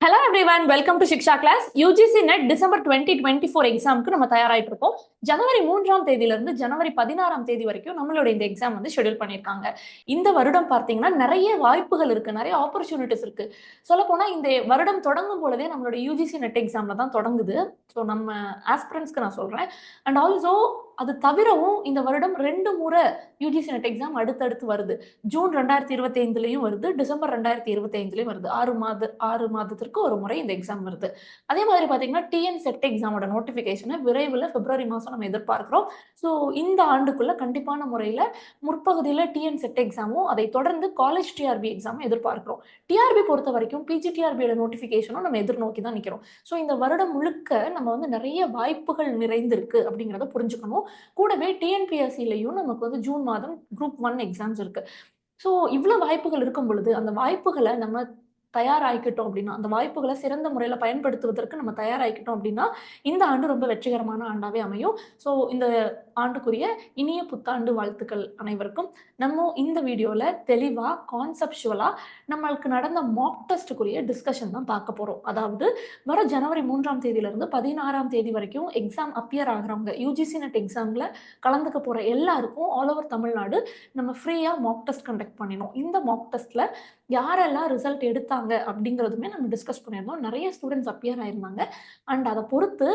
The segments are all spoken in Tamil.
Hello everyone, welcome to Shiksha class. UGC NET December 2024 எக்ஸாமுக்கு நம்ம தயாராயிட்டு இருக்கோம். ஜனவரி 3ஆம் தேதியில இருந்து ஜனவரி 16ஆம் தேதி வரைக்கும் நம்மளோட இந்த எக்ஸாம் வந்து ஷெட்யூல் பண்ணியிருக்காங்க. இந்த வருடம் பார்த்தீங்கன்னா நிறைய வாய்ப்புகள் இருக்கு, நிறைய ஆப்பர்ச்சுனிட்டிஸ் இருக்கு. சொல்லப்போனா இந்த வருடம் தொடங்கும் பொழுதே நம்மளோட UGC NET எக்ஸாம்ல தான் தொடங்குது. ஸோ நம்ம ஆஸ்பிரன்ஸ்க்கு நான் சொல்றேன். அண்ட் ஆல்சோ அது தவிரவும் இந்த வருடம் 2 முறை UGC NET எக்ஸாம் அடுத்தடுத்து வருது. ஜூன் 2025லயும் வருது, டிசம்பர் 2025லயும் வருது. 6 மாதத்திற்கு ஒரு முறை இந்த எக்ஸாம் வருது. அதே மாதிரி பார்த்தீங்கன்னா டிஎன் செட் எக்ஸாமோட நோட்டிஃபிகேஷனை விரைவில் பிப்ரவரி மாதம் நம்ம எதிர்பார்க்கிறோம். ஸோ இந்த ஆண்டுக்குள்ள கண்டிப்பான முறையில் முற்பகுதியில் டிஎன் செட் எக்ஸாமும் அதை தொடர்ந்து காலேஜ் டிஆர்பி எக்ஸாமும் எதிர்பார்க்கிறோம். டிஆர்பி பொறுத்த வரைக்கும் பிஜிடிஆர்பியோட நோட்டிஃபிகேஷனும் நம்ம எதிர்நோக்கி தான் நிற்கிறோம். ஸோ இந்த வருடம் முழுக்க நம்ம வந்து நிறைய வாய்ப்புகள் நிறைந்திருக்கு அப்படிங்கிறத புரிஞ்சுக்கணும். கூடவே டிஎன்பிஎஸ்சிலையும் நமக்கு வந்து ஜூன் மாதம் குரூப் 1 எக்ஸாம்ஸ் இருக்கு. ஸோ இவ்வளவு வாய்ப்புகள் இருக்கும் பொழுது அந்த வாய்ப்புகளை நம்ம தயாராகிக்கிட்டோம் அப்படின்னா, அந்த வாய்ப்புகளை சிறந்த முறையில பயன்படுத்துவதற்கு நம்ம தயாராகிக்கிட்டோம் அப்படின்னா இந்த ஆண்டு ரொம்ப வெற்றிகரமான ஆண்டாவே அமையும். ஸோ இந்த ஆண்டுக்குரிய இனிய புத்தாண்டு வாழ்த்துக்கள் அனைவருக்கும். நம்ம இந்த வீடியோல தெளிவா கான்செப்சுவலா நம்மளுக்கு நடந்த மாக் டெஸ்ட்டுக்குரிய டிஸ்கஷன் தான் பார்க்க போறோம். அதாவது வர ஜனவரி 3ஆம் தேதியிலிருந்து 16ஆம் தேதி வரைக்கும் எக்ஸாம் அப்பியர் ஆகிறவங்க, யூஜிசி நெட் எக்ஸாம்ல கலந்துக்க போற எல்லாருக்கும் ஆல் ஓவர் தமிழ்நாடு நம்ம ஃப்ரீயா மாக் டெஸ்ட் கண்டக்ட் பண்ணினோம். இந்த மாக் டெஸ்ட்ல யாரெல்லாம் ரிசல்ட் எடுத்தாங்க அப்படிங்கிறதுமே நம்ம டிஸ்கஸ் பண்ணியிருந்தோம். நிறைய ஸ்டூடெண்ட்ஸ் அப்பியர் ஆயிருந்தாங்க. அண்ட் அதை பொறுத்து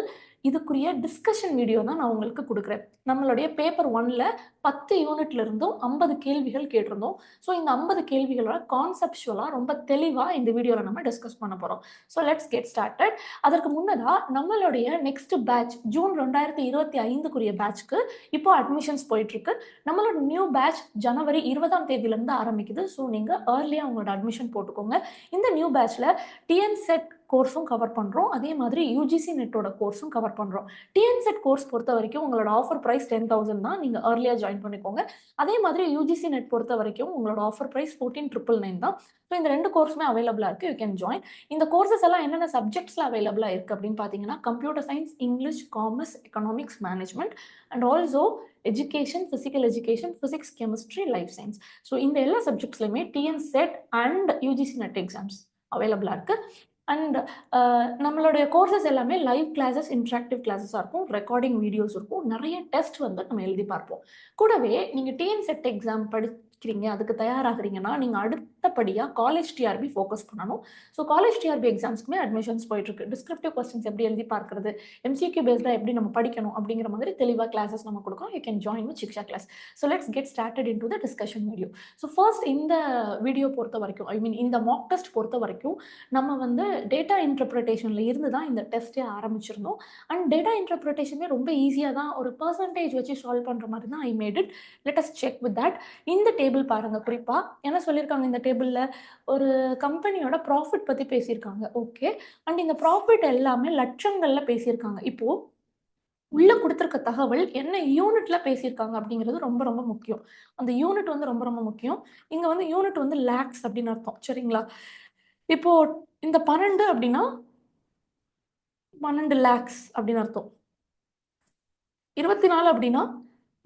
இதுக்குரிய டிஸ்கஷன் வீடியோ தான் நான் உங்களுக்கு கொடுக்குறேன். நம்மளுடைய பேப்பர் 1ல 10 யூனிட்ல இருந்தும் 50 கேள்விகள் கேட்டிருந்தோம். ஸோ இந்த 50 கேள்விகளோட கான்செப்சுவலா ரொம்ப தெளிவா இந்த வீடியோல நம்ம டிஸ்கஸ் பண்ண போறோம். So let's get started. அதற்கு முன்னதா நம்மளுடைய நெக்ஸ்ட் பேட்ச் ஜூன் 2025க்குரிய பேட்ச்க்கு இப்போ அட்மிஷன்ஸ் போயிட்டு இருக்கு. நம்மளோட நியூ பேட்ச் ஜனவரி 20ஆம் தேதியிலிருந்து ஆரம்பிக்குது. ஸோ நீங்க ஏர்லியா உங்களோட அட்மிஷன் போட்டுக்கோங்க. இந்த நியூ பேட்ச்ல டிஎன் செட் கோர்ஸும் கவர் பண்றோம். அதே மாதிரி யூஜிசி நெட்டோட கோர்ஸும் கவர் பண்றோம். டிஎன் செட் கோர்ஸ் பொறுத்த வரைக்கும் உங்களோட ஆஃபர் பிரைஸ் 10,000 தான். நீங்க ஏர்லியா ஜாயின் பண்ணிக்கோங்க. அதே மாதிரி யூஜிசி நெட் பொறுத்த வரைக்கும் உங்களோட ஆஃபர் பிரைஸ் 14,999 தான். ஸோ இந்த 2 கோர்ஸுமே அவைலபிளா இருக்கு. You can join. இந்த கோர்சஸ் எல்லாம் என்னென்ன சப்ஜெக்ட்ஸ்ல அவைலபிளா இருக்கு அப்படின்னு பாத்தீங்கன்னா computer science, English, commerce, economics, management and also education, physical education, physics, chemistry, life science. So இந்த எல்லா சப்ஜெக்ட்ஸ்லையுமே TN SET and UGC NET exams அவைலபிளா இருக்கு. அண்ட் நம்மளுடைய கோர்சஸ் எல்லாமே லைவ் கிளாஸஸ், இன்ட்ராக்டிவ் கிளாஸஸாக இருக்கும், ரெக்கார்டிங் வீடியோஸ் இருக்கும், நிறைய டெஸ்ட் வந்து நம்ம எழுதி பார்ப்போம். கூடவே நீங்கள் டிஎன் செட் எக்ஸாம் படிக்கிறீங்க, அதுக்கு தயாராகிறீங்கன்னா நீங்கள் அடுத்தபடியாக காலேஜ் டிஆர்பி ஃபோக்கஸ் பண்ணணும். ஸோ காலேஜ் டிஆர்பி எக்ஸாம்ஸ்க்குமே அட்மிஷன்ஸ் போயிட்டுருக்கு. டிஸ்கிரிப்டிவ் கொஸ்டின்ஸ் எப்படி எழுதி பார்க்கறது, எம்சிக்யூ பேஸ்டாக எப்படி நம்ம படிக்கணும் அப்படிங்கிற மாதிரி தெளிவாக கிளாஸஸ் நம்ம கொடுக்குறோம். You can join with Shiksha class. So let's get started into the discussion video. So first இந்த வீடியோ பொறுத்த வரைக்கும், ஐ மீன் இந்த மாக் டெஸ்ட் பொறுத்த வரைக்கும் நம்ம வந்து டேட்டா இன்டர்பிரிட்டேஷன்ல இருந்து தான் இந்த டெஸ்ட்டே ஆரம்பிச்சிருந்தோம். அண்ட் டேட்டா இன்டர்பிரிட்டேஷனே ரொம்ப ஈஸியாக தான் ஒரு பர்சன்டேஜ் வச்சு சால்வ் பண்ணுற மாதிரி தான் I made it. Let us check with that. இந்த டேபிள் பாருங்க. குறிப்பாக என்ன சொல்லியிருக்காங்க இந்த டேபிளில், ஒரு கம்பெனியோட ப்ராஃபிட் பற்றி பேசியிருக்காங்க. ஓகே. அண்ட் இந்த ப்ராஃபிட் எல்லாமே லட்சங்களில் பேசியிருக்காங்க. இப்போ உள்ள கொடுத்துருக்க தகவல் என்ன யூனிட்ல பேசியிருக்காங்க அப்படிங்கிறது ரொம்ப ரொம்ப முக்கியம். அந்த யூனிட் வந்து ரொம்ப ரொம்ப முக்கியம். இங்க வந்து யூனிட் வந்து லேக்ஸ் அப்படின்னு அர்த்தம். சரிங்களா? இப்போ இந்த 12 அப்படின்னா 12 லேக்ஸ் அப்படின்னு அர்த்தம். 24 அப்படின்னா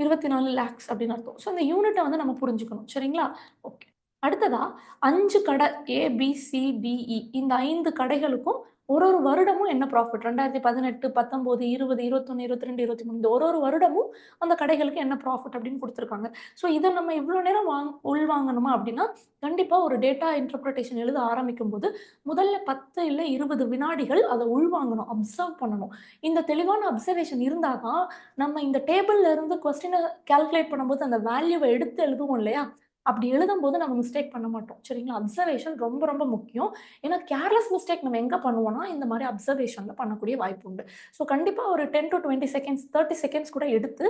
24 லேக்ஸ் அப்படின்னு அர்த்தம். ஸோ இந்த யூனிட்டை வந்து நம்ம புரிஞ்சுக்கணும். சரிங்களா? ஓகே. அடுத்ததா 5 கடை ABCDE, இந்த 5 கடைகளுக்கும் ஒரு வருடமும் என்ன ப்ராஃபிட், 2018, 19, 20, 21, 22, 23, இந்த ஒரு வருடமும் அந்த கடைகளுக்கு என்ன ப்ராஃபிட் அப்படின்னு கொடுத்துருக்காங்க. ஸோ இதை நம்ம இவ்வளோ நேரம் உள்வாங்கணுமா அப்படின்னா கண்டிப்பாக ஒரு டேட்டா இன்டர்பிரிட்டேஷன் எழுத ஆரம்பிக்கும் போது முதல்ல 10 இல்லை 20 வினாடிகள் அதை உள்வாங்கணும், அப்சர்வ் பண்ணணும். இந்த தெளிவான அப்சர்வேஷன் இருந்தால் தான் நம்ம இந்த டேபிள்ல இருந்து கொஸ்டினை கால்குலேட் பண்ணும்போது அந்த வேல்யூவை எடுத்து எழுதுவோம் இல்லையா, அப்படி எழுதும் போது நம்ம மிஸ்டேக் பண்ண மாட்டோம். சரிங்களா? அப்சர்வேஷன் ரொம்ப ரொம்ப முக்கியம். ஏன்னா கேர்லெஸ் மிஸ்டேக் நம்ம எங்க பண்ணுவோம்னா இந்த மாதிரி அப்சர்வேஷன்ல பண்ணக்கூடிய வாய்ப்பு உண்டு. ஸோ கண்டிப்பா ஒரு 10 to 20 செகண்ட்ஸ், 30 செகண்ட்ஸ் கூட எடுத்து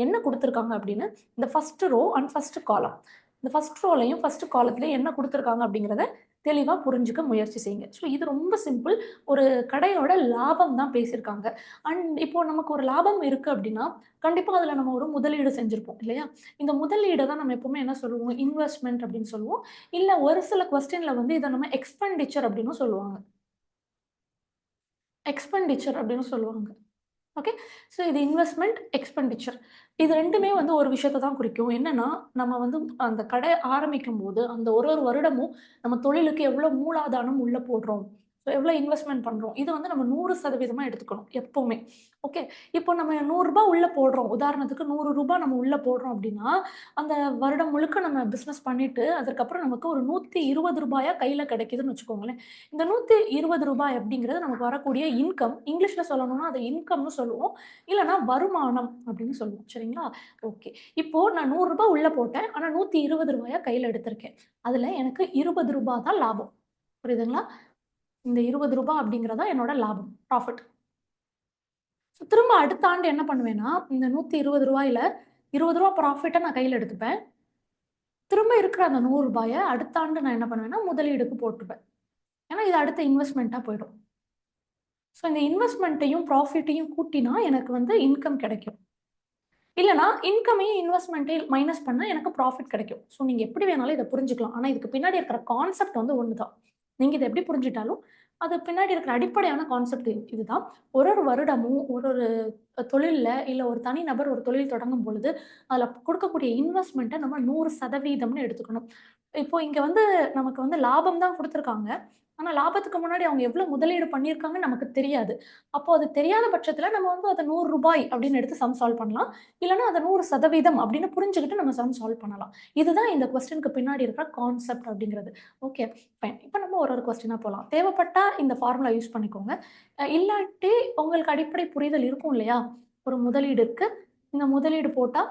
என்ன கொடுத்துருக்காங்க அப்படின்னு இந்த first row and first column, இந்த ஃபர்ஸ்ட் ரோலையும் ஃபர்ஸ்ட் காலத்துலையும் என்ன கொடுத்துருக்காங்க அப்படிங்கிறத தெளிவாக புரிஞ்சுக்க முயற்சி செய்யுங்க. ஸோ இது ரொம்ப சிம்பிள். ஒரு கடையோட லாபம் தான் பேசியிருக்காங்க. அண்ட் இப்போ நமக்கு ஒரு லாபம் இருக்கு அப்படின்னா கண்டிப்பாக அதில் நம்ம ஒரு முதலீடு செஞ்சுருப்போம் இல்லையா? இந்த முதலீடை தான் நம்ம எப்பவுமே என்ன சொல்லுவோம், இன்வெஸ்ட்மெண்ட் அப்படின்னு சொல்லுவோம். இல்லை ஒரு சில கொஸ்டின்ல வந்து இதை நம்ம எக்ஸ்பெண்டிச்சர் அப்படின்னு சொல்லுவாங்க. எக்ஸ்பெண்டிச்சர் அப்படின்னு சொல்லுவாங்க. ஓகே. ஸோ இது இன்வெஸ்ட்மெண்ட், எக்ஸ்பெண்டிச்சர், இது ரெண்டுமே வந்து ஒரு விஷயத்தை தான் குறிக்கும். என்னன்னா நம்ம வந்து அந்த கடை ஆரம்பிக்கும் போது அந்த ஒரு வருடமும் நம்ம தொழிலுக்கு எவ்வளோ மூலாதாரம் உள்ள போடுறோம், ஸோ எவ்வளோ இன்வெஸ்ட்மெண்ட் பண்ணுறோம் இது வந்து நம்ம 100% எடுத்துக்கணும் எப்போவுமே. ஓகே, இப்போ நம்ம ரூ. 100 உள்ள போடுறோம், உதாரணத்துக்கு ரூ. 100 நம்ம உள்ள போடுறோம் அப்படின்னா, அந்த வருடம் முழுக்க நம்ம பிஸ்னஸ் பண்ணிட்டு அதுக்கப்புறம் நமக்கு ஒரு ரூ. 120 கையில் கிடைக்குதுன்னு வச்சுக்கோங்களேன். இந்த ரூ. 120 அப்படிங்கிறது நமக்கு வரக்கூடிய இன்கம். இங்கிலீஷில் சொல்லணும்னா அதை இன்கம்னு சொல்லுவோம், இல்லைனா வருமானம் அப்படின்னு சொல்லுவோம். சரிங்களா? ஓகே, இப்போ நான் ரூ. 100 உள்ள போட்டேன், ஆனால் ரூ. 120 கையில் எடுத்திருக்கேன். அதில் எனக்கு ரூ. 20 தான் லாபம். புரியுதுங்களா? இந்த ரூ. 20 அப்படிங்கிறதா என்னோட லாபம், ப்ராஃபிட். திரும்ப அடுத்த ஆண்டு என்ன பண்ணுவேன்னா, இந்த ரூ. 120ல ரூ. 20 ப்ராஃபிட்ட நான் கையில எடுத்துப்பேன். திரும்ப இருக்கிற அந்த ரூ. 100 அடுத்த ஆண்டு நான் என்ன பண்ணுவேன்னா, முதலீடுக்கு போட்டுப்பேன். ஏன்னா, இது அடுத்த இன்வெஸ்ட்மென்ட்டா போயிடும். ஸோ இந்த இன்வெஸ்ட்மென்ட்டையும், ப்ராஃபிட்டையும் கூட்டினா எனக்கு வந்து இன்கம் கிடைக்கும். இல்லன்னா, இன்கமையும் இன்வெஸ்ட்மென்ட்டையும் மைனஸ் பண்ணா எனக்கு ப்ராஃபிட் கிடைக்கும். ஸோ நீங்க எப்படி வேணாலும் இத புரிஞ்சுக்கலாம். ஆனா இதுக்கு பின்னாடி இருக்கிற கான்செப்ட் வந்து ஒண்ணு தான். நீங்க இத எப்படி புரிஞ்சுட்டாலும், அது பின்னாடி இருக்கிற அடிப்படையான கான்செப்ட் இதுதான். ஒரு ஒரு வருடமும் ஒரு ஒரு தொழில்ல இல்ல ஒரு தனிநபர் ஒரு தொழில் தொடங்கும் பொழுது, அதுல குடுக்கக்கூடிய இன்வெஸ்ட்மென்ட்ட நம்ம 100%ன்னு எடுத்துக்கணும். இப்போ இங்க வந்து நமக்கு வந்து லாபம் தான் குடுத்துருக்காங்க. ஆனா லாபத்துக்கு முன்னாடி அவங்க எவ்வளவு முதலீடு பண்ணியிருக்காங்கன்னு நமக்கு தெரியாது. அப்போ அது தெரியாத பட்சத்துல நம்ம வந்து அத ரூ. 100 அப்படின்னு எடுத்து சம் சால்வ் பண்ணலாம். இல்லன்னா அத 100% அப்படின்னு புரிஞ்சுகிட்டு நம்ம சம் சால்வ் பண்ணலாம். இதுதான் இந்த கொஸ்டினுக்கு பின்னாடி இருக்கிற கான்செப்ட் அப்படிங்கிறது. Okay, fine. இப்ப நம்ம ஒரு ஒரு கொஸ்டினா போலாம். தேவைப்பட்டா இந்த ஃபார்முலா யூஸ் பண்ணிக்கோங்க. இல்லாட்டி உங்களுக்கு அடிப்படை புரிதல் இருக்கும் இல்லையா? ஒரு முதலீடு இருக்கு. இந்த முதலீடு போட்டா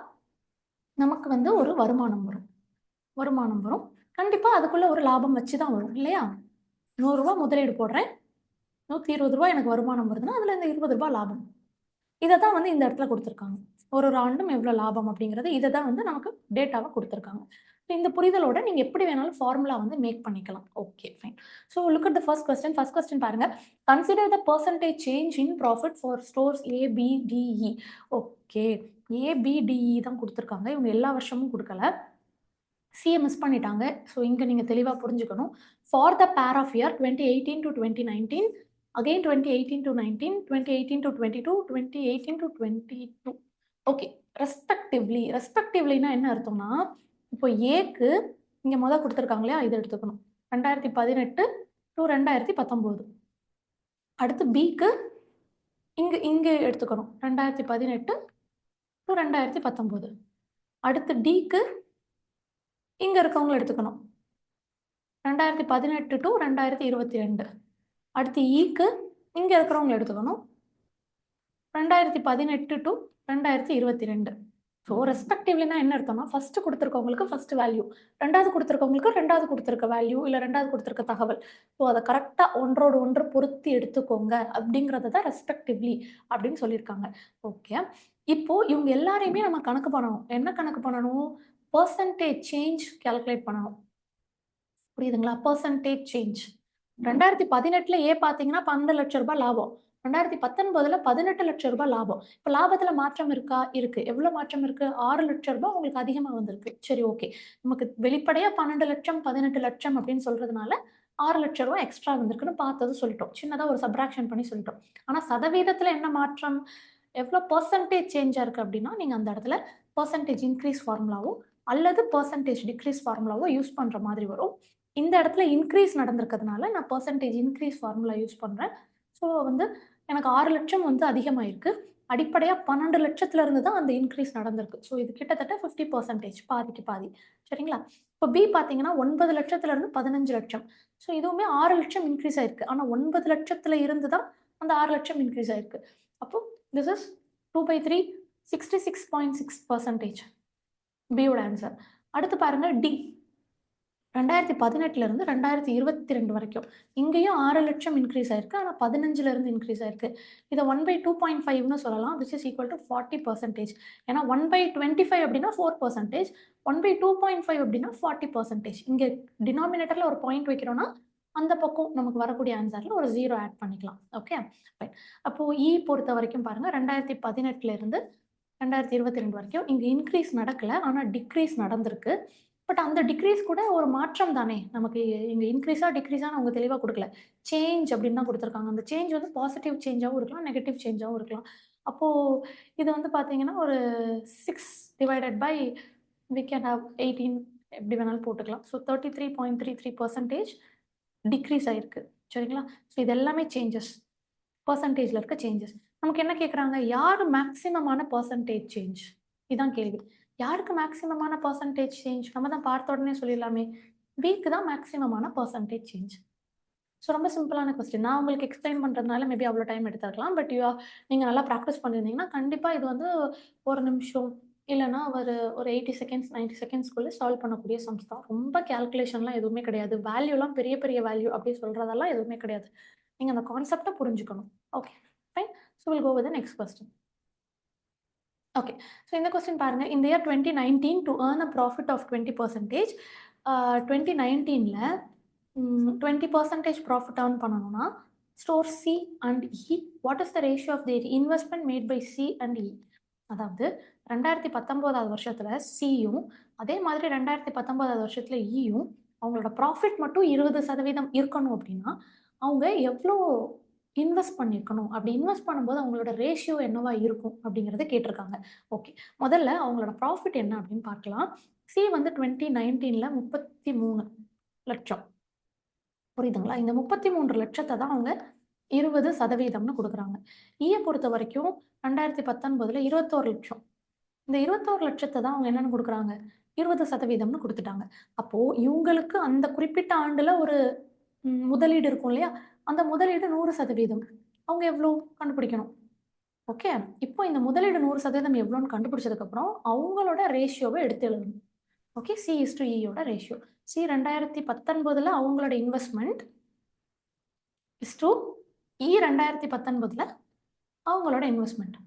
நமக்கு வந்து ஒரு வருமானம் வரும். வருமானம் வரும். கண்டிப்பா அதுக்குள்ள ஒரு லாபம் வச்சு தான் வரும் இல்லையா? ரூ. 100 முதலீடு போடுறேன். ரூ. 120 எனக்கு வருமானம் வருதுன்னா, அதுல இந்த ரூ. 20 லாபம். இத தான் வந்து இந்த இடத்துல குடுத்துருக்காங்க. ஒரு ஒரு ஆண்டும் எவ்வளோ லாபம் அப்படிங்கிறது, இத தான் வந்து நமக்கு டேட்டாவா குடுத்துருக்காங்க. இந்த புரிதலோட நீங்க எப்படி வேணாலும் ஃபார்முலா வந்து மேக் பண்ணிக்கலாம். Okay, fine. So look at the first question. First question பாருங்க. Consider the percentage change in profit for stores A, B, D, E. Okay. A, B, D, E தான் குடுத்துருக்காங்க. இவங்க எல்லா வருஷமும் குடுக்கல. சிய மிஸ் பண்ணிட்டாங்க. ஸோ இங்க நீங்க தெளிவா புரிஞ்சுக்கணும். For the pair of year 2018 to 2019, again 2018 to 19, 2018 to 22, 2018 to 22. Okay. Respectively. ரெஸ்பெக்டிவ்லினா என்ன அர்த்தம்னா, இப்போ ஏக்கு இங்க குடுத்துருக்காங்க இல்லையா? இத எடுத்துக்கணும். 2018 to 2019. அடுத்து பிக்கு இங்க இங்க எடுத்துக்கணும். 2018 to 2019. அடுத்து டிக்கு இங்க இருக்கவங்கள எடுத்துக்கணும். 2018 to 2022. அடுத்து ஈக்கு இங்க இருக்கிறவங்கள எடுத்துக்கணும். 2018 to 2022. ஸோ ரெஸ்பெக்டிவ்லினா என்ன அர்த்தம்னா, ஃபர்ஸ்ட் குடுத்திருக்கவங்களுக்கு ஃபர்ஸ்ட் வேல்யூ. 2வது குடுத்திருக்கவங்களுக்கு 2வது குடுத்திருக்க வேல்யூ, இல்ல 2வது குடுத்திருக்க தகவல். ஸோ அத கரெக்ட்டா ஒன்றோடு ஒன்று பொருத்தி எடுத்துக்கோங்க அப்படிங்கிறத தான் ரெஸ்பெக்டிவ்லி அப்படின்னு சொல்லியிருக்காங்க. ஓகே. இப்போ இவங்க எல்லாரையுமே நம்ம கணக்கு பண்ணணும். என்ன கணக்கு பண்ணணும்? பெர்சன்டேஜ் சேஞ்ச் கால்குலேட் பண்ணணும். புரியுதுங்களா? Percentage change. 2018ல பார்த்தீங்கன்னா ரூ. 12,00,000 லாபம். 2019ல ரூ. 18,00,000 லாபம். இப்ப லாபத்துல மாற்றம் இருக்கா? இருக்கு. எவ்வளோ மாற்றம் இருக்கு? ரூ. 6,00,000 உங்களுக்கு அதிகமா வந்திருக்கு. சரி, ஓகே. நமக்கு வெளிப்படையா 12,00,000, 18,00,000 அப்படின்னு சொல்றதுனால ரூ. 6,00,000 எக்ஸ்ட்ரா வந்திருக்குன்னு பார்த்தது சொல்லிட்டோம். சின்னதா ஒரு சப்ட்ராக்ஷன் பண்ணி சொல்லிட்டோம். ஆனா சதவீதத்துல என்ன மாற்றம்? எவ்வளோ பெர்சன்டேஜ் சேஞ்சா இருக்கு அப்படின்னா, நீங்க அந்த இடத்துல பெர்சன்டேஜ் இன்கிரீஸ் ஃபார்முலாவோ அல்லது பெர்சன்டேஜ் டிக்ரீஸ் ஃபார்முலாவோ யூஸ் பண்ற மாதிரி வரும். இந்த இடத்துல இன்கிரீஸ் நடந்திருக்கிறதுனால நான் பெர்சன்டேஜ் இன்கிரீஸ் ஃபார்முலா யூஸ் பண்றேன். ஸோ வந்து எனக்கு 6,00,000 வந்து அதிகமாயிருக்கு. அடிப்படையா 12,00,000த்துல இருந்து தான் அந்த இன்கிரீஸ் நடந்திருக்கு. ஸோ இது கிட்டத்தட்ட 50% பாதிக்கு பாதி. சரிங்களா? இப்போ பி பார்த்தீங்கன்னா 9,00,000த்துல இருந்து 15,00,000. ஸோ இதுவுமே 6,00,000 இன்கிரீஸ் ஆயிருக்கு. ஆனா 9,00,000த்துல இருந்து தான் அந்த 6,00,000 இன்கிரீஸ் ஆயிருக்கு. அப்போ திஸ் இஸ் 2/3 66.6%. பியோட ஆன்சர். அடுத்து பாருங்க டி. 2018ல இருந்து 2022 வரைக்கும். இங்கேயும் 6,00,000 இன்கிரீஸ் ஆயிருக்கு. ஆனா 15ல இருந்து இன்கிரீஸ் ஆயிருக்கு. இத 1/2.5ன்னு சொல்லலாம். Which is equal to 40%. ஏன்னா 1/25 அப்படின்னா 4%. 1/2.5 அப்படின்னா 40%. இங்க டினாமினேட்டர்ல ஒரு பாயிண்ட் வைக்கிறோம்னா, அந்த பக்கம் நமக்கு வரக்கூடிய ஆன்சர்ல ஒரு 0 ஆட் பண்ணிக்கலாம். ஓகே. ஃபைன். அப்போ இ பொறுத்த வரைக்கும் பாருங்க 2018ல இருந்து 2022 வரைக்கும் இங்க இன்கிரீஸ் நடக்கல. ஆனா டிக்ரீஸ் நடந்திருக்கு. பட் அந்த டிக்ரீஸ் கூட ஒரு மாற்றம் தானே! நமக்கு இங்க இன்கிரீஸா, டிக்ரீஸான்னு அவங்க தெளிவா குடுக்கல. சேஞ்ச் அப்படின்னு தான் குடுத்துருக்காங்க. அந்த சேஞ்ச் வந்து பாசிட்டிவ் சேஞ்சாவும் இருக்கலாம், நெகட்டிவ் சேஞ்சாவும் இருக்கலாம். அப்போ இது வந்து பார்த்தீங்கன்னா, ஒரு 6 divided by we can have 18 எப்படி வேணாலும் போட்டுக்கலாம். ஸோ 33.33% டிக்ரீஸ் ஆயிருக்கு. சரிங்களா? ஸோ இது எல்லாமே சேஞ்சஸ். பெர்சன்டேஜ்ல இருக்க சேஞ்சஸ். நமக்கு என்ன கேட்குறாங்க? யாரு மேக்ஸிமமான பெர்சன்டேஜ் சேஞ்ச்? இதான் கேள்வி. யாருக்கு மேக்ஸிமமான பெர்சன்டேஜ் சேஞ்ச்? நம்ம தான் பார்த்த உடனே சொல்லிடலாமே. பிக்கு தான் மேக்ஸிமமான பெர்சன்டேஜ் சேஞ்ச். ஸோ ரொம்ப சிம்பிளான கொஸ்டின். நான் உங்களுக்கு எக்ஸ்பிளைன் பண்ணுறதுனால மேபி அவ்வளோ டைம் எடுத்துருக்கலாம். பட் நீங்க நல்லா ப்ராக்டிஸ் பண்ணியிருந்தீங்கன்னா, கண்டிப்பா இது வந்து 1 நிமிஷம் இல்லன்னா ஒரு 80 செகண்ட்ஸ், 90 செகண்ட்ஸ்குள்ள சால்வ் பண்ணக்கூடிய சம்ஸ் தான். ரொம்ப கால்குலேஷன்லாம் எதுவுமே கிடையாது. வேல்யூலாம் பெரிய பெரிய வேல்யூ அப்படி சொல்றதெல்லாம் எதுவுமே கிடையாது. நீங்க அந்த கான்செப்ட்ட புரிஞ்சுக்கணும். Okay, fine. So will go with the next question. Okay. So இந்த கொஸ்டின் பாருங்க. இந்த year 2019 to earn a profit of 20%. 2019ல 20% ப்ராஃபிட் ஏர்ன் பண்ணணும்னா, store C and E what is the ratio of their investment made by C and E? அதாவது 2019வது வருஷத்துல சியும், அதே மாதிரி 2019வது வருஷத்துல இயும் அவங்களோட ப்ராஃபிட் மட்டும் 20% இருக்கணும் அப்படின்னா, அவங்க எவ்ளோ இன்வெஸ்ட் பண்ணியிருக்கணும்? அப்படி இன்வெஸ்ட் பண்ணும்போது அவங்களோட ரேஷியோ என்னவா இருக்கும்? அப்படிங்கிறத கேட்டிருக்காங்க. ஓகே. முதல்ல அவங்களோட ப்ராஃபிட் என்ன அப்படின்னு பார்க்கலாம். சி வந்து 2019ல 33,00,000. புரியுதுங்களா? இந்த 33,00,000 தான் அவங்க 20%ன்னு குடுக்குறாங்க. ஈய பொறுத்தவரைக்கும் 2019ல 21,00,000. இந்த 21,00,000 தான் அவங்க என்னன்னு குடுக்குறாங்க? 20%ன்னு குடுத்துட்டாங்க. அப்போ இவங்களுக்கு அந்த குறிப்பிட்ட ஆண்டுல ஒரு முதலீடு இருக்கும் இல்லையா? அந்த முதலீடு 100%. அவங்க எவ்ளோ கண்டுபிடிக்கணும். ஓகே. இப்போ இந்த முதலீடு 100% எவ்வளோன்னு கண்டுபிடிச்சதுக்கப்புறம், அவங்களோட ரேஷியோவ எடுத்து எழுதணும். ஓகே. சி/இ யோட ரேஷியோ. சி 2019ல அவங்களோட இன்வெஸ்ட்மென்ட் இஸ் டூ இ 2019ல அவங்களோட இன்வெஸ்ட்மென்ட்.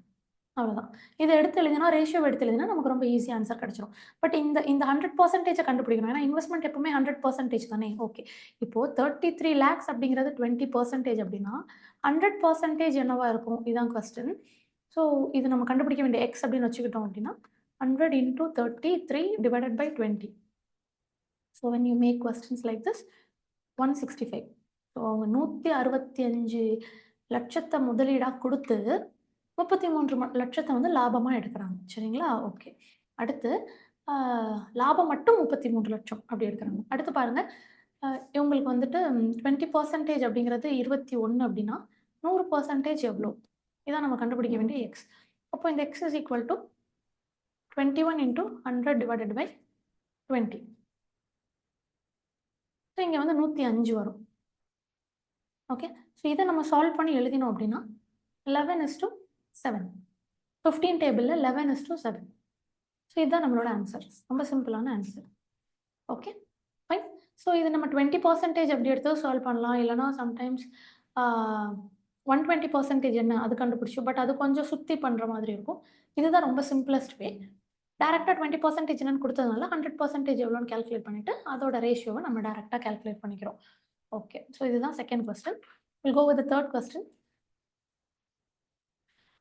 அவ்வளோதான். இத எடுத்து எழுதினா, ரேஷியோவ எடுத்து எழுதினா நமக்கு ரொம்ப ஈஸியா ஆன்ஸர் கிடைச்சிரும். பட் இந்த இந்த 100% கண்டுபிடிக்கணும். ஏன்னா இன்வெஸ்ட்மென்ட் எப்பவுமே 100% தானே. ஓகே. இப்போ 33 லேக்ஸ் அப்படிங்கிறது 20% அப்படின்னா, 100% என்னவா இருக்கும்? இதான் கொஸ்டின். ஸோ இது நம்ம கண்டுபிடிக்க வேண்டிய எக்ஸ் அப்படின்னு வச்சுக்கிட்டோம் அப்படின்னா, 100 into 33 divided by 20. So when you make questions like this 165. So அவங்க 165,00,000 முதலீடா குடுத்து 33,00,000 வந்து லாபமா எடுக்குறாங்க. சரிங்களா? ஓகே. அடுத்து அ லாபம் மட்டும் 33,00,000 அப்படி எடுக்குறாங்க. அடுத்து பாருங்க, இவங்களுக்கு வந்துட்டு 20% அப்படிங்கிறது 21 அப்படின்னா, 100% எவ்வளோ? இதான் நம்ம கண்டுபிடிக்க வேண்டிய எக்ஸ். அப்போ இந்த X is equal to 21 into 100 divided by 20. So இங்க வந்து 105 வரும். ஓகே. ஸோ இத நம்ம சால்வ் பண்ணி எழுதினோம் அப்படின்னா, 11:7. 15 டேபிள்ல 11:7. ஸோ இதுதான் நம்மளோட ஆன்சர். ரொம்ப சிம்பிளான ஆன்சர். Okay, fine. ஸோ இது நம்ம 20% அப்படி எடுத்து சால்வ் பண்ணலாம். இல்லன்னா சம்டைம்ஸ் ஆ 120% என்ன அது கண்டுபிடிச்சோம். பட் அது கொஞ்சம் சுத்தி பண்ற மாதிரி இருக்கும். இதுதான் ரொம்ப சிம்ப்ளஸ்ட் வே. டைரக்ட்டா 20% என்னன்னு குடுத்ததுனால 100% எவ்வளோன்னு கால்குலேட் பண்ணிட்டு, அதோட ரேஷியோவ நம்ம டைரக்ட்டா கால்குலேட் பண்ணிக்கிறோம். ஓகே. ஸோ இதுதான் second question. Will go with the third question.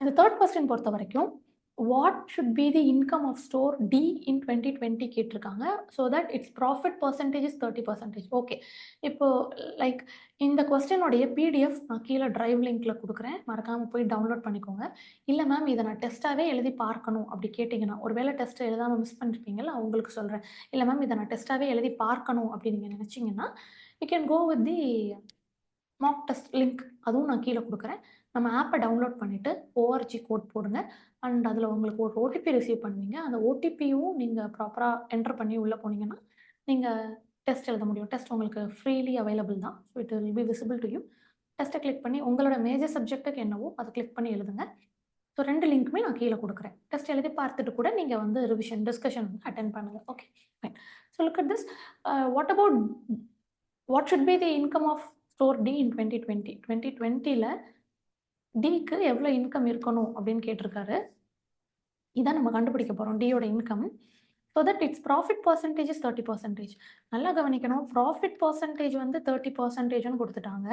இந்த தேர்ட் கொஸ்டின் பொறுத்தவரைக்கும், what should be the income of store D in 2020 கேட்டிருக்காங்க. So that it's profit percentage is 30%. Okay. இப்போ லைக் இந்த கொஸ்டினுடைய பிடிஎஃப் நான் கீழ டிரைவ் லிங்க்ல குடுக்குறேன். மறக்காம போய் டவுன்லோட் பண்ணிக்கோங்க. இல்ல மேம் இத நான் டெஸ்ட்டாவே எழுதி பார்க்கணும் அப்படி கேட்டீங்கன்னா, ஒருவேளை டெஸ்ட் எழுதாம மிஸ் பண்ணிருப்பீங்கல்ல அவங்களுக்கு சொல்றேன். இல்ல மேம் இத நான் டெஸ்ட்டாவே எழுதி பார்க்கணும் அப்படி நீங்க நினைச்சீங்கன்னா, you can go with the mock test link. அதுவும் நான் கீழ குடுக்குறேன். நம்ம ஆப்ப டவுன்லோட் பண்ணிட்டு ஓஆர்ஜி கோட் போடுங்க. அண்ட் அதில உங்களுக்கு ஒரு ஓடிபி ரிசீவ் பண்ணுவீங்க. அந்த ஓடிபியும் நீங்க ப்ராப்பரா என்டர் பண்ணி உள்ள போனீங்கன்னா, நீங்க டெஸ்ட் எழுத முடியும். டெஸ்ட் உங்களுக்கு ஃப்ரீலி அவைலபிள் தான். So it will be visible to you. டெஸ்ட்ட கிளிக் பண்ணி உங்களோட மேஜர் சப்ஜெக்ட்டுக்கு என்னவோ அத கிளிக் பண்ணி எழுதுங்க. ஸோ 2 லிங்க்குமே நான் கீழ குடுக்குறேன். டெஸ்ட் எழுதி பார்த்துட்டு கூட நீங்க வந்து ரிவிஷன் டிஸ்கஷன் அட்டெண்ட் பண்ணுங்க. Okay, fine. So look at this. What about what should be the income of store D in 2020? 2020ல டிக்கு எவ்வளோ இன்கம் இருக்கணும் அப்படின்னு கேட்டிருக்காரு. இதான் நம்ம கண்டுபிடிக்க போறோம். டியோட income. So that it's profit percentage is 30%. நல்லா கவனிக்கணும். ப்ராஃபிட் பெர்சன்டேஜ் வந்து 30%ன்னு குடுத்துட்டாங்க.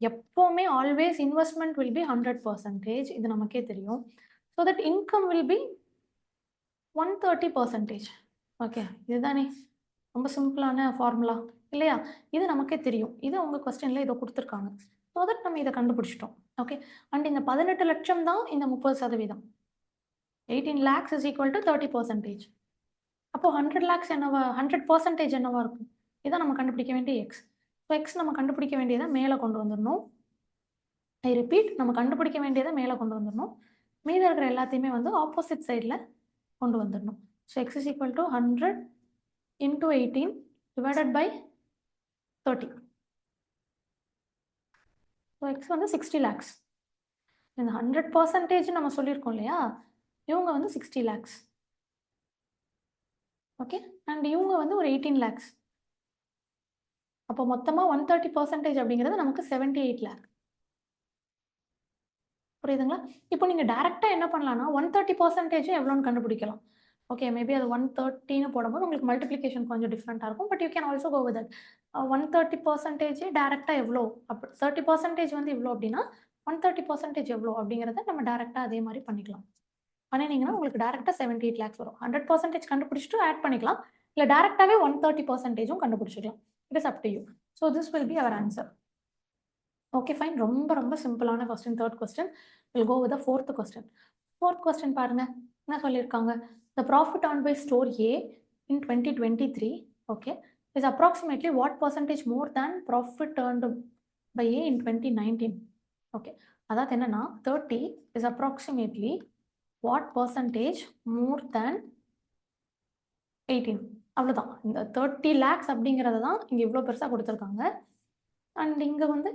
எப்பவுமே ஆல்வேஸ் இன்வெஸ்ட்மென்ட் வில் பி 100%. இது நமக்கே தெரியும். So that income will be 130%. Okay. இதுதானே ரொம்ப சிம்பிளான ஃபார்முலா இல்லையா? இது நமக்கே தெரியும். இது உங்க கொஸ்டின்ல இத குடுத்துருக்காங்க. ஸோ தட் நம்ம இத கண்டுபிடிச்சுட்டோம். ஓகே. அண்ட் இந்த 18,00,000 தான் இந்த 30%. 18 lakhs is equal to 30%. அப்போ 100 lakhs என்னவா 100% என்னவா இருக்கும்? இதான் நம்ம கண்டுபிடிக்க வேண்டிய எக்ஸ். ஸோ எக்ஸ் நம்ம கண்டுபிடிக்க வேண்டியதை மேலே கொண்டு வந்துடணும். ஐ ரிப்பீட், நம்ம கண்டுபிடிக்க வேண்டியதை மேலே கொண்டு வந்துடணும். மீதி இருக்கிற எல்லாத்தையுமே வந்து ஆப்போசிட் சைடில் கொண்டு வந்துடணும். So X is equal to 100 into 18 divided by 30. So X வந்து 60 lakhs. இந்த 100% நம்ம சொல்லியிருக்கோம் இல்லையா, இவங்க வந்து 60 lakhs. ஓகே, அண்ட் இவங்க வந்து ஒரு 18 lakhs. அப்போ மொத்தமாக 130% அப்படிங்கிறது நமக்கு 78 lakh. புரியுதுங்களா? இப்போ நீங்கள் டேரெக்டாக என்ன பண்ணலாம்னா 130% எவ்வளோன்னு கண்டுபிடிக்கலாம். ஓகே, மேபி அது 130ன்னு போடும்போது உங்களுக்கு மல்டிப்ளிகேஷன் கொஞ்சம் டிஃப்ரெண்ட்டாக இருக்கும். But you can also go with that. 130% டேரெக்டாக எவ்வளோ அப்படி 30% வந்து இவ்வளோ அப்படின்னா 130% எவ்வளோ அப்படிங்கிறத நம்ம டேரெக்டாக அதே மாதிரி பண்ணிக்கலாம். பண்ணினீங்கன்னா உங்களுக்கு டேரெக்டாக 78 lakhs வரும். 100% கண்டுபிடிச்சிட்டு ஆட் பண்ணிக்கலாம். இல்லை டேரெக்டாகவே 130%ம் கண்டுபிடிச்சிக்கலாம். It is up to you. So this will be our answer. Okay fine. ரொம்ப ரொம்ப சிம்பிளான question. Third question. Will go with the fourth question. Fourth question பாருங்க, என்ன சொல்லியிருக்காங்க? The profit earned by store A in 2023, okay, is approximately what percentage more than profit earned by A in 2019? Okay, அதாவது என்னன்னா 30 is approximately what percentage more than 18. அவ்வளோதான். இந்த 30 lakhs அப்படிங்கிறத தான் இங்கே இவ்வளோ பெருசாக கொடுத்துருக்காங்க. அண்ட் இங்கே வந்து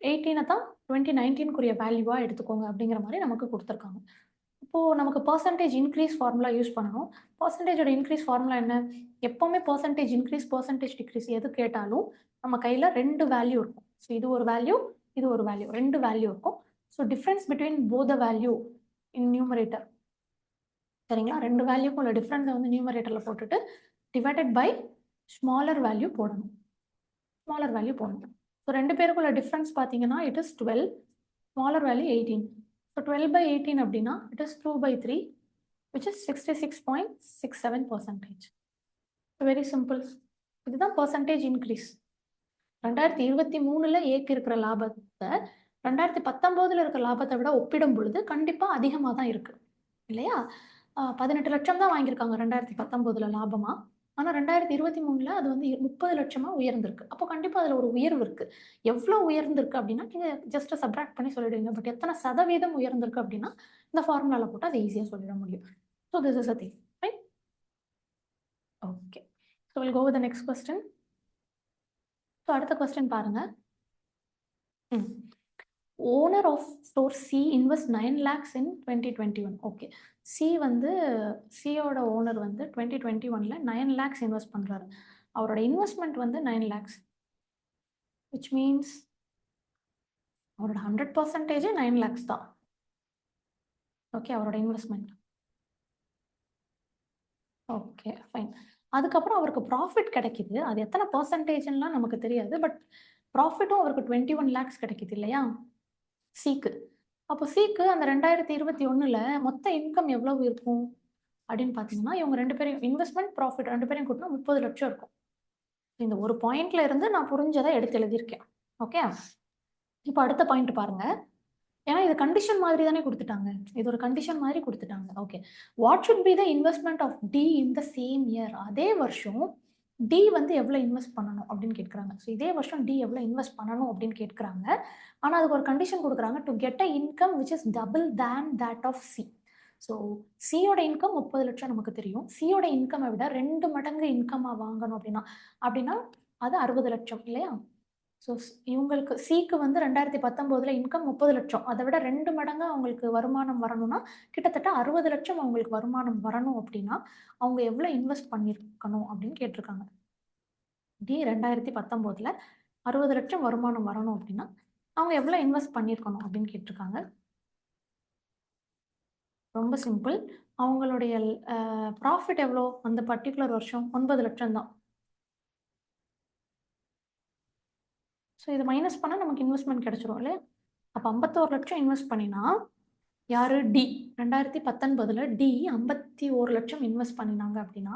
18 தான் 2019க்குரிய வேல்யூவாக எடுத்துக்கோங்க அப்படிங்கிற மாதிரி நமக்கு கொடுத்துருக்காங்க. இப்போது நமக்கு பர்சன்டேஜ் இன்க்ரீஸ் ஃபார்முலா யூஸ் பண்ணணும். பர்சன்டேஜோட இன்க்ரீஸ் ஃபார்முலா என்ன? எப்போவுமே பர்சன்டேஜ் இன்க்ரீஸ் பர்சன்டேஜ் டிக்ரீஸ் எது கேட்டாலும் நம்ம கையில் 2 வேல்யூ இருக்கும். ஸோ இது ஒரு வேல்யூ, இது ஒரு வேல்யூ, 2 வேல்யூ இருக்கும். So difference between both the value in numerator, சரிங்களா? 2 வேல்யூக்கும் உள்ள டிஃப்ரென்ஸை வந்து நியூமரேட்டரில் போட்டுட்டு டிவைடட் பை ஸ்மாலர் வேல்யூ போடணும். ஸ்மாலர் வேல்யூ போடணும். ஸோ 2 பேருக்குள்ள டிஃப்ரென்ஸ் பார்த்தீங்கன்னா it is 12, smaller value 18. So 12 by 18 அப்படின்னா it is 2 by 3, which is 66.67%. Very simple. இதுதான் பர்சன்டேஜ் இன்க்ரீஸ். 2023 ஏக்கு இருக்கிற லாபத்தை 2019 இருக்கிற லாபத்தை விட ஒப்பிடும் பொழுது கண்டிப்பாக அதிகமாக தான் இருக்கு இல்லையா? 18 லட்சம் தான் வாங்கியிருக்காங்க 2019 லாபமா. ஆனால் 2023 அது வந்து 30 லட்சமா உயர்ந்திருக்கு. அப்போ கண்டிப்பாக அதில் ஒரு உயர்வு இருக்கு. எவ்வளோ உயர்ந்திருக்கு அப்படின்னா நீங்கள் ஜஸ்ட் சப்ராக்ட் பண்ணி சொல்லிடுவீங்க. பட் எத்தனை சதவீதம் உயர்ந்திருக்கு அப்படின்னா இந்த ஃபார்முலாவில் போட்டு அதை ஈஸியாக சொல்லிட முடியும். So this is a thing, right? Okay, so will go with the next question. So அடுத்த கொஸ்டின் பாருங்க. Owner of store C invest 9 lakhs in 2021. Okay, சியோட ஓனர் வந்து 2021 9 lakhs இன்வெஸ்ட் பண்ணுறாரு. அவரோட இன்வெஸ்ட்மெண்ட் வந்து 9 lakhs, விச் மீன்ஸ் அவரோட 100% 9 lakhs தான். ஓகே, அவரோட இன்வெஸ்ட்மெண்ட். Okay fine. அதுக்கப்புறம் அவருக்கு ப்ராஃபிட் கிடைக்குது. அது எத்தனை பர்சன்டேஜ்லாம் நமக்கு தெரியாது. பட் ப்ராஃபிட்டும் அவருக்கு 21 lakhs கிடைக்குது இல்லையா சிக்கு. அப்போ சிக்கு அந்த 2021 மொத்த இன்கம் எவ்வளவு இருக்கும் அப்படின்னு பார்த்தீங்கன்னா இவங்க 2 பேரும் இன்வெஸ்ட்மெண்ட் ப்ராஃபிட் 2 பேரையும் கூட்டினா 30 லட்சம் இருக்கும். இந்த ஒரு பாயிண்ட்ல இருந்து நான் புரிஞ்சதை எடுத்து எழுதியிருக்கேன். ஓகே, இப்போ அடுத்த பாயிண்ட் பாருங்க. ஏன்னா இது கண்டிஷன் மாதிரி தானே கொடுத்துட்டாங்க. இது ஒரு கண்டிஷன் மாதிரி கொடுத்துட்டாங்க. Okay, what should be the investment of D in the same year? அதே வருஷம் டி வந்து எவ்வளோ இன்வெஸ்ட் பண்ணணும் அப்படின்னு கேட்குறாங்க. ஸோ இதே வருஷம் டி எவ்வளோ இன்வெஸ்ட் பண்ணணும் அப்படின்னு கேட்குறாங்க. ஆனால் அதுக்கு ஒரு கண்டிஷன் கொடுக்குறாங்க, to get a income which is double than that of C. So சியோட இன்கம் 30 லட்சம் நமக்கு தெரியும். சியோட இன்கம்மை விட 2 மடங்கு இன்கமாக வாங்கணும் அப்படின்னா அது 60 லட்சம் இல்லையா? ஸோ இவங்களுக்கு சிக்கு வந்து 2019 இன்கம் 30 லட்சம். அதை விட 2 மடங்கு அவங்களுக்கு வருமானம் வரணும்னா கிட்டத்தட்ட 60 லட்சம் அவங்களுக்கு வருமானம் வரணும் அப்படின்னா அவங்க எவ்வளோ இன்வெஸ்ட் பண்ணியிருக்கணும் அப்படின்னு கேட்டிருக்காங்க. டி 2019 60 லட்சம் வருமானம் வரணும் அப்படின்னா அவங்க எவ்வளோ இன்வெஸ்ட் பண்ணியிருக்கணும் அப்படின்னு கேட்டிருக்காங்க. ரொம்ப சிம்பிள். அவங்களுடைய ப்ராஃபிட் எவ்வளோ அந்த பர்டிகுலர் வருஷம் 9 லட்சம் தான். ஸோ இது மைனஸ் பண்ணால் நமக்கு இன்வெஸ்ட்மெண்ட் கிடைச்சிரும் இல்லையா? அப்போ 51 லட்சம் இன்வெஸ்ட் பண்ணினா யார்? டி. 2019 டி 51 லட்சம் இன்வெஸ்ட் பண்ணினாங்க அப்படின்னா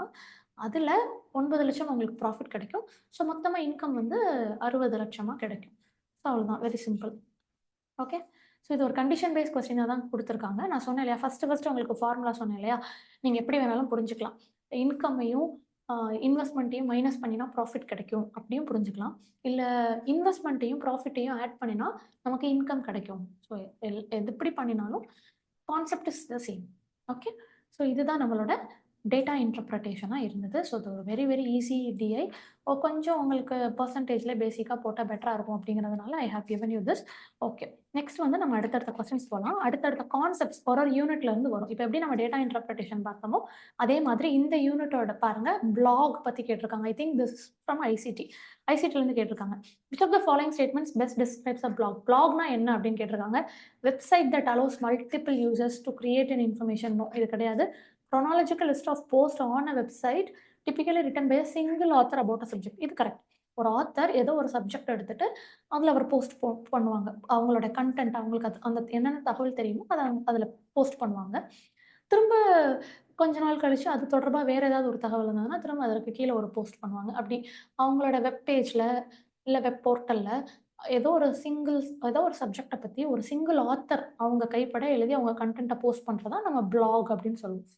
அதில் 9 லட்சம் அவங்களுக்கு ப்ராஃபிட் கிடைக்கும். ஸோ மொத்தமாக இன்கம் வந்து 60 லட்சமாக கிடைக்கும். ஸோ அவ்வளோதான், வெரி சிம்பிள். ஓகே, ஸோ இது ஒரு கண்டிஷன் பேஸ் கொஸ்டினாக தான் கொடுத்துருக்காங்க. நான் சொன்னேன் இல்லையா, ஃபஸ்ட்டு உங்களுக்கு ஃபார்முலா சொன்னேன் இல்லையா, நீங்கள் எப்படி வேணாலும் புரிஞ்சுக்கலாம். இன்கம்மையும் இன்வெஸ்ட்மெண்ட்டையும் மைனஸ் பண்ணினா ப்ராஃபிட் கிடைக்கும் அப்படியும் புரிஞ்சுக்கலாம். இல்லை இன்வெஸ்ட்மெண்ட்டையும் ப்ராஃபிட்டையும் ஆட் பண்ணினா நமக்கு இன்கம் கிடைக்கும். ஸோ எது எப்படி பண்ணினாலும் concept is the same. Okay, so இதுதான் நம்மளோட டேட்டா இன்டர்பிரட்டேஷனாக இருந்தது. ஸோ இது ஒரு வெரி வெரி ஈஸி டிஐ. கொஞ்சம் உங்களுக்கு பர்சன்டேஜில் பேசிக்காக போட்டால் பெட்டராக இருக்கும் அப்படிங்கிறதுனால I have given you this. Okay, next வந்து நம்ம அடுத்தடுத்த கொஸ்டின்ஸ் போகலாம். அடுத்தடுத்த கான்செப்ட்ஸ் ஒரு யூனிட்லேருந்து வரும். இப்போ எப்படி நம்ம டேட்டா இன்டர்பிரட்டேஷன் பார்த்தோமோ அதே மாதிரி இந்த யூனிட்டோட பாருங்கள் பிளாக் பற்றி கேட்டிருக்காங்க. ஐ திங்க் திஸ் ஃப்ரம் ஐசிடிலேருந்து கேட்டிருக்காங்க. Which of the following statements best describes a blog. பிளாக்னா என்ன அப்படின்னு கேட்டிருக்காங்க. Website that allows multiple users to create an information. இது கிடையாது. chronological list of posts on a website typically written by a single author about a subject. இது கரெக்ட். ஒரு ஆத்தர் ஏதோ ஒரு சப்ஜெக்ட் எடுத்துட்டு அதில் ஒரு போஸ்ட் பண்ணுவாங்க. அவங்களோட கண்டென்ட் அவங்களுக்கு அந்த என்னென்ன தகவல் தெரியுமோ அதை அதில் போஸ்ட் பண்ணுவாங்க. திரும்ப கொஞ்ச நாள் கழிச்சு அது தொடர்பாக வேற ஏதாவது ஒரு தகவல் இருந்ததுன்னா திரும்ப அதற்கு கீழே ஒரு போஸ்ட் பண்ணுவாங்க. அப்படி அவங்களோட வெப் பேஜில் இல்லை வெப் போர்ட்டலில் ஏதோ ஒரு சப்ஜெக்டை பற்றி ஒரு சிங்கிள் ஆத்தர் அவங்க கைப்பட எழுதி அவங்க கண்டென்ட்டை போஸ்ட் பண்ணுறதா நம்ம பிளாக் அப்படின்னு சொல்லுவோம்.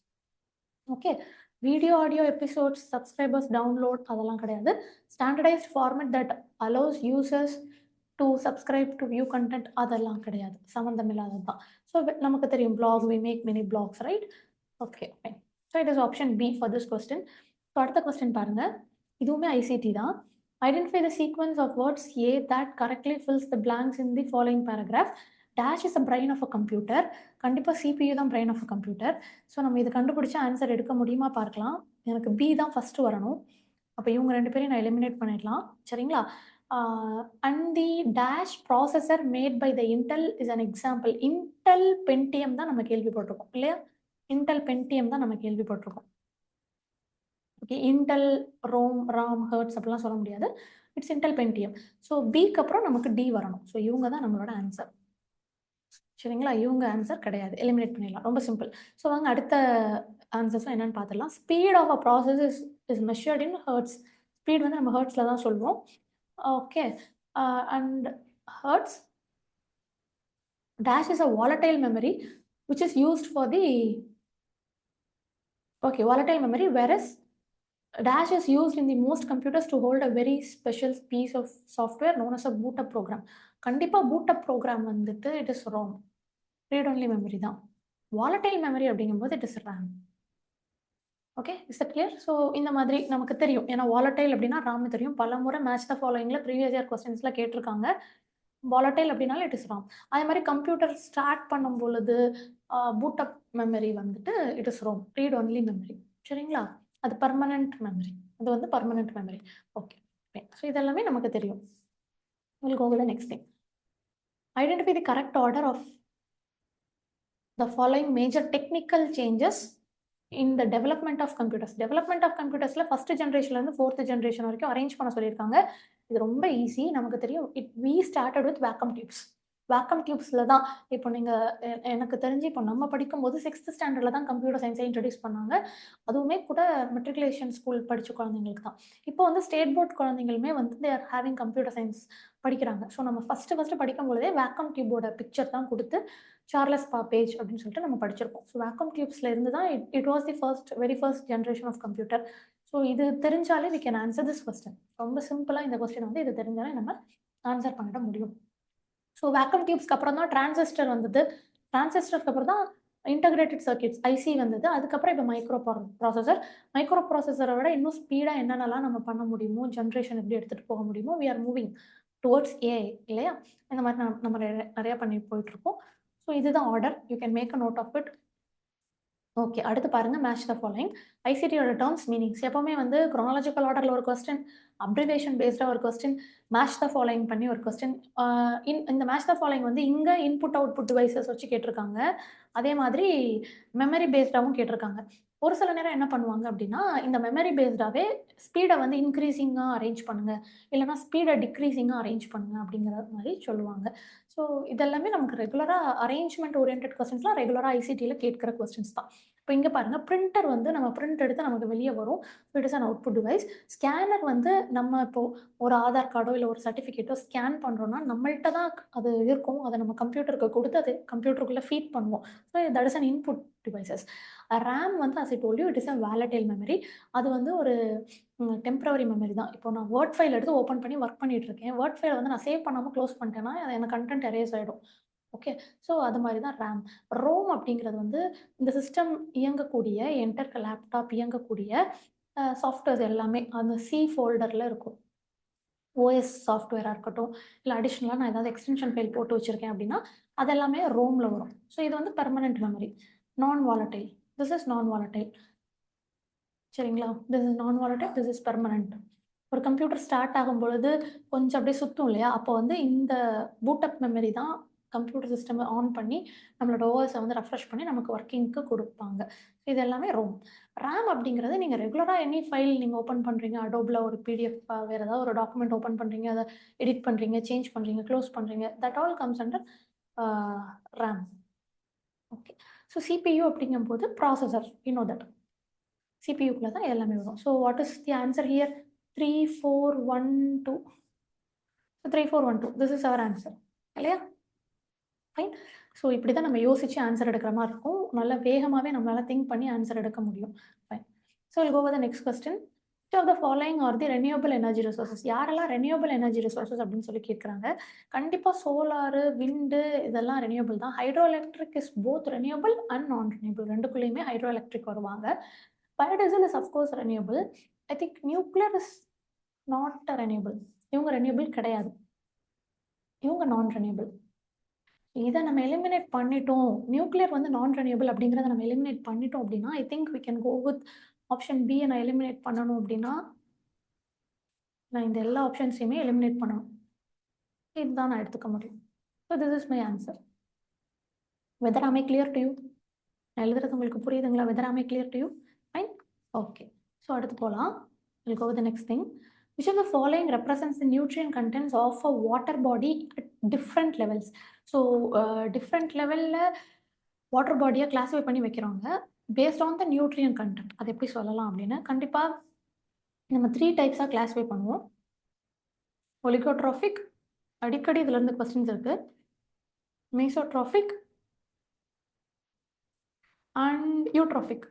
Okay, video audio episodes subscribers download அதெல்லாம் கிடையாது. Standardized format that allows users to subscribe to view content அதெல்லாம் கிடையாது. சம்மந்தம் இல்லாதது தான். ஸோ நமக்கு தெரியும் blog we make many blogs, right? Okay fine. So it is option B for this question. So அடுத்த கொஸ்டின் பாருங்க. இதுவுமே ஐசிடி தான். Identify the sequence of words A that correctly fills the blanks in the following paragraph. Dash is a brain of a computer. கண்டிப்பாக சிபியூ தான் brain of a computer. So நம்ம இது கண்டுபிடிச்சா ஆன்சர் எடுக்க முடியுமா பார்க்கலாம். எனக்கு பி தான் ஃபஸ்ட்டு வரணும். அப்போ இவங்க ரெண்டு பேரையும் நான் எலிமினேட் பண்ணிடலாம். சரிங்களா? And the dash processor made by the Intel is an example. Intel Pentium தான் நம்ம கேள்விப்பட்டிருக்கோம் இல்லையா? இன்டெல் பென்டிஎம் தான் நம்ம கேள்விப்பட்டிருக்கோம். ஓகே, இன்டெல் ராம் ஹர்ட்ஸ் அப்படிலாம் சொல்ல முடியாது. It's Intel பென்டிஎம். ஸோ பிக்கு அப்புறம் நமக்கு டி வரணும். ஸோ இவங்க தான் நம்மளோட ஆன்சர். சரிங்களா? இவங்க ஆன்சர் கிடையாது, எலிமினேட் பண்ணிடலாம். ரொம்ப சிம்பிள். ஸோ வாங்க அடுத்த ஆன்சர்ஸும் என்னென்னு பார்த்துடலாம். Speed of a process is measured in hertz. Speed வந்து நம்ம ஹர்ட்ஸில் தான் சொல்லுவோம். Okay, and hertz dash is a volatile memory which is used for the volatile memory, whereas dash is used in the most computers to hold a very special piece of software known as a boot up program. கண்டிப்பா boot up program வந்துட்டு it is ROM, read only memory தான். volatile memory அப்படிங்கும்போது it is RAM. Okay, is that clear? So இந்த மாதிரி நமக்கு தெரியும். ஏன்னா வாலட்டைல் அப்படின்னா ராம்னு தெரியும். பல முறை மேட்ச் த ஃபாலோயிங்கில் ப்ரீவியஸ் இயர் கொஸ்டின்ஸில் கேட்டிருக்காங்க. வாலட்டைல் அப்படின்னாலும் இட் இஸ் ராம். அதே மாதிரி கம்ப்யூட்டர் ஸ்டார்ட் பண்ணும் பொழுது பூட் அப் மெமரி வந்துட்டு it is ROM, read only memory. சரிங்களா? அது பர்மனன்ட் மெமரி. அது வந்து பர்மனன்ட் மெமரி. ஓகே, ஸோ இதெல்லாமே நமக்கு தெரியும். we'll go with the next thing. Identify the correct order of the following major technical changes in the development of computers. Development of computers first generation இருந்து fourth generation வரைக்கும் அரேஞ்ச் பண்ண சொல்லியிருக்காங்க. இது ரொம்ப ஈஸி, நமக்கு தெரியும். we started with vacuum tubes. Vacuum டியூப்ஸில் தான் இப்போ நீங்கள் எனக்கு தெரிஞ்சு இப்போ நம்ம படிக்கும்போது 6th ஸ்டாண்டர்டில் தான் கம்ப்யூட்டர் சயின்ஸை இன்ட்ரடியூஸ் பண்ணாங்க. அதுவுமே கூட மெட்ரிகுலேஷன் ஸ்கூல் படித்த குழந்தைங்களுக்கு தான். இப்போ வந்து ஸ்டேட் போர்ட் குழந்தைங்களுமே வந்து they are having computer science படிக்கிறாங்க. ஸோ நம்ம ஃபஸ்ட்டு படிக்கும்போதே வேக்கம் டியூபோட பிக்சர் தான் கொடுத்து சார்லஸ் பாப்பேஜ் அப்படின்னு சொல்லிட்டு நம்ம படிச்சிருக்கோம். ஸோ வேக்கம் டியூப்ஸில் இருந்து தான் it was the very first generation of computer. So இது தெரிஞ்சாலே we can answer this question. ரொம்ப சிம்பிளாக இந்த கொஸ்டின் வந்து இது தெரிஞ்சாலே நம்ம ஆன்சர் பண்ணிட முடியும். ஸோ வேக்கம் டியூப்ஸ்க்கு அப்புறம் தான் டிரான்சிஸ்டர் வந்தது. டிரான்சிஸ்டருக்கு அப்புறம் தான் இன்டகிரேட்டட் சர்க்கியூட்ஸ் ஐசி வந்தது. அதுக்கப்புறம் இப்போ மைக்ரோ ப்ராசஸரை விட இன்னும் ஸ்பீடாக என்னென்னலாம் நம்ம பண்ண முடியுமோ, ஜென்ரேஷன் எப்படி எடுத்துகிட்டு போக முடியுமோ, we are moving towards AI இல்லையா? இந்த மாதிரி நம்ம நிறையா பண்ணி போயிட்டுருக்கோம். ஸோ இதுதான் order, you can make a note of it. Okay, அடுத்து பாருங்க, மேட்ச் த ஃபாலோயிங். ஐசிடியோட டேர்ம்ஸ் மீனிங்ஸ் எப்பவுமே வந்து குரோனாலஜிக்கல் ஆர்டரில் ஒரு கொஸ்டின், அப்ரிவேஷன் பேஸ்டாக ஒரு கொஸ்டின், மேட்ச் த ஃபாலோயிங் பண்ணி ஒரு கொஸ்டின். இந்த மேட்ச் த ஃபாலோயிங் வந்து இங்கே இன்புட் அவுட்புட் டிவைசஸ் வச்சு கேட்டிருக்காங்க. அதே மாதிரி மெமரி பேஸ்டாகவும் கேட்டிருக்காங்க. ஒரு சில நேரம் என்ன பண்ணுவாங்க அப்படின்னா, இந்த மெமரி பேஸ்டாகவே ஸ்பீடை வந்து இன்க்ரீஸிங்காக அரேஞ்ச் பண்ணுங்க, இல்லைனா ஸ்பீடை டிக்ரீஸிங்காக அரேஞ்ச் பண்ணுங்க அப்படிங்கிற மாதிரி சொல்லுவாங்க. ஸோ இதெல்லாமே நமக்கு ரெகுலராக அரேஞ்ச்மெண்ட் ஓரியன்ட் கொஸ்டின்ஸ்லாம் ரெகுலராக ஐசிடியில் கேட்கிற கொஸ்டின்ஸ் தான். இப்போ இங்கே பாருங்கள், பிரிண்டர் வந்து நம்ம பிரிண்ட் எடுத்து நமக்கு வெளியே வரும். So it is an output device. Scanner வந்து நம்ம இப்போ ஒரு ஆதார் கார்டோ இல்லை ஒரு சர்டிஃபிகேட்டோ ஸ்கேன் பண்ணுறோம்னா நம்மள்ட்ட தான் அது இருக்கும். அதை நம்ம கம்ப்யூட்டருக்கு கொடுத்து அது கம்ப்யூட்டருக்குள்ளே ஃபீட் பண்ணுவோம். So that is an input devices. RAM வந்து as I told you, it is a volatile memory. அது வந்து ஒரு டெம்பரவரி மெமரி தான். இப்போ நான் வேர்ட் ஃபைல் எடுத்து ஓப்பன் பண்ணி ஒர்க் பண்ணிட்டு இருக்கேன். வேர்ட் ஃபைல வந்து நான் சேவ் பண்ணாம க்ளோஸ் பண்ணிட்டேன்னா, அது எனக்கு கன்டென்ட் எரேஸ் ஆயிடும். ஓகே. ஸோ அது மாரி தான் ரேம். ரோம் அப்படிங்கிறது வந்து இந்த சிஸ்டம் இயங்கக்கூடிய என்டர் லேப்டாப் இயங்கக்கூடிய சாஃப்ட்வேர்ஸ் எல்லாமே அந்த சி ஃபோல்டர்ல இருக்கும். ஓஎஸ் சாஃப்ட்வேரா இருக்கட்டும், இல்ல அடிஷனலா நான் ஏதாவது எக்ஸ்டென்ஷன் ஃபைல் போட்டு வச்சிருக்கேன் அப்படின்னா, அது எல்லாமே ரோம்ல வரும். ஸோ இது வந்து பெர்மனன்ட் மெமரி. நான் வாலடைல். திஸ் இஸ் நான் வாலடைல். சரிங்களா? திஸ் இஸ் நான் வாலடைல், திஸ் இஸ் பெர்மனன்ட். ஒரு கம்ப்யூட்டர் ஸ்டார்ட் ஆகும்பொழுது கொஞ்சம் அப்படியே சுத்தும் இல்லையா? அப்போ வந்து இந்த பூட் அப் மெமரி தான் கம்ப்யூட்டர் சிஸ்டம ஆன் பண்ணி நம்மளோட ஓஎஸ வந்து ரெஃப்ரெஷ் பண்ணி நமக்கு ஒர்க்கிங்க்கு குடுப்பாங்க. இது எல்லாமே ரோம். ரேம் அப்படிங்கிறது நீங்க ரெகுலரா எனி ஃபைல் நீங்க ஓப்பன் பண்றீங்க. அடோப்ல ஒரு பிடிஎஃப் வேற ஏதாவது ஒரு டாக்குமெண்ட் ஓப்பன் பண்றீங்க. அத எடிட் பண்றீங்க, சேஞ்ச் பண்றீங்க, க்ளோஸ் பண்றீங்க. That all comes under a RAM. Okay. So CPU அப்படிங்கும்போது ப்ராசஸர். You know that. சிபியுக்குள்ள தான் எல்லாமே வரும். So what is the answer here? 3, 4, 1, 2. So 3, 4, 1, 2. This is our answer. இல்லையா? ஃபைன். ஸோ இப்படி தான் நம்ம யோசிச்சு ஆன்சர் எடுக்கிற மாரி இருக்கும். நல்லா வேகமாவே நம்மளால திங்க் பண்ணி ஆன்சர் எடுக்க முடியும். Fine. So will go with the next question. Which of the following are the renewable energy resources? யாரெல்லாம் ரெனியூவபிள் எனர்ஜி ரிசோர்ஸஸ் அப்படின்னு சொல்லி கேட்குறாங்க. கண்டிப்பா சோலாரு, விண்டு இதெல்லாம் ரெனியூவபிள் தான். Hydro electric is both renewable and non renewable. 2க்குள்ளயுமே ஹைட்ரோ எலக்ட்ரிக் வருவாங்க. Biodiesel is of course renewable. I think nuclear is not renewable. இவங்க ரெனியூவபிள் கிடையாது. இவங்க நான் ரெனியூவபிள். இத நம்ம எலிமினேட் பண்ணிட்டோம். நியூக்ளியர் வந்து நான் ரெனியூவபிள் அப்படிங்கிறத நம்ம எலிமினேட் பண்ணிட்டோம் அப்படின்னா, I think we can go with option B. நான் எலிமினேட் பண்ணணும் அப்படின்னா, நான் இந்த எல்லா ஆப்ஷன்ஸையுமே எலிமினேட் பண்ணணும். இதுதான் நான் எடுத்துக்க முடியும். So this is my answer. Whether am I clear to you? நான் எழுதுறது உங்களுக்கு புரியுதுங்களா? Whether am I clear to you? Fine. Okay. So அடுத்து போலாம். Will go with the next thing. Which of the following represents the nutrient contents of a water body at different levels? So different லெவல்ல வாட்டர் பாடியை கிளாஸிஃபை பண்ணி வைக்கிறாங்க பேஸ்ட் ஆன் த நியூட்ரியன் கண்டென்ட். அது எப்படி சொல்லலாம் அப்படின்னு கண்டிப்பாக நம்ம 3 டைப்ஸாக கிளாஸிஃபை பண்ணுவோம். ஒலிகோட்ராஃபிக், அடிக்கடி இதுல இருந்து கொஸ்டின்ஸ் இருக்கு. மீசோட்ராஃபிக் அண்ட் யூட்ராஃபிக்.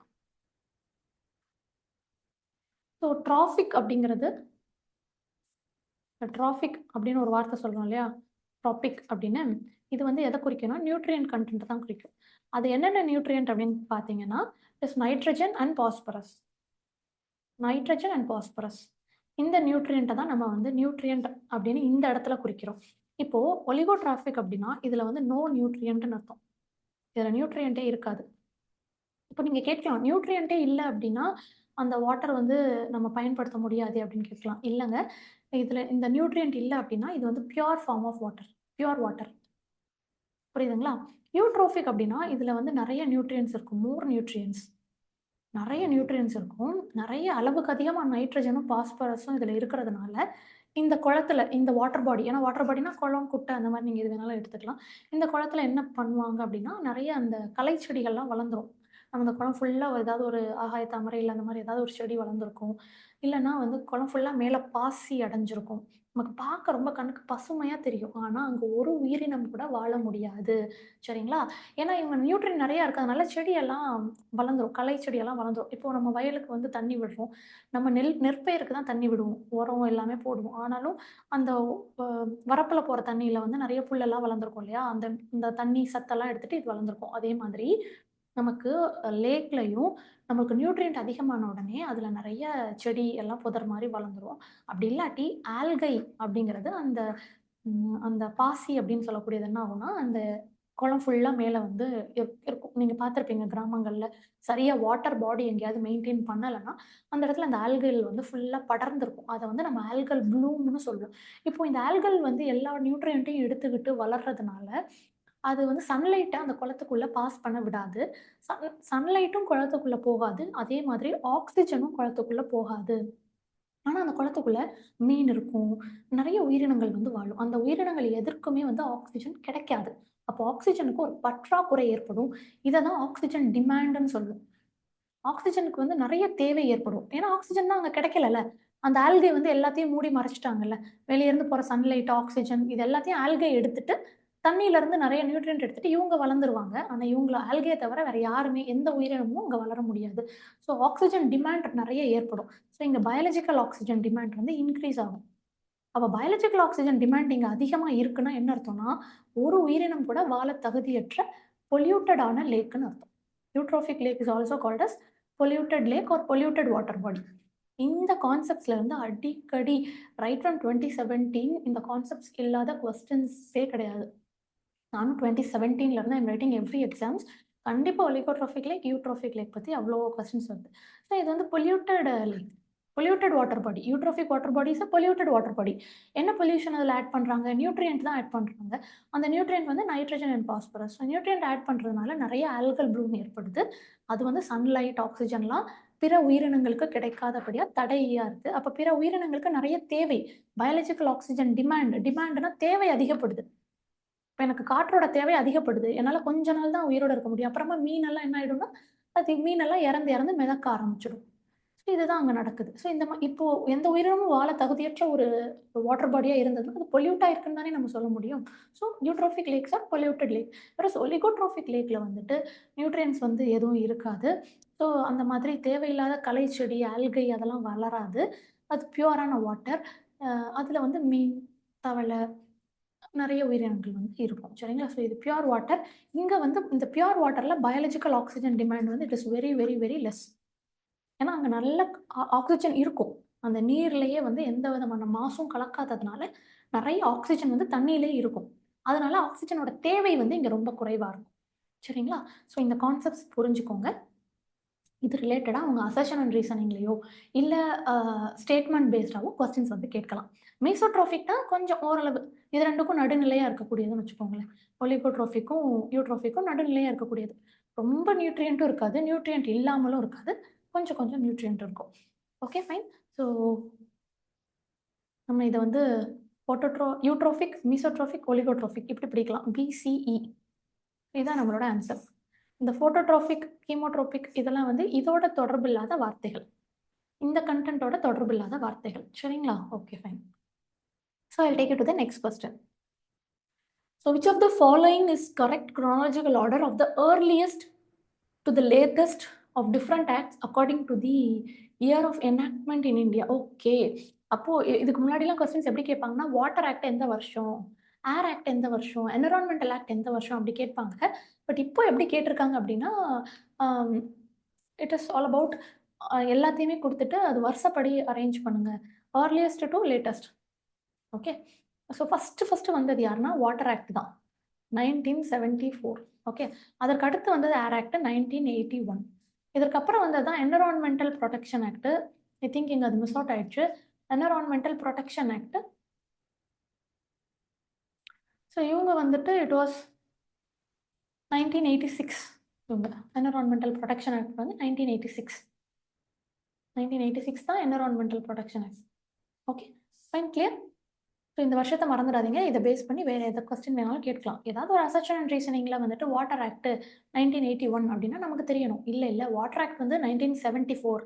ஸோ ட்ராஃபிக் அப்படிங்கிறது, ட்ராஃபிக் அப்படின்னு ஒரு வார்த்தை சொல்றோம் இல்லையா, ட்ராபிக் அப்படின்னு, இது வந்து எதை குறிக்கும்னா நியூட்ரியன் கண்டென்ட் தான் குறிக்கும். அது என்னென்ன நியூட்ரியன்ட் அப்படின்னு பார்த்தீங்கன்னா, is nitrogen and phosphorus. Nitrogen and phosphorus இந்த நியூட்ரியண்ட்டை தான் நம்ம வந்து நியூட்ரியன்ட் அப்படின்னு இந்த இடத்துல குறிக்கிறோம். இப்போ ஒலிகோட்ராஃபிக் அப்படின்னா இதுல வந்து நோ நியூட்ரியன்ட்னு அர்த்தம். இதுல நியூட்ரியன்ட்டே இருக்காது. இப்போ நீங்க கேட்கலாம், நியூட்ரியன்ட்டே இல்லை அப்படின்னா அந்த வாட்டர் வந்து நம்ம பயன்படுத்த முடியாது அப்படின்னு கேட்கலாம். இல்லைங்க, இதுல இந்த நியூட்ரியன்ட் இல்லை அப்படின்னா இது வந்து pure form of water, pure water. புரியுதுங்களா? யூட்ரோஃபிக் அப்படின்னா இதுல வந்து நிறைய நியூட்ரியன்ஸ் இருக்கும், மோர் நியூட்ரியன்ஸ். நிறைய நியூட்ரியன்ஸ் இருக்கும். நிறைய அளவுக்கு அதிகமாக நைட்ரஜனும் பாஸ்பரஸும் இதில் இருக்கிறதுனால இந்த குளத்துல, இந்த வாட்டர் பாடி, ஏன்னா வாட்டர் பாடினா குளம், குட்டை அந்த மாதிரி நீங்கள் எது வேணாலும் எடுத்துக்கலாம். இந்த குளத்துல என்ன பண்ணுவாங்க அப்படின்னா நிறைய அந்த களை செடிகள்லாம் வளர்ந்துரும். அந்த குளம் ஃபுல்லாக ஏதாவது ஒரு ஆகாய தாமரை இல்லை அந்த மாதிரி ஏதாவது ஒரு செடி வளர்ந்துருக்கும். இல்லைன்னா வந்து குளம் ஃபுல்லாக மேலே பாசி அடைஞ்சிருக்கும். நமக்கு பார்க்க ரொம்ப கண்ணுக்கு பசுமையாக தெரியும். ஆனால் அங்கே ஒரு உயிரினம் கூட வாழ முடியாது. சரிங்களா? ஏன்னா இவங்க நியூட்ரியன் நிறையா இருக்கிறதுனால செடியெல்லாம் வளர்ந்துரும். களை செடியெல்லாம் வளர்ந்துரும். இப்போ நம்ம வயலுக்கு வந்து தண்ணி விடுறோம். நம்ம நெற்பயிருக்கு தான் தண்ணி விடுவோம். உரம் எல்லாமே போடுவோம். ஆனாலும் அந்த அ வரப்புல போற தண்ணீல வந்து நெறைய புல்லெல்லாம் வளர்ந்துருக்கும் இல்லையா? இந்த தண்ணி சத்தெல்லாம் எடுத்துட்டு இது வளர்ந்துருக்கும். அதே மாதிரி நமக்கு லேக்லயும் நமக்கு நியூட்ரியன்ட் அதிகமான உடனே அதுல நெறைய செடி எல்லாம் புதர் மாரி வளர்ந்துரும். அப்படி இல்லாட்டி ஆல்கை அப்படிங்கிறது அந்த அந்த பாசி அப்படின்னு சொல்லக்கூடியது என்ன ஆகும்னா, அந்த குளம் ஃபுல்லா மேல வந்து இருக்கும். நீங்க பார்த்திருப்பீங்க கிராமங்கள்ல. சரியா வாட்டர் பாடி எங்கேயாவது மெயின்டெயின் பண்ணலன்னா, அந்த இடத்துல அந்த ஆல்கைல் வந்து ஃபுல்லா படர்ந்திருக்கும். அத வந்து நம்ம ஆல்கல் ப்ளூம்னு சொல்லுவோம். இப்போ இந்த ஆல்கல் வந்து எல்லா நியூட்ரியன்ட்டையும் எடுத்துக்கிட்டு வளர்றதுனால, அது வந்து சன்லைட்ட அந்த குளத்துக்குள்ள பாஸ் பண்ண விடாது. சன்லைட்டும் குளத்துக்குள்ள போகாது. அதே மாதிரி ஆக்ஸிஜனும் குளத்துக்குள்ள போகாது. ஆனா அந்த குளத்துக்குள்ள மீன் இருக்கும். நிறைய உயிரினங்கள் வந்து வாழும். அந்த உயிரினங்கள் எதற்குமே வந்து ஆக்ஸிஜன் கிடைக்காது. அப்போ ஆக்ஸிஜனுக்கு ஒரு பற்றாக்குறை ஏற்படும். இத தான் ஆக்ஸிஜன் டிமாண்ட்ன்னு சொல்லுவோம். ஆக்ஸிஜனுக்கு வந்து நிறைய தேவை ஏற்படும். ஏன்னா ஆக்ஸிஜன் தான் அங்க கிடைக்கலல்ல. அந்த ஆல்கே வந்து எல்லாத்தையும் மூடி மறைச்சுட்டாங்கல்ல. வெளிய இருந்து போற சன்லைட், ஆக்ஸிஜன் இது எல்லாத்தையும் ஆல்கே எடுத்துட்டு, தண்ணீல இருந்து நிறைய நியூட்ரியன்ட் எடுத்துட்டு இவங்க வளர்ந்துருவாங்க. ஆனா இவங்கள ஆல்கே தவிர வேற யாருமே எந்த உயிரினமும் அங்க வளர முடியாது. ஸோ ஆக்ஸிஜன் டிமாண்ட் நிறைய ஏற்படும். ஸோ இங்க பயாலஜிக்கல் ஆக்ஸிஜன் டிமாண்ட் வந்து இன்கிரீஸ் ஆகும். அப்ப பயாலஜிக்கல் ஆக்ஸிஜன் டிமாண்ட் இங்க அதிகமா இருக்குன்னா என்ன அர்த்தம்னா, ஒரு உயிரினம் கூட வாழ தகுதியற்ற பொல்யூட்டடான லேக்ன்னு அர்த்தம். Eutrophic lake is also called as polluted lake or polluted water body. இந்த கான்செப்ட்ஸ்ல இருந்து அடிக்கடி ரைட் ஃப்ரம் 2017 இந்த கான்செப்ட்ஸ் இல்லாத கொஸ்டின்ஸே கிடையாது. நானும் 2017ல இருந்து ஐம் ரைட்டிங் எவ்ரி எக்ஸாம்ஸ். கண்டிப்பா ஒலிகோட்ரோபிக் லேக், யூட்ரோபிக் லேக் பத்தி அவ்ளோ கொஸ்டின்ஸ் வருது. ஸோ இது வந்து polluted lake. Polluted water body. Eutrophic water body is a polluted water body. என்ன பொல்யூஷன் அதில ஆட் பண்றாங்க? நியூட்ரியன்ட் தான் ஆட் பண்றாங்க. அந்த நியூட்ரியன்ட் வந்து nitrogen and phosphorus. Nutrient add பண்றதுனால நிறைய ஆல்கல் ப்ளூம் ஏற்படுது. அது வந்து சன்லைட், ஆக்ஸிஜன்லாம் பிற உயிரினங்களுக்கு கிடைக்காதபடியா தடையா இருக்கு. அப்ப பிற உயிரினங்களுக்கு நிறைய தேவை. பயாலஜிக்கல் ஆக்ஸிஜன் டிமாண்ட்னா தேவை அதிகப்படுது. இப்ப எனக்கு காற்றோட தேவை அதிகப்படுது. என்னால கொஞ்ச நாள் தான் உயிரோட இருக்க முடியும். அப்புறமா மீனெல்லாம் என்ன ஆயிடும்னா, அது மீனெல்லாம் இறந்து இறந்து மிதக்க ஆரம்பிச்சுடும். ஸோ இதுதான் அங்க நடக்குது. ஸோ இந்த இப்போ எந்த உயிரினமும் வாழ தகுதியற்ற ஒரு வாட்டர் பாடியா இருந்ததுன்னா, அது பொல்யூட்டா இருக்குன்னு தானே நம்ம சொல்ல முடியும். So eutrophic lakes are polluted lake. Whereas oligotrophic லேக்ல வந்துட்டு நியூட்ரியன்ட்ஸ் வந்து எதுவும் இருக்காது. ஸோ அந்த மாதிரி தேவையில்லாத களை செடி, ஆல்கை அதெல்லாம் வளராது. அது பியூரான வாட்டர். அதுல வந்து மீன், தவளை நெறைய உயிரினங்கள் வந்து இருக்கும். சரிங்களா? ஸோ இது பியூர் வாட்டர். இங்க வந்து இந்த பியூர் வாட்டர்ல பயாலஜிக்கல் ஆக்ஸிஜன் டிமாண்ட் வந்து it is very, very, very less. ஏன்னா, அங்க நல்ல ஆக்ஸிஜன் இருக்கும். அந்த நீர்லயே வந்து எந்த விதமான மாசும் கலக்காததுனால, நெறைய ஆக்ஸிஜன் வந்து தண்ணீலயே இருக்கும். அதனால ஆக்ஸிஜனோட தேவை வந்து இங்க ரொம்ப குறைவா இருக்கும். சரிங்களா? ஸோ இந்த கான்செப்ட்ஸ் புரிஞ்சுக்கோங்க. இது ரிலேட்டடா அவங்க அசர்ஷன் அண்ட் ரீசனிங்லயோ, இல்ல அ ஸ்டேட்மெண்ட் பேஸ்டாவோ கொஸ்டின்ஸ் வந்து கேட்கலாம். மீசோட்ரோபிக்னா கொஞ்சம் ஓரளவு இது 2க்கும் நடுநிலையா இருக்கக்கூடியதுன்னு வச்சுக்கோங்களேன். ஒலிகோட்ரோபிக்கும், யூட்ரோபிக்கும் நடுநிலையா இருக்கக்கூடியது. ரொம்ப நியூட்ரியன்ட்டும் இருக்காது. நியூட்ரியன்ட் இல்லாமலும் இருக்காது. கொஞ்சம் கொஞ்சம் நியூட்ரியன்ட் இருக்கும். Okay fine. ஸோ நம்ம இத வந்து யூட்ரோபிக், மீசோட்ரோபிக், ஒலிகோட்ரோபிக் இப்படி பிரிக்கலாம். பிசிஇ இதுதான் நம்மளோட ஆன்சர். இந்த ஃபோட்டோட்ரோபிக், கீமோட்ரோபிக் இதெல்லாம் வந்து இதோட தொடர்பு இல்லாத வார்த்தைகள். இந்த கன்டென்ட்டோட தொடர்பு இல்லாத வார்த்தைகள். சரிங்களா? Okay fine. So I'll take you to the next question. So which of the following is correct chronological order of the earliest to the latest of different acts according to the year of enactment in India? Okay. அப்போ இதுக்கு முன்னாடிலாம் கொஸ்டின்ஸ் எப்படி கேட்பாங்கன்னா, வாட்டர் ஆக்ட் எந்த வருஷம்? ஏர் ஆக்ட் எந்த வருஷம்? என்விரான்மென்டல் ஆக்ட் எந்த வருஷம்? அப்படி கேட்பாங்க. பட் இப்போ எப்படி கேட்டிருக்காங்க அப்படின்னா, um it is all about எல்லாத்தையுமே குடுத்துட்டு, அது வருஷப்படி அரேஞ்ச் பண்ணுங்க. Earliest to latest. Okay. So first வந்தது யாருன்னா, வாட்டர் ஆக்ட் தான். 1974. ஓகே. அதற்கு அடுத்து வந்தது ஏர் ஆக்ட் 1981. இதற்கப்புறம் வந்தது தான் environmental protection act. I think இங்க அது மிஸ் அவுட் ஆயிடுச்சு. Environmental protection act. ஸோ இவங்க வந்துட்டு இட் வாஸ் 1986. இவங்க என்விரான்மென்டல் புரொடெக்ஷன் ஆக்ட் வந்து 1986. 1986 தான் environmental protection act. Okay. Fine clear? So இந்த வருஷத்த மறந்துடாதீங்க. இத பேஸ் பண்ணி வேற எந்த கொஸ்டின் வேணாலும் கேட்கலாம். ஏதாவது ஒரு அசர்ஷன் அண்ட் ரீசனிங்ல வந்துட்டு வாட்டர் ஆக்ட் 1981 அப்படின்னா நமக்கு தெரியணும். இல்ல வாட்டர் ஆக்ட் வந்து 1974.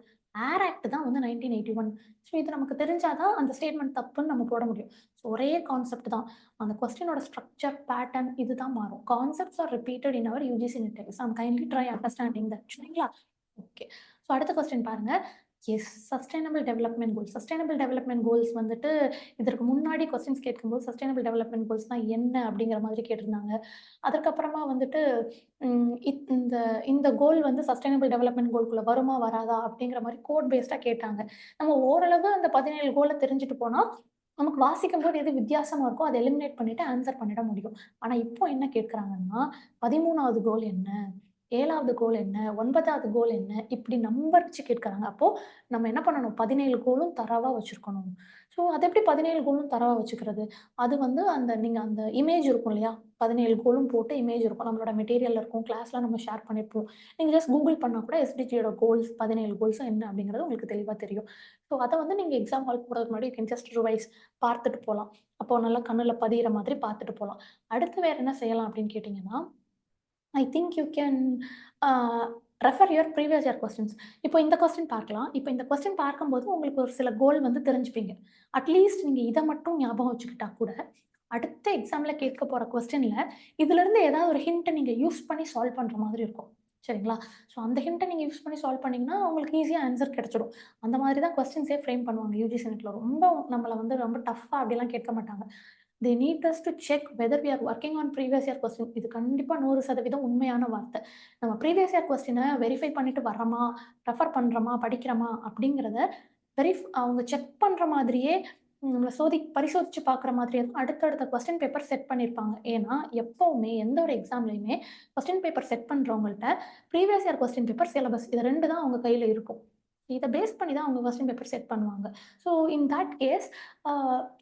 ஏர் ஆக்ட் தான் வந்து 1981. ஸோ இது நமக்கு தெரிஞ்சா தான் அந்த ஸ்டேட்மெண்ட் தப்புன்னு நம்ம போட முடியும். ஸோ ஒரே கான்செப்ட் தான். அந்த கொஸ்டினோட ஸ்ட்ரக்சர், பேட்டர்ன் இதுதான் மாறும். Concepts are repeated in our UGC NET exam. Kindly try understanding that. சரிங்களா? ஓகே. ஸோ அடுத்த கொஸ்டின் பாருங்க. Sustainable development goals. Sustainable development goals வந்துட்டு இதற்கு முன்னாடி கொஸ்டின்ஸ் கேட்கும்போது சஸ்டைனபிள் டெவலப்மென்ட் கோல்ஸ்னா என்ன அப்படிங்கிற மாதிரி கேட்டிருந்தாங்க. அதற்கப்புறமா வந்துட்டு இந்த இந்த கோல் வந்து சஸ்டைனபிள் டெவலப்மென்ட் கோல்குள்ள வருமா வராதா அப்படிங்கிற மாதிரி கோட் பேஸ்டா கேட்டாங்க. நம்ம ஓரளவு அந்த 17 கோலை தெரிஞ்சுட்டு போனா நமக்கு வாசிக்கும்போது எது வித்தியாசமா இருக்கோ அதை எலிமினேட் பண்ணிட்டு ஆன்சர் பண்ணிட முடியும். ஆனா இப்போ என்ன கேட்கறாங்கன்னா 13வது கோல் என்ன? 7வது கோல் என்ன, 9வது கோல் என்ன, இப்படி நம்பர் வச்சு கேட்கறாங்க. அப்போ நம்ம என்ன பண்ணணும்? 17 கோலும் தரோவா வச்சிருக்கணும். ஸோ அது எப்படி 17 கோலும் தரோவா வச்சுக்கிறது? அது வந்து நீங்க அந்த இமேஜ் இருக்கும் இல்லையா? 17 கோலும் போட்டு இமேஜ் இருக்கும். நம்மளோட மெட்டீரியல்ல இருக்கும். கிளாஸ்ல நம்ம ஷேர் பண்ணியிருப்போம். நீங்க ஜஸ்ட் கூகுள் பண்ணா கூட எஸ்டிஜியோட கோல்ஸ் 17 கோல்ஸும் என்ன அப்படிங்கிறது உங்களுக்கு தெளிவா தெரியும். ஸோ அத வந்து நீங்க எக்ஸாம் ஹாலுக்கு போறதுக்கு முன்னாடி யூ கேன் ஜஸ்ட் ரிவைஸ் பார்த்துட்டு போலாம். அப்போ நல்லா கண்ணுல பதியிற மாதிரி பார்த்துட்டு போலாம். அடுத்து வேற என்ன செய்யலாம் அப்படின்னு கேட்டீங்கன்னா, I think you can a refer your previous year questions. இப்போ இந்த கொஸ்டின் பார்க்கலாம். இப்போ இந்த கொஸ்டின் பார்க்கும்போது உங்களுக்கு ஒரு சில கோல் வந்து தெரிஞ்சுப்பீங்க. அட்லீஸ்ட் நீங்க இத மட்டும் ஞாபகம் வச்சுக்கிட்டா கூட, அடுத்த எக்ஸாம்ல கேட்க போற கொஸ்டின்ல இதுலருந்து ஏதாவது ஒரு ஹிண்ட்ட நீங்க யூஸ் பண்ணி சால்வ் பண்ற மாதிரி இருக்கும். சரிங்களா? ஸோ அந்த ஹிண்ட்ட நீங்க யூஸ் பண்ணி சால்வ் பண்ணீங்கன்னா, உங்களுக்கு ஈஸியா ஆன்சர் கிடைச்சிடும். அந்த மாதிரி தான் கொஸ்டின்ஸே ஃப்ரேம் பண்ணுவாங்க யுஜிசி நெட்ல. ரொம்ப நம்மள வந்து ரொம்ப டஃப்பா அப்படிலாம் கேட்க மாட்டாங்க. They need us to check whether we are working on previous year question. இது கண்டிப்பா 100% உண்மையான வார்த்தை. நம்ம ப்ரீவியஸ் இயர் கொஸ்டின வெரிஃபை பண்ணிட்டு வர்றோமா, ரெஃபர் பண்றோமா, படிக்கிறோமா அப்படிங்கிறத அவங்க செக் பண்ற மாதிரியே நம்மள பரிசோதிச்சு பார்க்குற மாதிரியே தான் அடுத்தடுத்த கொஸ்டின் பேப்பர் செட் பண்ணியிருப்பாங்க. ஏன்னா, எப்பவுமே எந்த ஒரு எக்ஸாம்லயுமே கொஸ்டின் பேப்பர் செட் பண்றவங்கள்ட்ட previous year question paper, syllabus இது 2 தான் அவங்க கையில இருக்கும். இத பேஸ் பண்ணி தான் அவங்க கொஸ்டின் பேப்பர் செட் பண்ணுவாங்க. ஸோ இன் தட் கேஸ் அ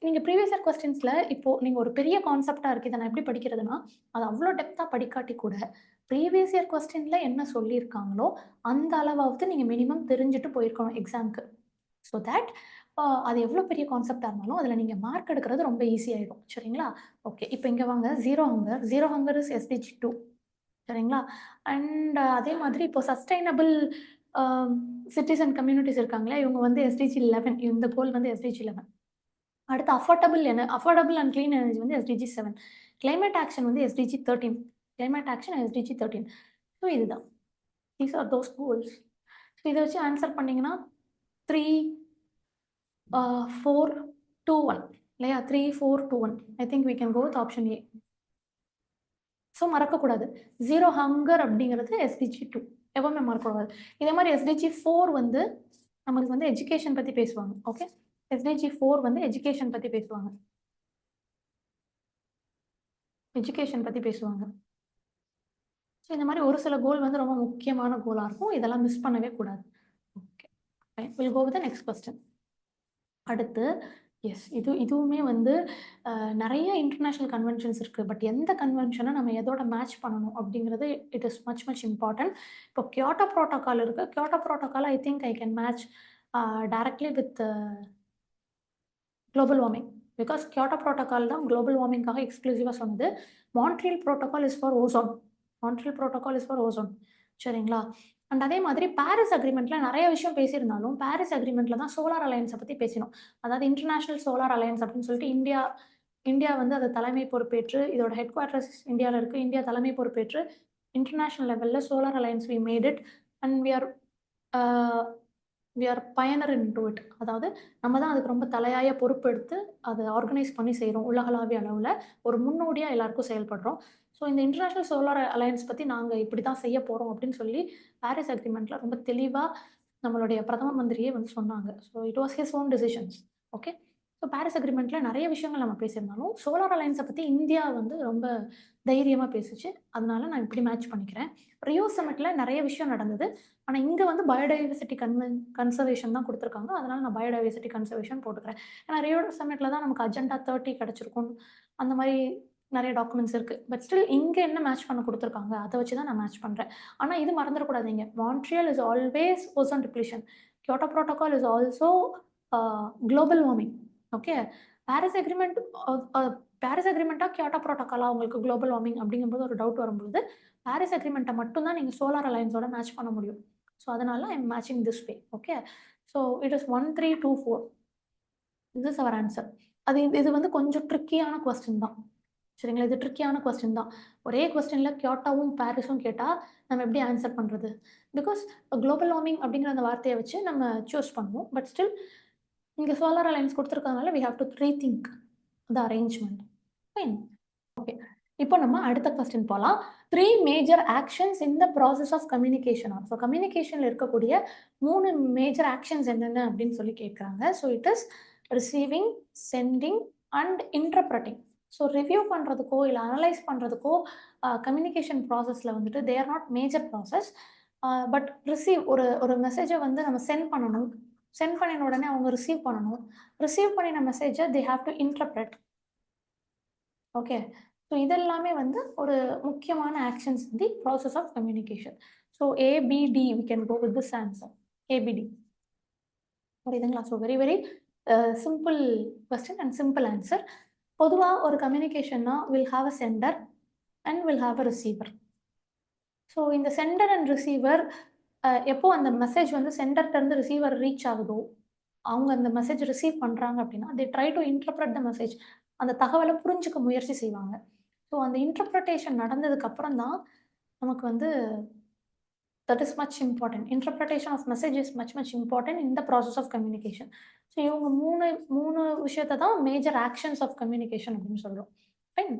நீங்க ப்ரீவியஸ் இயர் கொஸ்டின்ஸ்ல இப்போ நீங்க ஒரு பெரிய கான்செப்ட்டா இருக்கு. இத நான் எப்படி படிக்கிறதுன்னா, அது அவ்ளோ டெப்த்தா படிக்காட்டி கூட, ப்ரீவியஸ் இயர் கொஸ்டின்ல என்ன சொல்லியிருக்காங்களோ, அந்த அளவாவது நீங்க மினிமம் தெரிஞ்சுட்டு போயிருக்கணும் எக்ஸாம்க்கு. ஸோ தட் அது எவ்ளோ பெரிய கான்செப்ட்டா இருந்தாலும், அதுல நீங்க மார்க் எடுக்கிறது ரொம்ப ஈஸி ஆயிடும். சரிங்களா? ஓகே. இப்ப இங்க வாங்க. Zero hunger. Zero hunger is SDG 2. சரிங்களா? அண்ட் அதே மாதிரி இப்போ சஸ்டெய்னபிள் அ சிட்டிசன் கம்யூனிட்டீஸ் இருக்காங்களா, இவங்க வந்து எஸ்டிஜி 11. இந்த கோல் வந்து எஸ்டிஜி 11. அடுத்து அஃபோர்டபிள் அண்ட் கிளீன் எனர்ஜி வந்து எஸ்டிஜி 7. கிளைமேட் ஆக்ஷன் வந்து SDG 13. Climate action SDG 13. So இதுதான். These are those goals. So இத வச்சு ஆன்சர் பண்ணீங்கன்னா 3, 4, 2, 1 இல்லையா? 3, 4, 2, 1. I think we can go with option A. So மறக்கக்கூடாது. ஜீரோ ஹங்கர் அப்படிங்கிறது எஸ்டிஜி 2. எப்பவுமே மறக்கக்கூடாது. இதே மாரி எஸ்டிஜி 4 வந்து நமக்கு வந்து எஜுகேஷன் பத்தி பேசுவாங்க. ஓகே. எஸ்டிஜி 4 வந்து எஜுகேஷன் பத்தி பேசுவாங்க. எஜுகேஷன் பத்தி பேசுவாங்க. ஸோ இந்த மாரி ஒரு சில கோல் வந்து ரொம்ப முக்கியமான கோலா இருக்கும். இதெல்லாம் மிஸ் பண்ணவே கூடாது. Okay. Fine. Will go with the next question. அடுத்து இதுவுமே வந்து நெறைய இன்டர்நேஷனல் கன்வென்ஷன்ஸ் இருக்கு. பட் எந்த கன்வென்ஷன நம்ம எதோட மேட்ச் பண்ணணும் அப்படிங்கிறது இட் இஸ் மச் இம்பார்ட்டன்ட். இப்போ கியோட்டோ புரோட்டோகால் இருக்கு. Kyoto protocol I think I can match directly with global warming. Because Kyoto protocol தான் குளோபல் வார்மிங்காக எக்ஸ்க்ளூசிவா சொன்னது. Montreal protocol is for ozone. Montreal protocol is for ozone. சரிங்களா? அண்ட் அதே மாதிரி பாரிஸ் அக்ரீமெண்ட்ல நெறைய விஷயம் பேசியிருந்தாலும், பாரிஸ் அக்ரீமெண்ட்ல தான் சோலார் அலையன்ஸ பத்தி பேசினோம். அதாவது இன்டர்நேஷனல் சோலார் அலையன்ஸ் அப்படின்னு சொல்லிட்டு இந்தியா இந்தியா வந்து அத தலைமை பொறுப்பேற்று, இதோட ஹெட் குவார்ட்டர்ஸ் இந்தியால இருக்கு. இந்தியா தலைமை பொறுப்பேற்று இன்டர்நேஷனல் லெவல்ல solar alliance we made it and a we are பயனர் இன்டூ இட். அதாவது நம்ம தான் அதுக்கு ரொம்ப தலையாய பொறுப்பெடுத்து அத ஆர்கனைஸ் பண்ணி செய்றோம். உலகளாவிய அளவுல ஒரு முன்னோடியா எல்லாருக்கும் செயல்படுறோம். ஸோ இந்த இன்டர்நேஷனல் சோலார் அலையன்ஸ் பத்தி நாங்க இப்படி தான் செய்ய போறோம் அப்படின்னு சொல்லி பாரிஸ் அக்ரீமெண்ட்ல ரொம்ப தெளிவா நம்மளுடைய பிரதம மந்திரியே வந்து சொன்னாங்க. So it was his own decisions. Okay. So Paris அக்ரீமெண்ட்ல நெறைய விஷயங்கள் நம்ம பேசியிருந்தாலும், சோலார் அலையன்ஸ பத்தி இந்தியா வந்து ரொம்ப தைரியமா பேசுச்சு. அதனால நான் இப்படி மேட்ச் பண்ணிக்கிறேன். ரியோ சமிட்ல நெறைய விஷயம் நடந்தது. ஆனா இங்க வந்து பயோடைவர்சிட்டி கன்சர்வேஷன் தான் குடுத்துருக்காங்க. அதனால நான் பயோடைவர்சிட்டி கன்சர்வேஷன் போட்டுக்கிறேன். ஏன்னா ரியோ சமிட்ல தான் நமக்கு அஜெண்டா 30 கிடைச்சிருக்கும். அந்த மாரி நெறைய டாக்குமெண்ட்ஸ் இருக்கு. பட் ஸ்டில் இங்க என்ன மேட்ச் பண்ண குடுத்துருக்காங்க, அத வச்சு தான் நான் மேட்ச் பண்றேன். ஆனா இது மறந்துறக்கூடாதீங்க. Montreal is always ozone depletion. Kyoto protocol is also a global warming. Okay. Paris agreement a a Paris அக்ரீமெண்ட்டா, கியோட்டோ புரோட்டோகாலா உங்களுக்கு குளோபல் வார்மிங் அப்படிங்கும்போது ஒரு டவுட் வரும்பொழுது, பாரிஸ் அக்ரீமெண்ட்ட மட்டும் தான் நீங்க சோலார் அலையன்ஸோட மேட்ச் பண்ண முடியும். ஸோ அதனால I am matching this way. Okay. So it is 1, 3, 2, 4. This is our answer. இது இது வந்து கொஞ்சம் ட்ரிக்கியான கொஸ்டின் தான். சரிங்களா? இது ட்ரிக்கியான கொஸ்டின் தான். ஒரே கொஸ்டின்ல கியோட்டோவும், பாரிஸும் கேட்டா, நம்ம எப்படி ஆன்ஸர் பண்றது? பிகாஸ் குளோபல் வார்மிங் அப்படிங்கிற அந்த வார்த்தைய வச்சு நம்ம சூஸ் பண்ணுவோம். பட் ஸ்டில் இங்க சோலார் அலையன்ஸ் குடுத்துருக்கறதுனால we have to rethink the arrangement. Fine. Okay. இப்போ நம்ம அடுத்த கொஸ்டின் போலாம். 3 major actions in the process of communication are. So கம்யூனிகேஷன்ல இருக்கக்கூடிய 3 மேஜர் ஆக்ஷன்ஸ் என்னென்ன அப்படின்னு சொல்லி கேட்கறாங்க. So it is receiving, sending and interpreting. So review பண்ணுறதுக்கோ இல்லை அனலைஸ் பண்ணுறதுக்கோ கம்யூனிகேஷன் ப்ராசஸில் வந்துட்டு they are not major process. But receive ஒரு ஒரு மெசேஜை வந்து நம்ம சென்ட் பண்ணணும். சென்ட் பண்ணின உடனே அவங்க ரிசீவ் பண்ணணும். ரிசீவ் பண்ணின மெசேஜை they have to interpret. Okay. So இதெல்லாமே வந்து ஒரு முக்கியமான actions in the process of communication. So ABD we can go with this answer. ABD புரியுதுங்களா? So very very simple question and simple answer. பொதுவாக ஒரு கம்யூனிகேஷன்னா will have a sender and will have a receiver. So இந்த சென்டர் அண்ட் ரிசீவர் எப்போ அந்த மெசேஜ் வந்து சென்டர்லேருந்து ரிசீவர் ரீச் ஆகுதோ, அவங்க அந்த மெசேஜ் ரிசீவ் பண்ணுறாங்க அப்படின்னா they try to interpret the message. அந்த தகவலை புரிஞ்சுக்க முயற்சி செய்வாங்க. ஸோ அந்த இன்டர்பிரட்டேஷன் நடந்ததுக்கு அப்புறம் தான் நமக்கு வந்து that is much important. Interpretation of message is much important in the process of communication. So இவங்க மூணு விஷயத்தை தான் மேஜர் ஆக்ஷன்ஸ் ஆஃப் கம்யூனிகேஷன் அப்படின்னு சொல்கிறோம். Fine.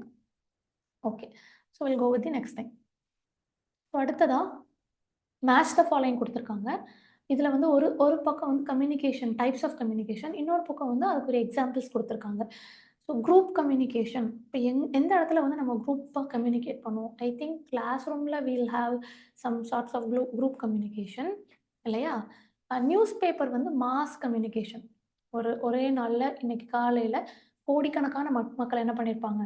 Okay. So will go with the next thing. So அடுத்ததா மேட்ச் த ஃபாலோயிங் கொடுத்துருக்காங்க. இதில் வந்து ஒரு பக்கம் வந்து கம்யூனிகேஷன் டைப்ஸ் ஆஃப் கம்யூனிகேஷன், இன்னொரு பக்கம் வந்து அதுக்கு ஒரு எக்ஸாம்பிள்ஸ் கொடுத்துருக்காங்க. ஸோ குரூப் கம்யூனிகேஷன் இப்போ எந்த இடத்துல வந்து நம்ம குரூப்பாக கம்யூனிகேட் பண்ணுவோம்? I think class room we'll have some sorts of group communication இல்லையா? நியூஸ் பேப்பர் வந்து மாஸ் கம்யூனிகேஷன். ஒரே நாளில் இன்னைக்கு காலையில் கோடிக்கணக்கான மக்கள் என்ன பண்ணியிருப்பாங்க?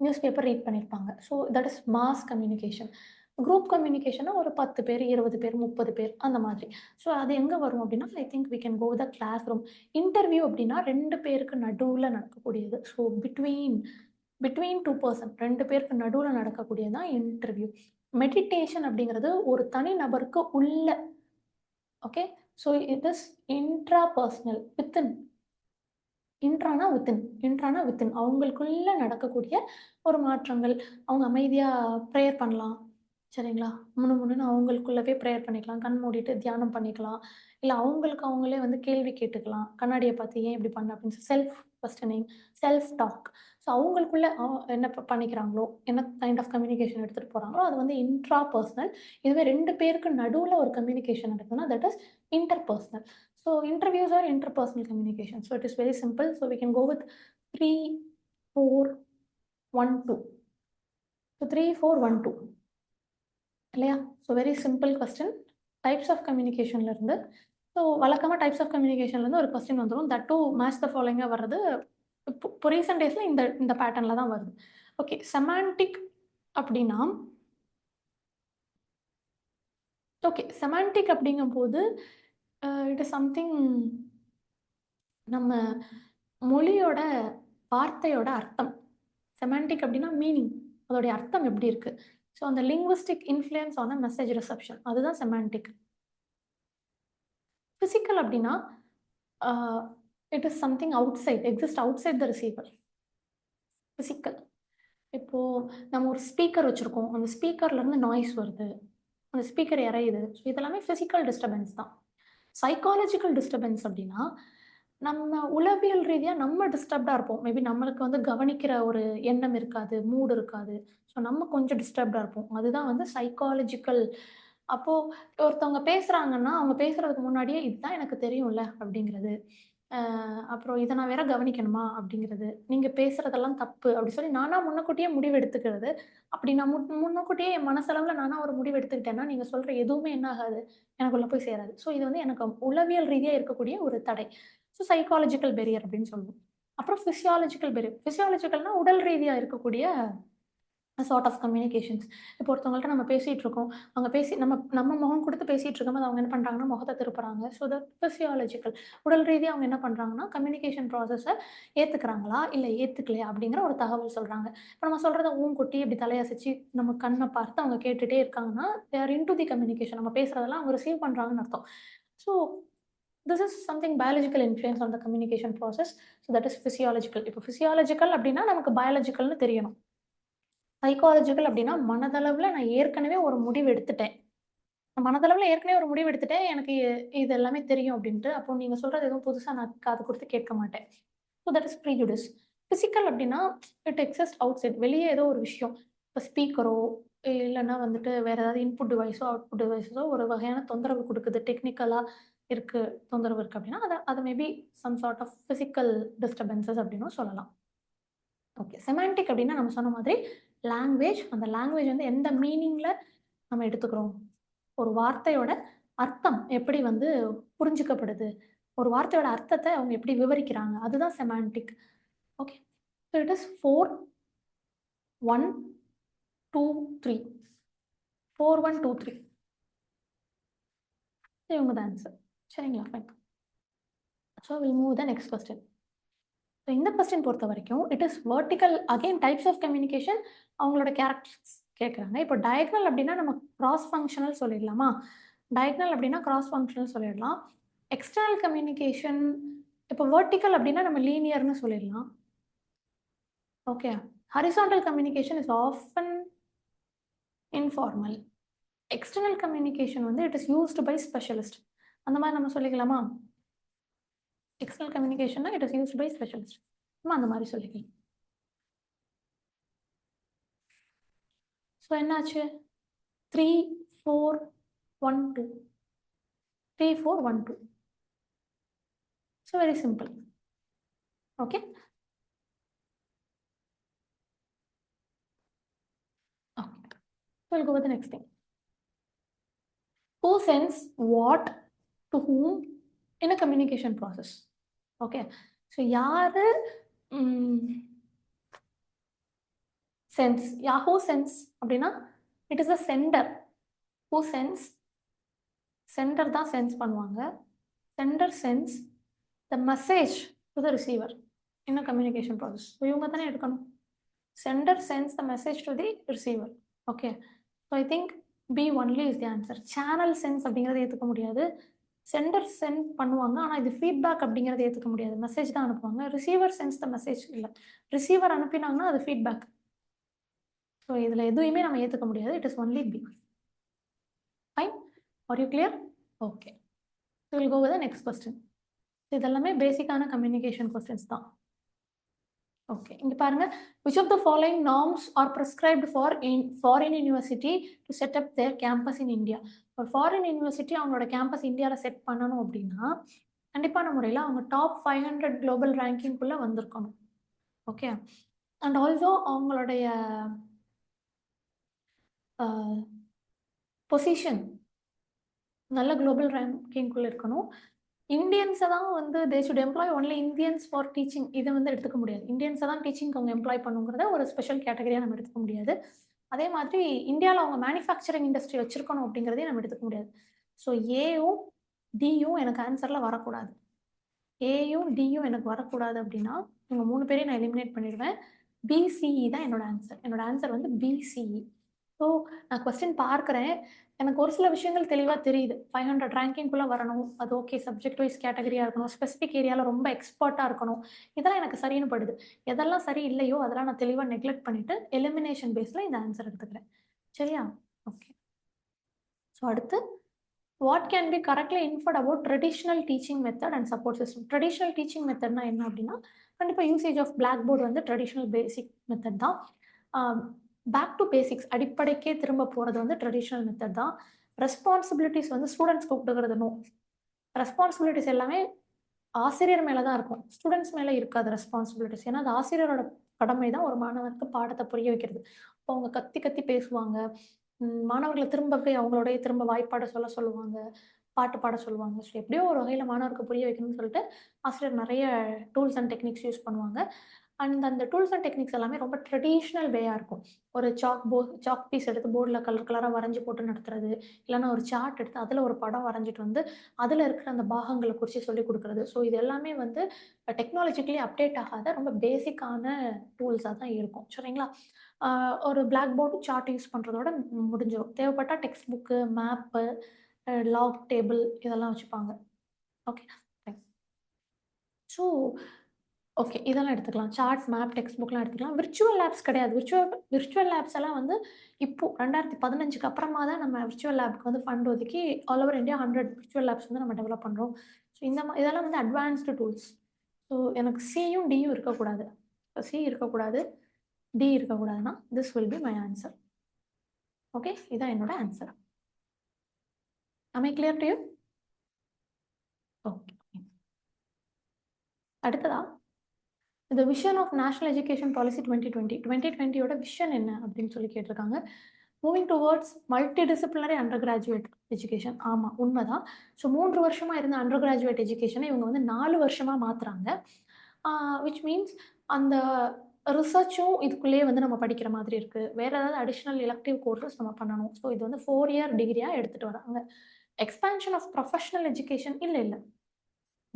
நியூஸ் பேப்பர் ரீட் பண்ணியிருப்பாங்க. So that is mass communication. Group கம்யூனிகேஷன்னா ஒரு 10 பேர் 20 பேர் 30 பேர் அந்த மாதிரி. ஸோ அது எங்கே வரும் அப்படின்னா I think we can go the class room. Interview அப்படின்னா 2 பேருக்கு நடுவில் நடக்கக்கூடியது. ஸோ பிட்வீன் 2 பர்சன் 2 பேருக்கு நடுவில் நடக்கக்கூடியது தான் இன்டர்வியூ. மெடிடேஷன் அப்படிங்கிறது ஒரு தனி நபருக்கு உள்ள. Okay. So it is intra personal within. இன்ட்ரானா வித்தின் அவங்களுக்குள்ள நடக்கக்கூடிய ஒரு மாற்றங்கள். அவங்க அமைதியாக ப்ரேயர் பண்ணலாம். சரிங்களா? முணுமுணுன்னு அவங்களுக்குள்ளவே ப்ரேயர் பண்ணிக்கலாம். கண் மூடிட்டு தியானம் பண்ணிக்கலாம். இல்லை அவங்களே வந்து கேள்வி கேட்டுக்கலாம். கண்ணாடியை பார்த்து ஏன் இப்படி பண்ண அப்படின்னு self questioning, self talk. So அவங்களுக்குள்ள என்ன பண்ணிக்கிறாங்களோ, என்ன கைண்ட் ஆஃப் கம்யூனிகேஷன் எடுத்துகிட்டு போகிறாங்களோ அது வந்து இன்ட்ரா பர்சனல். இதுவே 2 பேருக்கு நடுவில் ஒரு கம்யூனிகேஷன் நடக்குதுன்னா that is inter personal. So interviews are interpersonal communication. So it is very simple. So we can go with 3, 4, 1, 2. So 3, 4, 1, 2 இல்லையா? So very simple question. Types of கம்யூனிகேஷன்லேருந்து ஸோ வழக்கமாக டைப்ஸ் ஆஃப் கம்யூனிகேஷன்லேருந்து ஒரு கொஸ்டின் வந்துடும். தட் டு மேட்ச் த ஃபாலோயிங்காக வர்றது இப்போ ரீசெண்ட் டேஸில் இந்த பேட்டர்னில் தான் வருது. ஓகே. செமான்டிக் அப்படின்னா செமான்டிக் அப்படிங்கும்போது இட் இஸ் சம்திங் நம்ம மொழியோட வார்த்தையோட அர்த்தம். செமான்டிக் அப்படின்னா மீனிங், அதோடைய அர்த்தம் எப்படி இருக்கு. ஸோ அந்த லிங்குவிஸ்டிக் இன்ஃப்ளூயன்ஸ் ஆன மெசேஜ் ரிசப்ஷன் அதுதான் செமான்டிக். ஃபிசிக்கல் அப்படின்னா it is something outside, exist outside the receiver. Physical. இப்போது நம்ம ஒரு ஸ்பீக்கர் வச்சுருக்கோம், அந்த ஸ்பீக்கர்லேருந்து நாய்ஸ் வருது, அந்த ஸ்பீக்கர் இறையுது. ஸோ இதெல்லாமே ஃபிசிக்கல் டிஸ்டர்பன்ஸ் தான். சைக்காலஜிக்கல் டிஸ்டர்பன்ஸ் அப்படின்னா நம்ம உளவியல் ரீதியாக நம்ம டிஸ்டர்ப்டாக இருப்போம். மேபி நம்மளுக்கு வந்து கவனிக்கிற ஒரு எண்ணம் இருக்காது, மூடு இருக்காது. ஸோ நம்ம கொஞ்சம் டிஸ்டர்ப்டாக இருப்போம். அதுதான் வந்து சைக்காலஜிக்கல். அப்போது ஒருத்தவங்க பேசுகிறாங்கன்னா அவங்க பேசுகிறதுக்கு முன்னாடியே இதுதான் எனக்கு தெரியும்ல அப்படிங்கிறது, அப்புறம் இதை நான் வேற கவனிக்கணுமா அப்படிங்கிறது, நீங்கள் பேசுகிறதெல்லாம் தப்பு அப்படி சொல்லி நானாக முன்னக்கூட்டியே முடிவு எடுத்துக்கிறது. அப்படி நான் முன்னக்கூட்டியே என் மனசளவில் நானாக ஒரு முடிவு எடுத்துக்கிட்டேன்னா நீங்கள் சொல்கிற எதுவுமே என்ன ஆகாது, எனக்குள்ளே போய் சேராது. ஸோ இது வந்து எனக்கு உளவியல் ரீதியாக இருக்கக்கூடிய ஒரு தடை. ஸோ சைக்காலஜிக்கல் பெரியர் அப்படின்னு சொல்லுவோம். அப்புறம் ஃபிசியாலஜிக்கல் பெரியர். ஃபிசியாலஜிக்கல்னா உடல் ரீதியாக இருக்கக்கூடிய சார்ட் ஆஃப் கம்யூனிகேஷன்ஸ். இப்போ ஒருத்தவங்கள்ட்ட நம்ம பேசிகிட்டு இருக்கோம், அவங்க நம்ம முகம் கொடுத்து பேசிகிட்டு இருக்கும்போது அவங்க என்ன பண்ணுறாங்கன்னா முகத்தை திருப்புறாங்க. So that physiological. உடல் ரீதியாக அவங்க என்ன பண்ணுறாங்கன்னா கம்யூனிகேஷன் ப்ராசஸை ஏற்றுக்கிறாங்களா இல்லை ஏற்றுக்கலையா அப்படிங்கிற ஒரு தகவல் சொல்கிறாங்க. இப்போ நம்ம சொல்கிறத கொட்டி இப்படி தலையசைச்சு நம்ம கண்ணை பார்த்து அவங்க கேட்டுகிட்டே இருக்காங்கன்னா they are in to the communication. நம்ம பேசுகிறதெல்லாம் அவங்க ரிசீவ் பண்ணுறாங்கன்னு அர்த்தம். So this is something biological influence on the communication process. So that is physiological. இப்போ physiological அப்படின்னா நமக்கு biologicalனு தெரியணும். சைக்காலஜிக்கல் அப்படின்னா மனதளவில் நான் ஏற்கனவே ஒரு முடிவு எடுத்துட்டேன். எனக்கு இது எல்லாமே தெரியும் அப்படின்ட்டு. அப்போ நீங்கள் சொல்கிறது எதுவும் புதுசாக நான் காது கொடுத்து கேட்க மாட்டேன். So that is prejudice. Physical அப்படின்னா இட் எக்ஸிஸ்ட் அவுட் சைட், வெளியே ஏதோ ஒரு விஷயம். இப்போ ஸ்பீக்கரோ இல்லைன்னா வந்துட்டு வேறு ஏதாவது இன்புட் டிவைஸோ அவுட்புட் டிவைஸோ ஒரு வகையான தொந்தரவு கொடுக்குது, டெக்னிக்கலாக இருக்குது, தொந்தரவு இருக்குது அப்படின்னா அது maybe some sort of physical disturbances அப்படின்னும் சொல்லலாம். ஓகே, செமான்டிக் அப்படின்னா நம்ம சொன்ன மாதிரி லாங்குவேஜ், அந்த லாங்குவேஜ் வந்து எந்த மீனிங்ல நம்ம எடுத்துக்கிறோம், ஒரு வார்த்தையோட அர்த்தம் எப்படி வந்து புரிஞ்சுக்கப்படுது, ஒரு வார்த்தையோட அர்த்தத்தை அவங்க எப்படி விவரிக்கிறாங்க, அதுதான் semantic. Okay, so it is 4 1 2 3 4 1 2 3 இவங்க தான் ஆன்சர். சரிங்களா, fine. So will move the next question. So இந்த கொஸ்டின் பொறுத்த வரைக்கும் it is vertical, again types of communication, அவங்களோட கேரக்டர்ஸ் கேட்குறாங்க. இப்போ டயக்னல் அப்படின்னா நம்ம கிராஸ் ஃபங்க்ஷனல் சொல்லிடலாமா? டயக்னல் அப்படின்னா கிராஸ் ஃபங்க்ஷனல் சொல்லிடலாம். எக்ஸ்டர்னல் கம்யூனிகேஷன் இப்போ வெர்டிக்கல் அப்படின்னா நம்ம லீனியர்னு சொல்லிடலாம். Okay, horizontal communication is often informal. External communication வந்து it is used by specialist, அந்த மாதிரி நம்ம சொல்லிக்கலாமா? எக்ஸ்டர்னல் கம்யூனிகேஷன்னா it is used by specialist, நம்ம அந்த மாதிரி சொல்லிக்கலாம். ஸோ என்னாச்சு? 3 4 1 2 3 4 1 2. So very simple. Okay, we'll go with the next thing. Who sends what to whom in a communication process? Okay, so யாரு sends, who sends அப்படின்னா it is a sender. Who sends, sender தான் சென்ஸ் பண்ணுவாங்க. sender sends the message to the receiver in a communication process. So இவங்க தானே எடுக்கணும். sender sends the message to the receiver. Okay, so I think B only is the answer. channel sends அப்படிங்கிறத ஏற்றுக்க முடியாது. சென்டர் சென்ட் பண்ணுவாங்க, ஆனால் இது ஃபீட்பேக் அப்படிங்கிறத ஏற்றுக்க முடியாது. மெசேஜ் தான் அனுப்புவாங்க. ரிசீவர் சென்ஸ் த மெசேஜ் இல்லை, ரிசீவர் அனுப்பினாங்கன்னா அது ஃபீட்பேக். ஸோ இதில் எதுவுமே நம்ம ஏற்றுக்க முடியாது. It is only B. Fine, are you clear? Okay, will go with the next question. இதெல்லாமே பேசிக்கான கம்யூனிகேஷன் கொஸ்டின்ஸ் தான். ஓகே, இங்கே பாருங்க, which of the following norms are prescribed for foreign university to set up their campus in India? ஒரு ஃபாரின் யூனிவர்சிட்டி அவங்களோட கேம்பஸ் இந்தியாவில் செட் பண்ணணும் அப்படின்னா கண்டிப்பான முறையில் அவங்க டாப் 500 குளோபல் ரேங்கிங்குள்ளே வந்திருக்கணும். ஓகே, அண்ட் ஆல்சோ அவங்களுடைய பொசிஷன் நல்ல குளோபல் ரேங்கிங்குள்ளே இருக்கணும். இந்தியன்ஸை தான் வந்து they should employ only Indians for teaching, இதை வந்து எடுத்துக்க முடியாது. இந்தியன்ஸை தான் டீச்சிங்க்கு அவங்க எம்ப்ளாய் பண்ணுங்கிறத ஒரு ஸ்பெஷல் கேட்டகரியாக நம்ம எடுத்துக்க முடியாது. அதே மாதிரி இந்தியாவில் அவங்க மேனுஃபேக்சரிங் இண்டஸ்ட்ரி வச்சிருக்கணும் அப்படிங்கிறதையும் நம்ம எடுத்துக்க முடியாது. ஸோ ஏயும் டியும் எனக்கு ஆன்சரில் வரக்கூடாது. ஏயும் டியும் எனக்கு வரக்கூடாது அப்படின்னா இவங்க 3 பேரையும் நான் எலிமினேட் பண்ணிடுவேன். பிசிஇ தான் என்னோட ஆன்சர். என்னோட ஆன்சர் வந்து பிசிஇ. ஸோ நான் கொஸ்டின் பார்க்குறேன், எனக்கு ஒரு சில விஷயங்கள் தெளிவாக தெரியுது. 500 ரேங்கிங்குள்ளே வரணும், அது ஓகே, சப்ஜெக்ட் வைஸ் கேட்டகரியாக இருக்கணும், ஸ்பெசிஃபிக் ஏரியாவில் ரொம்ப எக்ஸ்பர்ட்டாக இருக்கணும், இதெல்லாம் எனக்கு சரின்னு படுது. எதெல்லாம் சரி இல்லையோ அதெல்லாம் நான் தெளிவாக நெக்லெக்ட் பண்ணிவிட்டு எலிமினேஷன் பேஸில் இந்த ஆன்சர் எடுத்துக்கிறேன். சரியா? ஓகே, ஸோ அடுத்து what can be correctly inferred about traditional teaching method and support system? traditional teaching method na enna appadina kandipa usage of blackboard வந்து traditional basic method தான். back to basics அடிப்படைக்கே திரும்ப போறது வந்து traditional method தான். ரெஸ்பான்சிபிலிட்டிஸ் வந்து ஸ்டூடெண்ட்ஸ்க்கு கொடுக்கறது நோ. ரெஸ்பான்சிபிலிட்டிஸ் எல்லாமே ஆசிரியர் மேலே தான் இருக்கும், ஸ்டூடெண்ட்ஸ் மேலே இருக்காது ரெஸ்பான்சிபிலிட்டிஸ். ஏன்னா அது ஆசிரியரோட கடமை தான் ஒரு மாணவனுக்கு பாடத்தை புரிய வைக்கிறது. இப்போ அவங்க கத்தி கத்தி பேசுவாங்க, மாணவர்களை திரும்ப போய் அவங்களோடைய திரும்ப வாய்ப்பாட சொல்லுவாங்க, பாட்டு பாட சொல்லுவாங்க. ஸோ எப்படியோ ஒரு வகையில் மாணவருக்கு புரிய வைக்கணும்னு சொல்லிட்டு ஆசிரியர் நிறைய டூல்ஸ் அண்ட் டெக்னிக்ஸ் யூஸ் பண்ணுவாங்க. அண்ட் அந்த டூல்ஸ் அண்ட் டெக்னிக்ஸ் எல்லாமே ரொம்ப ட்ரெடிஷ்னல் வேயாக இருக்கும். ஒரு சாக் பீஸ் எடுத்து போர்டில் கலராக வரைஞ்சி போட்டு நடத்துறது, இல்லைன்னா ஒரு சார்ட் எடுத்து அதில் ஒரு படம் வரைஞ்சிட்டு வந்து அதில் இருக்கிற அந்த பாகங்களை குறித்து சொல்லிக் கொடுக்குறது. ஸோ இது எல்லாமே வந்து டெக்னாலஜிக்கலி அப்டேட் ஆகாத ரொம்ப பேசிக்கான டூல்ஸாக தான் இருக்கும். சரிங்களா? ஒரு பிளாக் போர்டு சார்ட் யூஸ் பண்ணுறதோட முடிஞ்சிடும். தேவைப்பட்டால் text book, map, log table இதெல்லாம் வச்சுப்பாங்க. ஓகே, ஸோ ஓகே, இதெல்லாம் எடுத்துக்கலாம். சார்ட், மேப், டெக்ஸ்ட் புக்லாம் எடுத்துக்கலாம். விர்ச்சுவல் லேப்ஸ் கிடையாது. விர்ச்சுவல் லேப்ஸ் எல்லாம் வந்து இப்போது 2015க்கு அப்புறமா தான் நம்ம விர்ச்சுவல் லேப்க்கு வந்து ஃபண்ட் ஒதுக்கி all over India 100 virtual labs வந்து நம்ம டெவலப் பண்ணுறோம். ஸோ இதெல்லாம் வந்து அட்வான்ஸ்டு டூல்ஸ். ஸோ எனக்கு சியும் டியும் இருக்கக்கூடாது. சி இருக்கக்கூடாது, டி இருக்கக்கூடாதுன்னா this will be my answer. Okay, இதான் என்னோட answer. am I clear to you? Okay, அடுத்ததா இந்த vision of national education policy 2020 vision என்ன அப்படின்னு சொல்லி கேட்டிருக்காங்க. Moving towards multi disciplinary under graduate education. ஆமா, உண்மைதான். ஸோ 3 வருஷமா இருந்த அண்டர் கிராஜுவேட் எஜுகேஷனை இவங்க வந்து 4 வருஷமா மாத்துறாங்க. விச் மீன்ஸ் அந்த ரிசர்ச்சும் இதுக்குள்ளேயே வந்து நம்ம படிக்கிற மாதிரி இருக்கு. வேற ஏதாவது அடிஷனல் எலக்டிவ் கோர்சஸ் நம்ம பண்ணணும். ஸோ இது வந்து 4 இயர் டிகிரியா எடுத்துட்டு வராங்க. எக்ஸ்பான்ஷன் ஆஃப் ப்ரொஃபஷனல் எஜுகேஷன் இல்ல.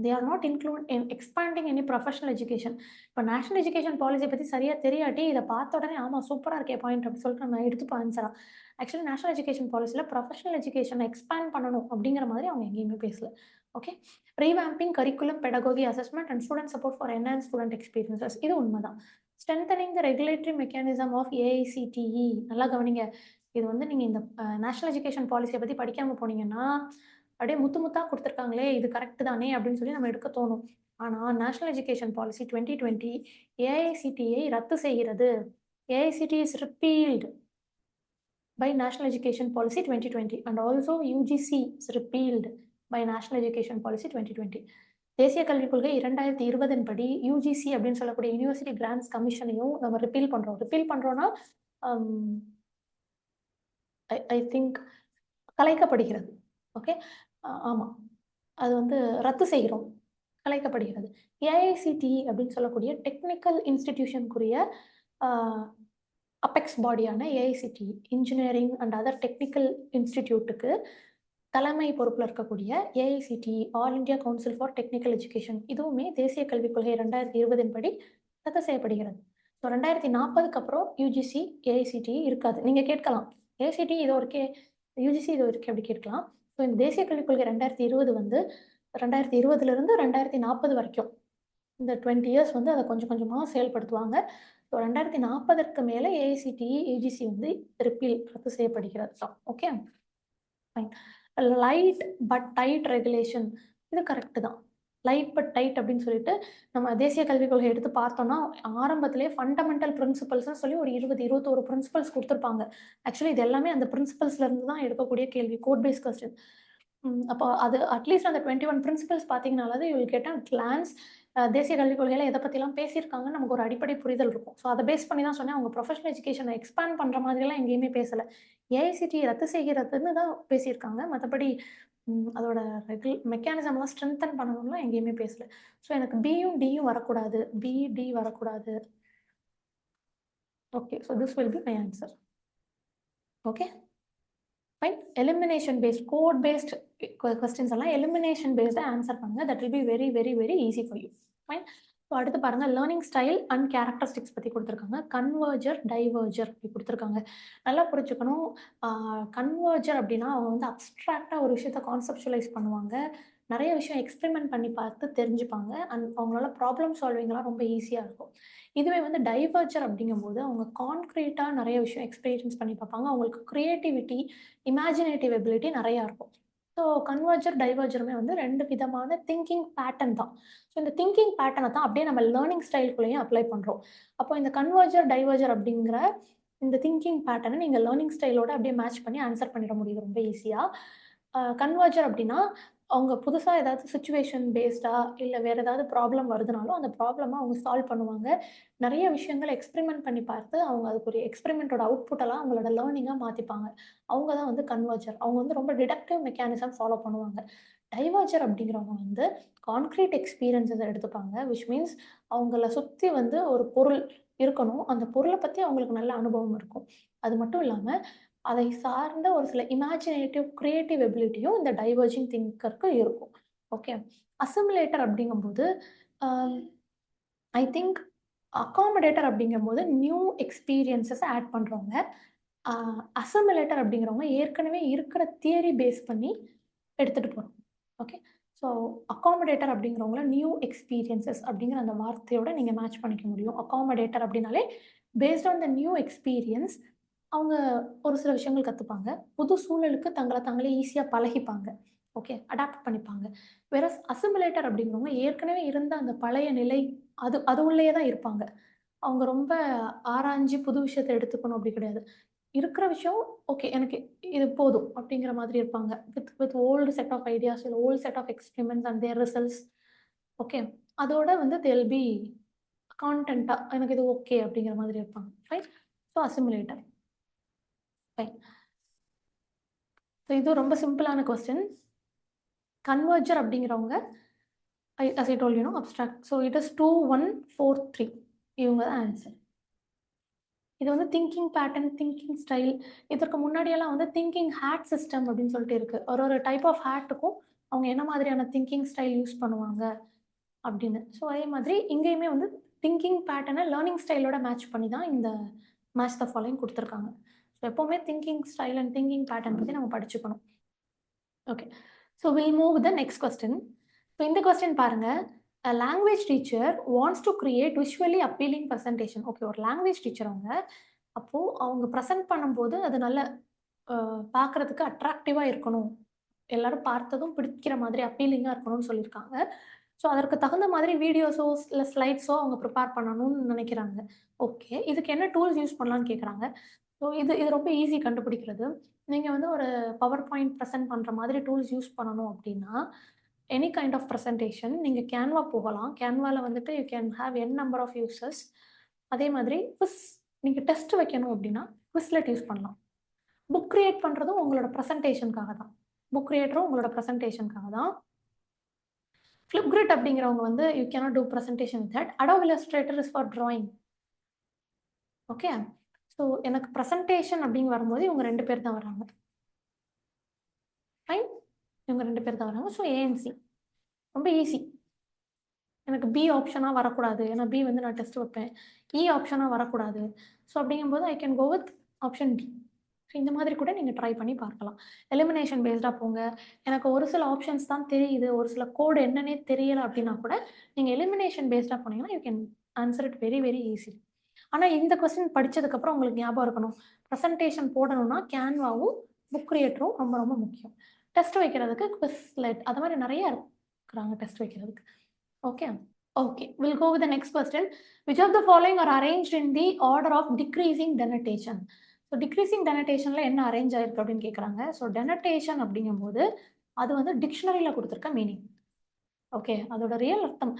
தே are not include in expanding any professional education. இப்போ நேஷனல் எஜுகேஷன் பாலிசியை பற்றி சரியா தெரியாட்டி இதை பார்த்த உடனே ஆமாம் சூப்பராக இருக்கே பாயிண்ட் அப்படின்னு சொல்லிட்டு நம்ம எடுத்துப்போம் ஆன்சரா. ஆக்சுவலி நேஷனல் எஜுகேஷன் பாலிசியில் ப்ரொஃபஷனல் எஜுகேஷனை எக்ஸ்பேண்ட் பண்ணணும் அப்படிங்கிற மாதிரி அவங்க எங்கேயுமே பேசல. Okay, revamping curriculum pedagogy assessment and student support for enhance student experiences, இது உண்மைதான். Strengthening the regulatory mechanism of AICTE, நல்லா கவனிங்க. இது வந்து நீங்கள் இந்த நேஷனல் எஜுகேஷன் பாலிசியை பற்றி படிக்காமல் போனீங்கன்னா அப்படியே முத்து முத்தா கொடுத்துருக்காங்களே இது கரெக்ட் தானே அப்படின்னு சொல்லி நம்ம எடுக்க தோணும். ஆனால் நேஷனல் எஜுகேஷன் பாலிசி 2020 ஏஐசிடியை ரத்து செய்கிறது. AICTE is repealed by National Education Policy 2020 and also UGC is repealed by National Education Policy 2020. தேசிய கல்விக் கொள்கை 2020 படி யூஜிசி அப்படின்னு சொல்லக்கூடிய யூனிவர்சிட்டி கிராண்ட்ஸ் கமிஷனையும் நம்ம ரிப்பீல் பண்றோம்னா ஐ திங்க் கலைக்கப்படுகிறது. ஓகே, ஆமாம், அது வந்து ரத்து செய்கிறோம், கலைக்கப்படுகிறது. ஏஐசிடிஇ அப்படின்னு சொல்லக்கூடிய டெக்னிக்கல் இன்ஸ்டிடியூஷனுக்குரிய அபெக்ஸ் பாடியான AICTE engineering and other technical இன்ஸ்டிடியூட்டுக்கு தலைமை பொறுப்பில் இருக்கக்கூடிய AICTE all India council for technical education இதுவுமே தேசிய கல்விக் கொள்கை 2020 படி ரத்து செய்யப்படுகிறது. ஸோ 2040க்கு அப்புறம் யூஜிசி ஏஐசிடிஇ இருக்காது. நீங்கள் கேட்கலாம் ஏஐசிடிஇ இதோ இருக்கே, யூஜிசி இதோ இருக்கே அப்படி கேட்கலாம். ஸோ இந்த தேசிய கல்விக் கொள்கை 2020 வந்து 2020லேருந்து 2040 வரைக்கும் இந்த 20 இயர்ஸ் வந்து அதை கொஞ்சம் கொஞ்சமாக செயல்படுத்துவாங்க. ஸோ 2040ற்கு மேலே ஏஐசிடிஇ யூஜிசி வந்து ரத்து செய்யப்படுகிறது தான். Okay, fine. Light but tight regulation, இது கரெக்டு தான். லைட் பட் டைட் அப்படின்னு சொல்லிட்டு நம்ம தேசிய கல்விக் கொள்கை எடுத்து பார்த்தோம்னா ஆரம்பத்திலே ஃபண்டமெண்டல் பிரின்சிபல்ஸ்னு சொல்லி ஒரு 21 பிரின்சிபல்ஸ் கொடுத்துருப்பாங்க. ஆக்சுவலி இது எல்லாமே அந்த பிரின்சிபல்ஸ்லேருந்து தான் எடுக்கக்கூடிய கேள்வி, கோட் பேஸ் கொஸ்டின். அப்போ அது அட்லீஸ்ட் அந்த 21 பிரின்சிபல்ஸ் பார்த்தீங்கனாலாவது you will get a glance தேசிய கல்விக் கொள்கையில் எதை பற்றிலாம் பேசியிருக்காங்கன்னு நமக்கு ஒரு அடிப்படை புரிதல் இருக்கும். ஸோ அதை பேஸ் பண்ணி தான் சொன்னேன், அவங்க ப்ரொஃபஷனல் எஜுகேஷனை எக்ஸ்பேண்ட் பண்ணுற மாதிரிலாம் எங்கேயுமே பேசலை. ஏஐசிடி ரத்து செய்கிறதுன்னு தான் பேசியிருக்காங்க. மற்றபடி அதோட மெக்கானிசம்லாம் ஸ்ட்ரென்தன் பண்ணணும்லாம் எங்கேயுமே பேசலை. ஸோ எனக்கு பியும் டியும் வரக்கூடாது, பிடி வரக்கூடாது. Okay, so this will be my answer. Okay, fine. Elimination based code based questions எல்லாம் எலிமினேஷன் பேஸ்டாக ஆன்சர் பண்ணுங்க. That will be very very very easy for you. Fine. So அடுத்து பாருங்க, லேர்னிங் ஸ்டைல் அண்ட் கேரக்டரிஸ்டிக்ஸ் பற்றி கொடுத்துருக்காங்க. கன்வர்ஜர் டைவர்ஜர் அப்படி கொடுத்துருக்காங்க. நல்லா புரிஞ்சுக்கணும். கன்வர்ஜர் அப்படின்னா அவங்க வந்து அப்ஸ்ட்ராக்டாக ஒரு விஷயத்த கான்செப்டுவலைஸ் பண்ணுவாங்க, நிறைய விஷயம் எக்ஸ்பெரிமெண்ட் பண்ணி பார்த்து தெரிஞ்சுப்பாங்க, அண்ட் அவங்களால ப்ராப்ளம் சால்விங்லாம் ரொம்ப ஈஸியாக இருக்கும். இதுவே வந்து டைவர்ஜர் அப்படிங்கும்போது அவங்க கான்க்ரீட்டாக நிறைய விஷயம் எக்ஸ்பீரியன்ஸ் பண்ணி பார்ப்பாங்க, அவங்களுக்கு க்ரியேட்டிவிட்டி இமேஜினேட்டிவ் எபிலிட்டி நிறையா இருக்கும். ஸோ கன்வர்ஜர் டைவர்ஜருமே வந்து 2 விதமான திங்கிங் பேட்டர்ன் தான். ஸோ இந்த திங்கிங் பேட்டர்னை தான் அப்படியே நம்ம லேர்னிங் ஸ்டைல்குள்ளேயும் அப்ளை பண்ணுறோம். அப்போ இந்த கன்வர்ஜர் டைவர்ஜர் அப்படிங்கிற இந்த திங்கிங் பேட்டர்னை நீங்கள் லேர்னிங் ஸ்டைலோட அப்படியே மேட்ச் பண்ணி ஆன்சர் பண்ணிட முடியுது ரொம்ப ஈஸியாக. கன்வர்ஜர் அப்படின்னா அவங்க புதுசாக ஏதாவது சுச்சுவேஷன் பேஸ்டாக இல்லை வேறு ஏதாவது ப்ராப்ளம் வருதுனாலும் அந்த ப்ராப்ளமாக அவங்க சால்வ் பண்ணுவாங்க. நிறைய விஷயங்களை எக்ஸ்பெரிமெண்ட் பண்ணி பார்த்து அவங்க அதுக்குரிய எக்ஸ்பெரிமெண்ட்டோட அவுட்புட்டெல்லாம் அவங்களோட லேர்னிங்காக மாற்றிப்பாங்க. அவங்க தான் வந்து கன்வர்ஜர். அவங்க வந்து ரொம்ப டிடக்டிவ் மெக்கானிசம் ஃபாலோ பண்ணுவாங்க. டைவர்ஜர் அப்படிங்கிறவங்க வந்து கான்க்ரீட் எக்ஸ்பீரியன்ஸை எடுத்துப்பாங்க. விச் மீன்ஸ் அவங்கள சுற்றி வந்து ஒரு பொருள் இருக்கணும், அந்த பொருளை பற்றி அவங்களுக்கு நல்ல அனுபவம் இருக்கும். அது மட்டும் இல்லாமல் அதை சார்ந்த ஒரு சில இமேஜினேட்டிவ் கிரியேட்டிவ் எபிலிட்டியும் இந்த டைவர்ஜிங் திங்கருக்கு இருக்கும். ஓகே, அசிமுலேட்டர் அப்படிங்கும்போது ஐ திங்க் அகாமடேட்டர் அப்படிங்கும்போது நியூ எக்ஸ்பீரியன்ஸஸ் ஆட் பண்ணுறவங்க. அசிமுலேட்டர் அப்படிங்கிறவங்க ஏற்கனவே இருக்கிற தியரி பேஸ் பண்ணி எடுத்துகிட்டு போகிறோம். ஓகே, ஸோ அகாமடேட்டர் அப்படிங்கிறவங்கள நியூ எக்ஸ்பீரியன்ஸஸ் அப்படிங்கிற அந்த வார்த்தையோட நீங்கள் மேட்ச் பண்ணிக்க முடியும். அகாமடேட்டர் அப்படின்னாலே based on the new experience அவங்க ஒரு சில விஷயங்கள் கற்றுப்பாங்க, புது சூழலுக்கு தங்களை தாங்களே ஈஸியாக பழகிப்பாங்க. ஓகே, அடாப்ட் பண்ணிப்பாங்க. வேற அசிமுலேட்டர் அப்படிங்கிறவங்க ஏற்கனவே இருந்த அந்த பழைய நிலை அது அது உள்ளேயே தான் இருப்பாங்க. அவங்க ரொம்ப ஆராய்ஞ்சு புது விஷயத்த எடுத்துக்கணும் அப்படி கிடையாது. இருக்கிற விஷயம் ஓகே எனக்கு இது போதும் அப்படிங்கிற மாதிரி இருப்பாங்க. With with old set of ideas இல்லை old set of experiments and their results. Okay, அதோட வந்து தேல் பி கான்டென்ட்டா எனக்கு இது ஓகே அப்படிங்கிற மாதிரி இருப்பாங்க. ஃபைன். ஸோ அசிமுலேட்டர். ஃபைன். ஸோ இது ரொம்ப சிம்பிளான கொஸ்டின். கன்வர்ஜர் அப்படிங்கிறவங்க as I told you, abstract. So it is 2 1 4 3. இவங்க தான் ஆன்சர். இது வந்து திங்கிங் பேட்டர்ன், திங்கிங் ஸ்டைல். இதற்கு முன்னாடியெல்லாம் வந்து திங்கிங் ஹேட் சிஸ்டம் அப்படின்னு சொல்லிட்டு இருக்கு. ஒரு டைப் ஆஃப் ஹேட்டுக்கும் அவங்க என்ன மாதிரியான திங்கிங் ஸ்டைல் யூஸ் பண்ணுவாங்க அப்படின்னு. ஸோ அதே மாதிரி இங்கேயுமே வந்து திங்கிங் பேட்டர்னை லேர்னிங் ஸ்டைலோட மேட்ச் பண்ணி தான் இந்த மேட்ச் த ஃபாலோயிங் கொடுத்துருக்காங்க. ஸோ எப்போவுமே thinking style and thinking pattern பற்றி நம்ம படிச்சுக்கணும். Okay. So will move the next question. So இந்த கொஸ்டின் பாருங்க. A language teacher wants to create visually appealing presentation. Okay, ஒரு லாங்குவேஜ் டீச்சர் அவங்க ப்ரெசென்ட் பண்ணும்போது அது நல்ல பார்க்குறதுக்கு அட்ராக்டிவாக இருக்கணும், எல்லாரும் பார்த்ததும் பிடிக்கிற மாதிரி அப்பீலிங்காக இருக்கணும்னு சொல்லியிருக்காங்க. ஸோ அதற்கு தகுந்த மாதிரி வீடியோஸோ இல்லை ஸ்லைட்ஸோ அவங்க ப்ரிப்பேர் பண்ணணும்னு நினைக்கிறாங்க. ஓகே, இதுக்கு என்ன டூல்ஸ் யூஸ் பண்ணலான்னு கேட்குறாங்க. ஸோ இது ரொம்ப ஈஸி கண்டுபிடிக்கிறது. நீங்கள் வந்து ஒரு பவர் பாயிண்ட் ப்ரெசென்ட் பண்ணுற மாதிரி டூல்ஸ் யூஸ் பண்ணணும் அப்படின்னா, எனி கைண்ட் ஆஃப் ப்ரெசன்டேஷன் நீங்கள் கேன்வா போகலாம். கேன்வாவில் வந்துட்டு you can have N number of users. அதே மாதிரி குவிஸ் நீங்கள் டெஸ்ட் வைக்கணும் அப்படின்னா குவிஸ்லெட் யூஸ் பண்ணலாம். புக் கிரியேட் பண்ணுறதும் உங்களோட ப்ரெசன்டேஷனுக்காக தான். புக் கிரியேட்டரும் உங்களோட ப்ரெசன்டேஷனுக்காக தான். ஃப்ளிப்கிரிட் அப்படிங்கிறவங்க வந்து you cannot do presentation with that. Adobe illustrator is for drawing. Okay. So எனக்கு ப்ரெசன்டேஷன் அப்படின்னு வரும்போது இவங்க 2 பேர் தான் வராங்க. ஃபைன். இவங்க 2 பேர் தான் வராங்க. ஸோ ஏஎன்சி ரொம்ப ஈஸி. எனக்கு பி ஆப்ஷனாக வரக்கூடாது, ஏன்னா பி வந்து நான் டெஸ்ட் வைப்பேன். இ ஆப்ஷனாக வரக்கூடாது. ஸோ அப்படிங்கும்போது I can go with option D. So இந்த மாதிரி கூட நீங்கள் ட்ரை பண்ணி பார்க்கலாம். எலிமினேஷன் பேஸ்டாக போங்க. எனக்கு ஒரு சில ஆப்ஷன்ஸ் தான் தெரியுது, ஒரு சில கோடு என்னன்னே தெரியலை அப்படின்னா கூட நீங்கள் எலிமினேஷன் பேஸ்டாக போனீங்கன்னா you can answer it very very easy. ஆனால் இந்த கொஸ்டின் படித்ததுக்கப்புறம் உங்களுக்கு ஞாபகம் இருக்கணும், ப்ரெசன்டேஷன் போடணும்னா கேன்வாவும் புக் கிரியேட்டரும் ரொம்ப ரொம்ப முக்கியம். டெஸ்ட் வைக்கிறதுக்கு குவிஸ்லெட் அது மாதிரி நிறைய இருக்கிறாங்க டெஸ்ட் வைக்கிறதுக்கு. Okay. Okay, we'll go with the next question. Which of the following are arranged in the order of decreasing denotation? So decreasing டெனடேஷனில் என்ன அரேஞ்ச் ஆயிருக்கு அப்படின்னு கேட்குறாங்க. ஸோ டெனடேஷன் அப்படிங்கும்போது அது வந்து டிக்ஷனரியில் கொடுத்துருக்க மீனிங். ஓகே, அதோட ரியல் அர்த்தம்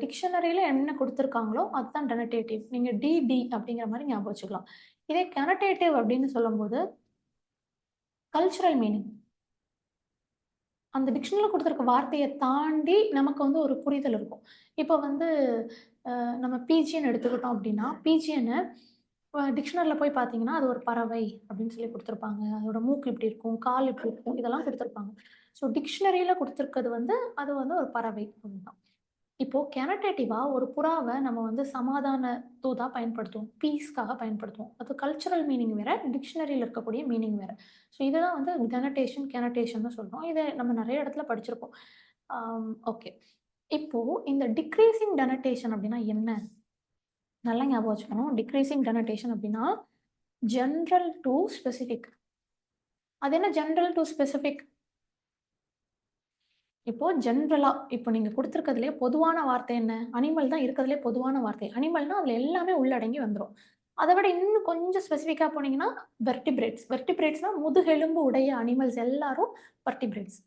டிக்ஷனரியில் என்ன கொடுத்துருக்காங்களோ அதுதான் டெனடேட்டிவ். நீங்கள் டிடி அப்படிங்கிற மாதிரி ஞாபகம் வச்சுக்கலாம். இதே கனடேட்டிவ் அப்படின்னு சொல்லும்போது கல்ச்சுரல் மீனிங். அந்த டிக்ஷனரியில் கொடுத்துருக்க வார்த்தையை தாண்டி நமக்கு வந்து ஒரு புரிதல் இருக்கும். இப்போ வந்து நம்ம பீஜியன் எடுத்துக்கிட்டோம் அப்படின்னா, பீஜியனை டிக்ஷனரியில் போய் பார்த்தீங்கன்னா அது ஒரு பறவை அப்படின்னு சொல்லி கொடுத்துருப்பாங்க. அதோட மூக்கு இப்படி இருக்கும், கால் இப்படி இருக்கும், இதெல்லாம் கொடுத்துருப்பாங்க. ஸோ டிக்ஷனரியில் கொடுத்துருக்கிறது வந்து அது வந்து ஒரு பறவை அப்படின்தான். இப்போது கெனடேட்டிவாக ஒரு புறாவை நம்ம வந்து சமாதான தூதாக பயன்படுத்துவோம், பீஸ்க்காக பயன்படுத்துவோம். அது கல்ச்சுரல் மீனிங் வேறு, டிக்ஷனரியில் இருக்கக்கூடிய மீனிங் வேறு. ஸோ இதுதான் வந்து டெனடேஷன் கெனடேஷன் சொல்கிறோம். இதை நம்ம நிறைய இடத்துல படிச்சிருப்போம். ஓகே, இப்போது இந்த டிக்ரீசிங் டெனடேஷன் அப்படின்னா என்ன? நல்லா ஞாபகம் வச்சுக்கணும். டிக்ரீசிங் டெனடேஷன் அப்படின்னா ஜென்ரல் டு ஸ்பெசிஃபிக். அது என்ன ஜென்ரல் டு ஸ்பெசிஃபிக்? இப்போ ஜென்ரலா இப்போ நீங்க கொடுத்துருக்கிறதுலே பொதுவான வார்த்தை என்ன? அனிமல் தான் இருக்கிறதுலே பொதுவான வார்த்தை. அனிமல்னா அதுல எல்லாமே உள்ளடங்கி வந்துரும். அதை விட இன்னும் கொஞ்சம் ஸ்பெசிஃபிக்கா போனீங்கன்னா வெர்டிபிரேட்ஸ். வெர்டிபிரேட்ஸ்னா முதுகெலும்பு உடைய அனிமல்ஸ் எல்லாரும் வெர்டிபிரேட்ஸ்.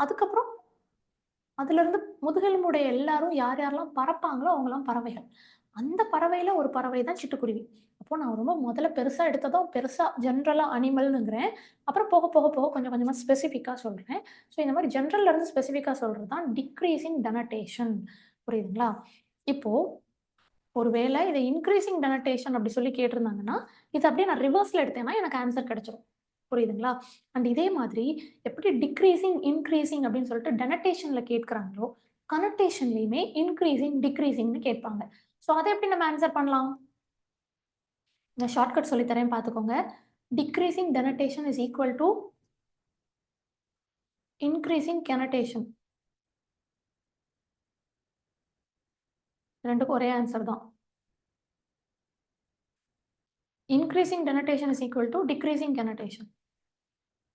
அதுக்கப்புறம் அதுலேருந்து முதுகெலும்புடைய எல்லாரும் யார் யாரெல்லாம் பறப்பாங்களோ அவங்களாம் பறவைகள். அந்த பறவையில் ஒரு பறவை தான் சிட்டுக்குருவி. அப்போ நான் ரொம்ப முதல்ல பெருசாக எடுத்ததும் பெருசாக ஜென்ரலாக அனிமல்னுங்கிறேன். அப்புறம் போக போக போக கொஞ்சம் கொஞ்சமாக ஸ்பெசிஃபிக்காக சொல்கிறேன். ஸோ இந்த மாதிரி ஜென்ரல்லேருந்து ஸ்பெசிஃபிக்காக சொல்கிறது தான் டிக்ரீசிங் டெனடேஷன். புரியுதுங்களா? இப்போது ஒருவேளை இதை இன்க்ரீசிங் டெனடேஷன் அப்படி சொல்லி கேட்டிருந்தாங்கன்னா இது அப்படியே நான் ரிவர்ஸில் எடுத்தேன்னா எனக்கு ஆன்சர் கிடைச்சிரும். புரியுதுங்களா? அண்ட் இதே மாதிரி எப்படி டிக்ரீசிங் இன்க்ரீசிங் அப்படின்னு சொல்லிட்டு டெனடேஷனில் கேட்குறாங்களோ கனடேஷன்லையுமே இன்க்ரீசிங் டிக்ரீசிங்னு கேட்பாங்க. ஸோ அதை எப்படி நம்ம ஆன்சர் பண்ணலாம்? நான் ஷார்ட்கட் சொல்லித்தரேன் பார்த்துக்கோங்க. Decreasing denotation is equal to increasing connotation. ரெண்டுக்கும் ஒரே ஆன்சர் தான். Increasing denotation is equal to decreasing connotation.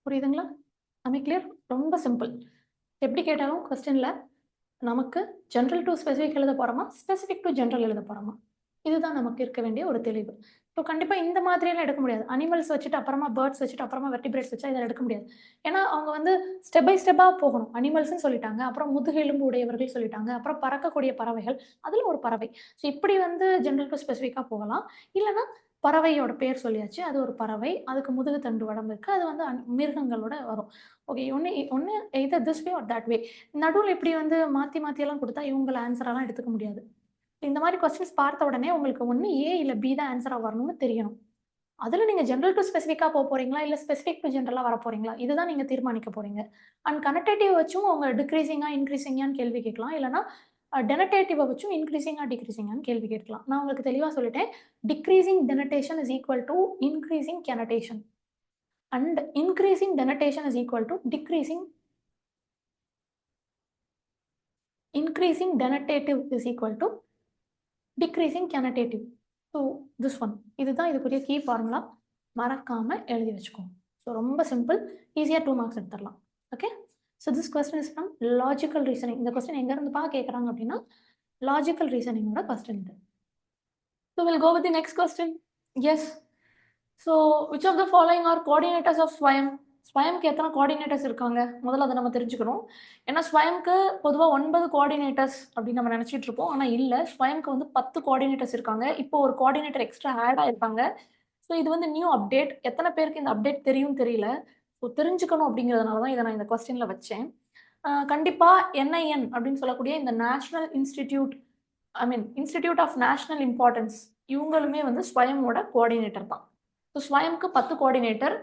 புரியுதுங்களா? I clear? ரொம்ப சிம்பிள். எப்படி கேட்டாலும் கொஸ்டினில் நமக்கு ஜென்ரல் டு ஸ்பெசிஃபிக் எழுத போகிறோமா, ஸ்பெசிஃபிக் டு ஜென்ரல் எழுத போகிறோமா, இதுதான் நமக்கு இருக்க வேண்டிய ஒரு தெளிவு. ஸோ கண்டிப்பா இந்த மாதிரியெல்லாம் எடுக்க முடியாது. அனிமல்ஸ் வச்சுட்டு அப்புறமா பேர்ட்ஸ் வச்சுட்டு அப்புறமா வெர்டிபிரேட்ஸ் வச்சா இத எடுக்க முடியாது. ஏன்னா, அவங்க வந்து ஸ்டெப் பை ஸ்டெப்பா போகணும். அனிமல்ஸ்ன்னு சொல்லிட்டாங்க. அப்புறம் முதுகெலும்பு உடையவர்கள் சொல்லிட்டாங்க. அப்புறம் பறக்கக்கூடிய பறவைகள். அதுல ஒரு பறவை. ஸோ இப்படி வந்து ஜெனரல் டூ ஸ்பெசிஃபிக்கா போகலாம். இல்லன்னா பறவையோட பேர் சொல்லியாச்சு. அது ஒரு பறவை. அதுக்கு முதுகு தண்டு உடம்பு இருக்கு. அது வந்து மிருகங்களோட வரும். ஓகே. ஒண்ணு ஒண்ணு either this way or that way. நடுவுல இப்படி வந்து மாத்தி மாத்தியெல்லாம் குடுத்தா இவங்கள ஆன்ஸரெல்லாம் எடுத்துக்க முடியாது. இந்த மாரி கொஸ்டின்ஸ் பார்த்த உடனே உங்களுக்கு ஒண்ணு ஏ இல்ல பி தான் ஆன்ஸரா வரணும்னு தெரியணும். அதுல நீங்க ஜெனரல் டூ ஸ்பெசிஃபிக்கா போறீங்களா? இல்ல ஸ்பெசிஃபிக் டூ ஜெனரலா வரப்போறீங்களா? இதுதான் நீங்க தீர்மானிக்க போறீங்க. அண்ட் கனடேட்டிவ் வச்சும் அவங்க டிக்ரீசிங்கா, இன்கிரீசிங்கான்னு கேள்வி கேட்கலாம். இல்லன்னா டெனடேட்டிவ வச்சும் இன்கிரீசிங்கா, டிக்ரீசிங்கான்னு கேள்வி கேட்கலாம். நான் உங்களுக்கு தெளிவா சொல்லிட்டேன். Decreasing denotation is equal to increasing connotation. And increasing denotation is equal to increasing denotative is equal to decreasing quantitative. So this one. இதுதான் இதுக்குரிய கீ ஃபார்முலா. மறக்காம எழுதி வச்சுக்கோங்க. ஸோ ரொம்ப சிம்பிள். ஈஸியா 2 மார்க்ஸ் எடுத்துடலாம். Okay. So this question is from logical reasoning. இந்த கொஸ்டின் எங்கேருந்துப்பா கேட்குறாங்க அப்படின்னா லாஜிக்கல் ரீசனிங்கோட கொஸ்டின் இது. So will go with the next question. Yes. So which of the following are coordinators of Swayam? ஸ்வயம்க்கு எத்தனை கோஆர்டினேட்டர்ஸ் இருக்காங்க? முதல்ல அதை நம்ம தெரிஞ்சுக்கணும். ஏன்னா ஸ்வயம்க்கு பொதுவாக 9 கோஆர்டினேட்டர்ஸ் அப்படின்னு நம்ம நினச்சிட்டு இருப்போம். ஆனால் இல்லை, ஸ்வயம்க்கு வந்து 10 கோஆர்டினேட்டர்ஸ் இருக்காங்க. இப்போ ஒரு கோஆர்டினேட்டர் எக்ஸ்ட்ரா ஆட் ஆயிருக்காங்க. ஸோ இது வந்து நியூ அப்டேட். எத்தனை பேருக்கு இந்த அப்டேட் தெரியும் தெரியல. ஸோ தெரிஞ்சுக்கணும் அப்படிங்கிறதுனால தான் இதை நான் இந்த கொஸ்டினில் வச்சேன். கண்டிப்பாக NIN அப்படின்னு சொல்லக்கூடிய இந்த national institute, I mean institute of national importance, இவங்களுமே வந்து ஸ்வயமோட கோஆர்டினேட்டர் தான். ஸோ ஸ்வயம்க்கு 10 கோஆர்டினேட்டர்.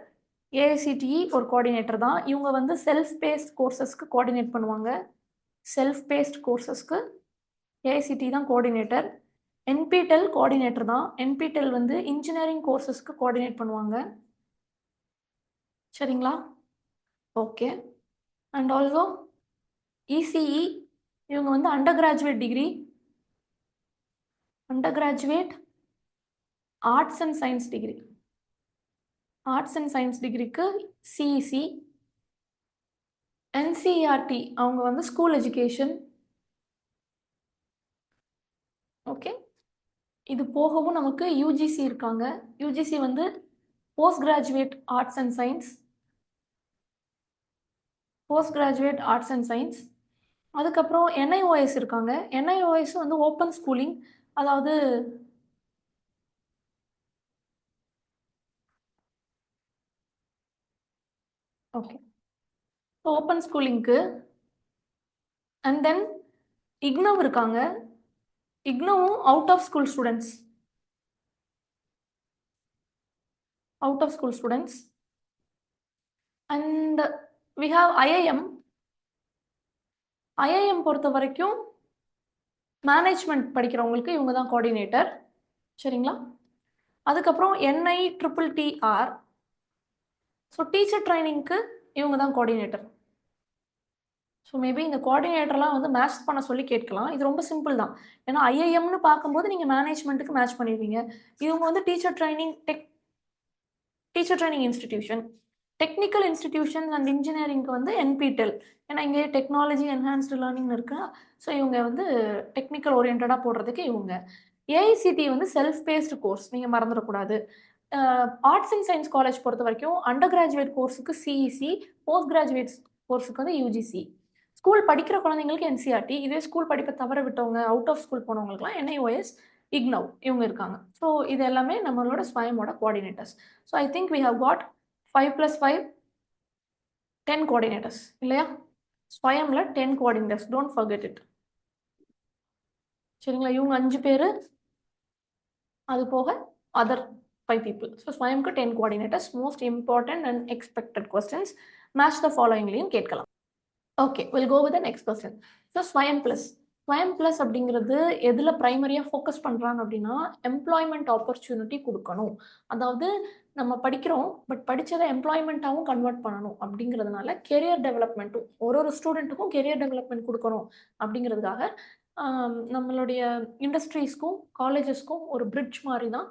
ஏஐசிடிஇ ஒரு கோஆர்டினேட்டர் தான். இவங்க வந்து செல்ஃப் பேஸ்ட் கோர்சஸ்க்கு கோஆர்டினேட் பண்ணுவாங்க. செல்ஃப் பேஸ்ட் கோர்சஸ்க்கு ஏஐசிடிஇ தான் கோஆர்டினேட்டர். என்பிடெல் கோஆர்டினேட்டர் தான். என்பிடெல் வந்து இன்ஜினியரிங் கோர்சஸ்க்கு கோஆர்டினேட் பண்ணுவாங்க. சரிங்களா? ஓகே. அண்ட் ஆல்சோ இசிஇ, இவங்க வந்து under graduate degree, under graduate arts and science degree. Arts and science டிகிரிக்கு சிஇசி. என்சிஇஆர்டி அவங்க வந்து ஸ்கூல் எஜுகேஷன். ஓகே. இது போகவும் நமக்கு யூஜிசி இருக்காங்க. யூஜிசி வந்து post graduate arts and science. Post graduate arts and science. அதுக்கப்புறம் என்ஐஓஎஸ் இருக்காங்க. என்ஐஓஎஸ் வந்து ஓப்பன் ஸ்கூலிங், அதாவது ஓகே ஓப்பன் ஸ்கூலிங்க்கு. அண்ட் தென் இக்னோவ் இருக்காங்க. இக்னோவும் out of school students. Out of school students. And we have IIM. IIM பொறுத்த வரைக்கும் மேனேஜ்மெண்ட் படிக்கிறவங்களுக்கு இவங்க தான் கோஆர்டினேட்டர். சரிங்களா? அதுக்கப்புறம் NITTR. ஸோ டீச்சர் ட்ரைனிங்க்கு இவங்க தான் கோஆர்டினேட்டர். ஸோ மேபி இந்த கோஆர்டினேட்டர்லாம் வந்து மேட்ச் பண்ண சொல்லி கேட்கலாம். இது ரொம்ப சிம்பிள் தான். ஏன்னா ஐஐஎம்னு பார்க்கும்போது நீங்கள் மேனேஜ்மெண்ட்டுக்கு மேட்ச் பண்ணிடுவீங்க. இவங்க வந்து teacher training institution. Technical institution and இன்ஜினியரிங்க்கு வந்து என்பிடெல். ஏன்னா இங்கே டெக்னாலஜி என்ஹான்ஸ்டு லேர்னிங் இருக்கு. ஸோ இவங்க வந்து டெக்னிக்கல் ஓரியன்டாக போடுறதுக்கு இவங்க. ஏஐசிடி வந்து செல்ஃப் பேஸ்டு கோர்ஸ், நீங்கள் மறந்துடக்கூடாது. ஆர்ட்ஸ் அண்ட் சயின்ஸ் காலேஜ் பொறுத்த வரைக்கும் அண்டர் கிராஜுவேட் கோர்ஸுக்கு சிஇசி, போஸ்ட் கிராஜுவேட் கோர்ஸுக்கு வந்து யூஜிசி. ஸ்கூல் படிக்கிற குழந்தைங்களுக்கு என்சிஆர்டி. இதே ஸ்கூல் படிப்பை தவற விட்டவங்க, அவுட் ஆஃப் ஸ்கூல் போனவங்களுக்குலாம் NIOS, இக்னவ் இவங்க இருக்காங்க. ஸோ இது எல்லாமே நம்மளோட ஸ்வயமோட கோஆர்டினேட்டர்ஸ். So I think we have got 5 + 5 10 coordinators இல்லையா? ஸ்வயம்ல 10 கோஆர்டினேட்டர்ஸ். Don't forget it. சரிங்களா? இவங்க 5 பேர், அது போக அதர் 5 people. ஸோ ஸ்வயம்க்கு 10 coordinators. Most important and expected questions match the ஃபாலோயிங்லையும் கேட்கலாம். Okay, will go with the next question. So Swayam plus. Swayam plus அப்படிங்கிறது எதில் ப்ரைமரியாக ஃபோக்கஸ் பண்ணுறாங்க அப்படின்னா எம்ப்ளாய்மெண்ட் ஆப்பர்ச்சுனிட்டி கொடுக்கணும். அதாவது நம்ம படிக்கிறோம், பட் படித்ததை எம்ப்ளாய்மெண்ட்டாகவும் கன்வெர்ட் பண்ணணும் அப்படிங்கிறதுனால கெரியர் டெவலப்மெண்ட்டும் ஒரு ஸ்டூடெண்ட்டுக்கும் கெரியர் டெவலப்மெண்ட் கொடுக்கணும் அப்படிங்கிறதுக்காக நம்மளுடைய இண்டஸ்ட்ரீஸ்க்கும் காலேஜஸ்க்கும் ஒரு பிரிட்ஜ் மாதிரி தான்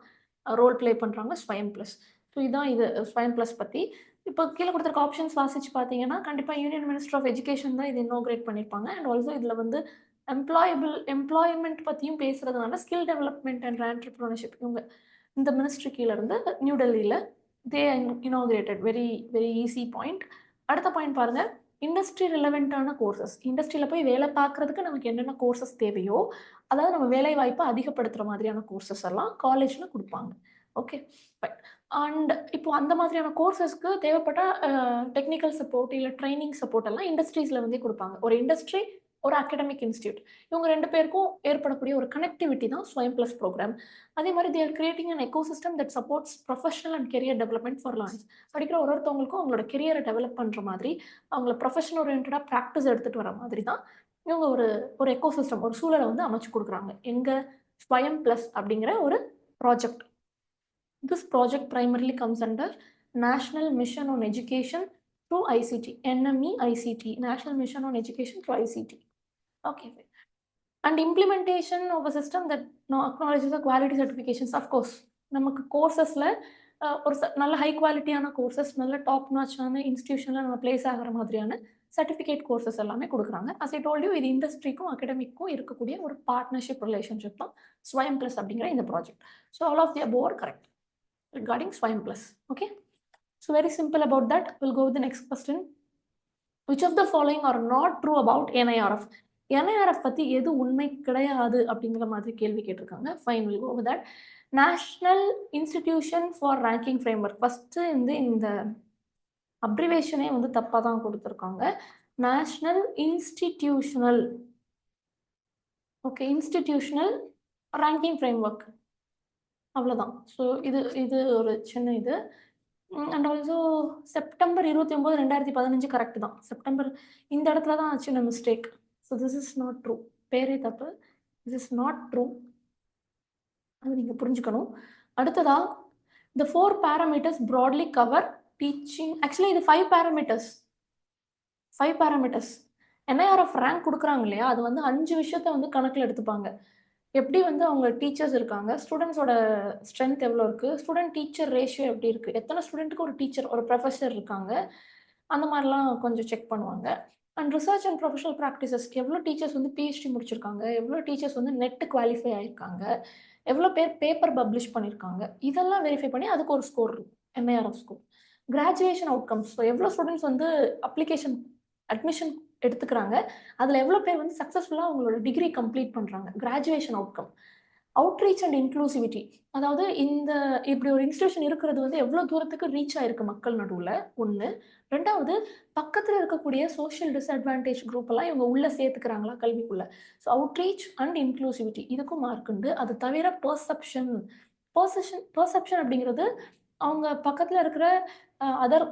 ரோல் ப்ளே பண்ணுறாங்க ஸ்வயம் ப்ளஸ். ஸோ இதுதான் இது ஸ்வயம் ப்ளஸ் பற்றி. இப்போ கீழே கொடுத்துருக்க ஆப்ஷன்ஸ் வாசிச்சு பார்த்தீங்கன்னா கண்டிப்பாக யூனியன் மினிஸ்டர் ஆஃப் எஜுகேஷன் தான் இது இன்னோகிரேட் பண்ணியிருப்பாங்க. அண்ட் ஆல்சோ இதில் வந்து எம்ப்ளாய்மெண்ட் பற்றியும் பேசுறதுனால ஸ்கில் டெவலப்மெண்ட் அண்ட் ஆண்டர்ப்ரனர்ஷிப் இவங்க இந்த மினிஸ்ட்ரி கீழே இருந்து நியூ டெல்லியில் they inaugurated very very easy point. அடுத்த பாயிண்ட் பாருங்க, இண்டஸ்ட்ரி ரிலவெண்ட்டான கோர்சஸ். இண்டஸ்ட்ரியில் போய் வேலை பார்க்குறதுக்கு நமக்கு என்னென்ன கோர்சஸ் தேவையோ, அதாவது நம்ம வேலை வாய்ப்பை அதிகப்படுத்துகிற மாதிரியான கோர்சஸ் எல்லாம் காலேஜில் கொடுப்பாங்க. Okay fine. அண்ட் இப்போ அந்த மாதிரியான கோர்சஸ்க்கு தேவைப்பட்ட டெக்னிக்கல் சப்போர்ட் இல்லை ட்ரைனிங் சப்போர்ட் எல்லாம் இண்டஸ்ட்ரீஸில் வந்து கொடுப்பாங்க. ஒரு இண்டஸ்ட்ரி, ஒரு அகடமிக் இன்ஸ்டியூட், இவங்க ரெண்டு பேருக்கும் ஏற்படக்கூடிய ஒரு கனெக்டிவிட்டி தான் ஸ்வயம் ப்ளஸ் ப்ரோக்ராம். அதே மாதிரி there creating an ecosystem that supports professional and career development for learners. படிக்கிற ஒருத்தவங்களுக்கும் அவங்களோட கெரியரை டெவலப் பண்ணுற மாதிரி, அவங்கள ப்ரொஃபஷனல் ஓரியன்டாக ப்ராக்டிஸ் எடுத்துகிட்டு வர மாதிரி தான் இவங்க ஒரு ஒரு எக்கோசிஸ்டம், ஒரு சூழலை வந்து அமைச்சு கொடுக்குறாங்க. எங்கள் ஸ்வயம் ப்ளஸ் அப்படிங்கிற ஒரு project. This project primarily comes under National Mission on Education through ICT, NME ICT, National Mission on Education through ICT. Okay. And implementation of a system that acknowledges the quality certifications. Of course, நமக்கு கோர்சஸில் ஒரு நல்ல ஹை குவாலிட்டியான கோர்சஸ், நல்ல டாப் நாச்சான இன்ஸ்டியூஷனில் நம்ம பிளேஸ் ஆகிற மாதிரியான சர்டிஃபிகேட் கோர்சஸ் எல்லாமே கொடுக்குறாங்க. அஸ் ஐ டோல்ட் யூ, இது இண்டஸ்ட்ரிக்கும் அகடமிக்கும் இருக்கக்கூடிய ஒரு பார்ட்னர்ஷிப் ரிலேஷன்ஷிப் தான் ஸ்வயம் ப்ளஸ் அப்படிங்கிற இந்த project. So all of the above are correct regarding Swayam Plus. Okay, so very simple about that. We'll go with the next question. Which of the following are not true about NIRF? NIRF பத்தி எது உண்மை கிடையாது அப்படிங்கிற மாதிரி கேள்வி கேட்டிருக்காங்க. Fine, we'll go with that. National Institution for Ranking Framework. First இந்த அப்ரிவேஷனே வந்து தப்பாக தான் கொடுத்துருக்காங்க. National institutional, okay, institutional ranking framework, அவ்வளோதான். ஸோ இது ஒரு சின்ன இது. அண்ட் ஆல்சோ செப்டம்பர் 29, 2015 கரெக்ட் தான். செப்டம்பர் இந்த இடத்துல தான் சின்ன mistake. So this is not true. பேரே தப்பு. திஸ் இஸ் நாட் ட்ரூ, அது நீங்கள் புரிஞ்சுக்கணும். அடுத்ததா, the 4 parameters broadly cover teaching. Actually இது 5 parameters. NIRF ரேங்க் கொடுக்குறாங்க இல்லையா, அது வந்து 5 விஷயத்த வந்து கணக்கில் எடுத்துப்பாங்க. எப்படி வந்து அவங்க டீச்சர்ஸ் இருக்காங்க, ஸ்டூடெண்ட்ஸோட ஸ்ட்ரென்த் எவ்வளோ இருக்குது, ஸ்டூடெண்ட் டீச்சர் ரேஷியோ எப்படி இருக்குது, எத்தனை ஸ்டூடெண்ட்டுக்கு ஒரு டீச்சர், ஒரு ப்ரொஃபஸர் இருக்காங்க, அந்த மாதிரிலாம் கொஞ்சம் செக் பண்ணுவாங்க. அண்ட் ரிசர்ச் அண்ட் ப்ரொஃபஷனல் ப்ராக்டிசஸ்க்கு எவ்வளோ டீச்சர்ஸ் வந்து பிஹெச்டி முடிச்சிருக்காங்க, எவ்வளோ டீச்சர்ஸ் வந்து நெட் குவாலிஃபை ஆகிருக்காங்க, எவ்வளோ பேர் பேப்பர் பப்ளிஷ் பண்ணியிருக்காங்க, இதெல்லாம் வெரிஃபை பண்ணி அதுக்கு ஒரு ஸ்கோர் இருக்கும், NIRF score. Graduation outcomes, so எவ்வளோ ஸ்டூடெண்ட்ஸ் வந்து அட்மிஷன் எடுத்துக்கிறாங்க, அதில் எவ்வளோ பேர் வந்து சக்ஸஸ்ஃபுல்லாக அவங்களோட டிகிரி கம்ப்ளீட் பண்ணுறாங்க, graduation outcome. Outreach and inclusivity, அதாவது இப்படி ஒரு இன்ஸ்டியூஷன் இருக்கிறது வந்து எவ்வளோ தூரத்துக்கு ரீச் ஆயிருக்கு மக்கள் நடுவில், ஒன்று. ரெண்டாவது, பக்கத்தில் இருக்கக்கூடிய சோஷியல் டிஸ்அட்வான்டேஜ் குரூப் எல்லாம் இவங்க உள்ளே சேர்த்துக்கிறாங்களா கல்விக்குள்ளே. ஸோ அவுட்ரீச் அண்ட் இன்க்ளூசிவிட்டி இதுக்கும் மார்க் உண்டு. அது தவிர பர்செப்ஷன் அப்படிங்கிறது அவங்க பக்கத்தில் இருக்கிற other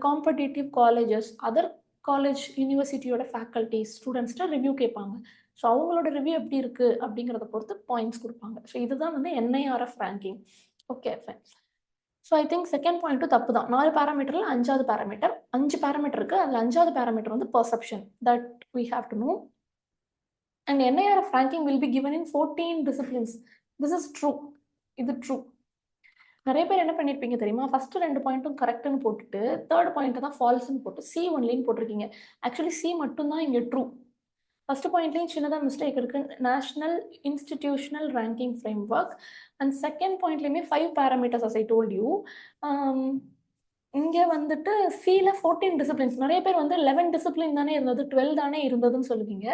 competitive colleges, other college யூனிவர்சிட்டியோட ஃபேக்கல்ட்டிஸ், ஸ்டூடெண்ட்ஸ்கிட்ட ரிவ்யூ கேட்பாங்க. ஸோ அவங்களோட ரிவ்யூ எப்படி இருக்குது அப்படிங்கிறத பொறுத்து பாயிண்ட்ஸ் கொடுப்பாங்க. ஸோ இதுதான் வந்து NIRF ranking. Okay fine. So I think second பாயிண்ட்டும் தப்பு தான். 4 பேராமீட்டரில் 5வது பேராமீட்டர், 5 பேராமீட்டர் இருக்குது, அதில் 5வது பேராமீட்டர் வந்து perception. That we have to know. And NIRF ranking will be given in 14 disciplines. This is true. இது ட்ரூ. நிறைய பேர் என்ன பண்ணியிருப்பீங்க தெரியுமா, ஃபர்ஸ்ட் 2 பாயிண்ட்டும் கரெக்டுன்னு போட்டுட்டு 3rd பாயிண்ட்டை தான் ஃபால்ஸ்ன்னு போட்டு C ஒன்லின்னு போட்டிருக்கீங்க. ஆக்சுவலி C மட்டும்தான் இங்கே ட்ரூ. ஃபர்ஸ்ட் பாயிண்ட்லேயும் சின்னதாக மிஸ்டேக் இருக்குது, national institutional ranking framework. And second பாயிண்ட்லேயுமே 5 parameters as I told you. இங்கே வந்துட்டு சியில் 14 டிசிப்ளின்ஸ். நிறைய பேர் வந்து 11 டிசிப்ளின் தானே இருந்தது, 12 தானே இருந்ததுன்னு சொல்லுவீங்க.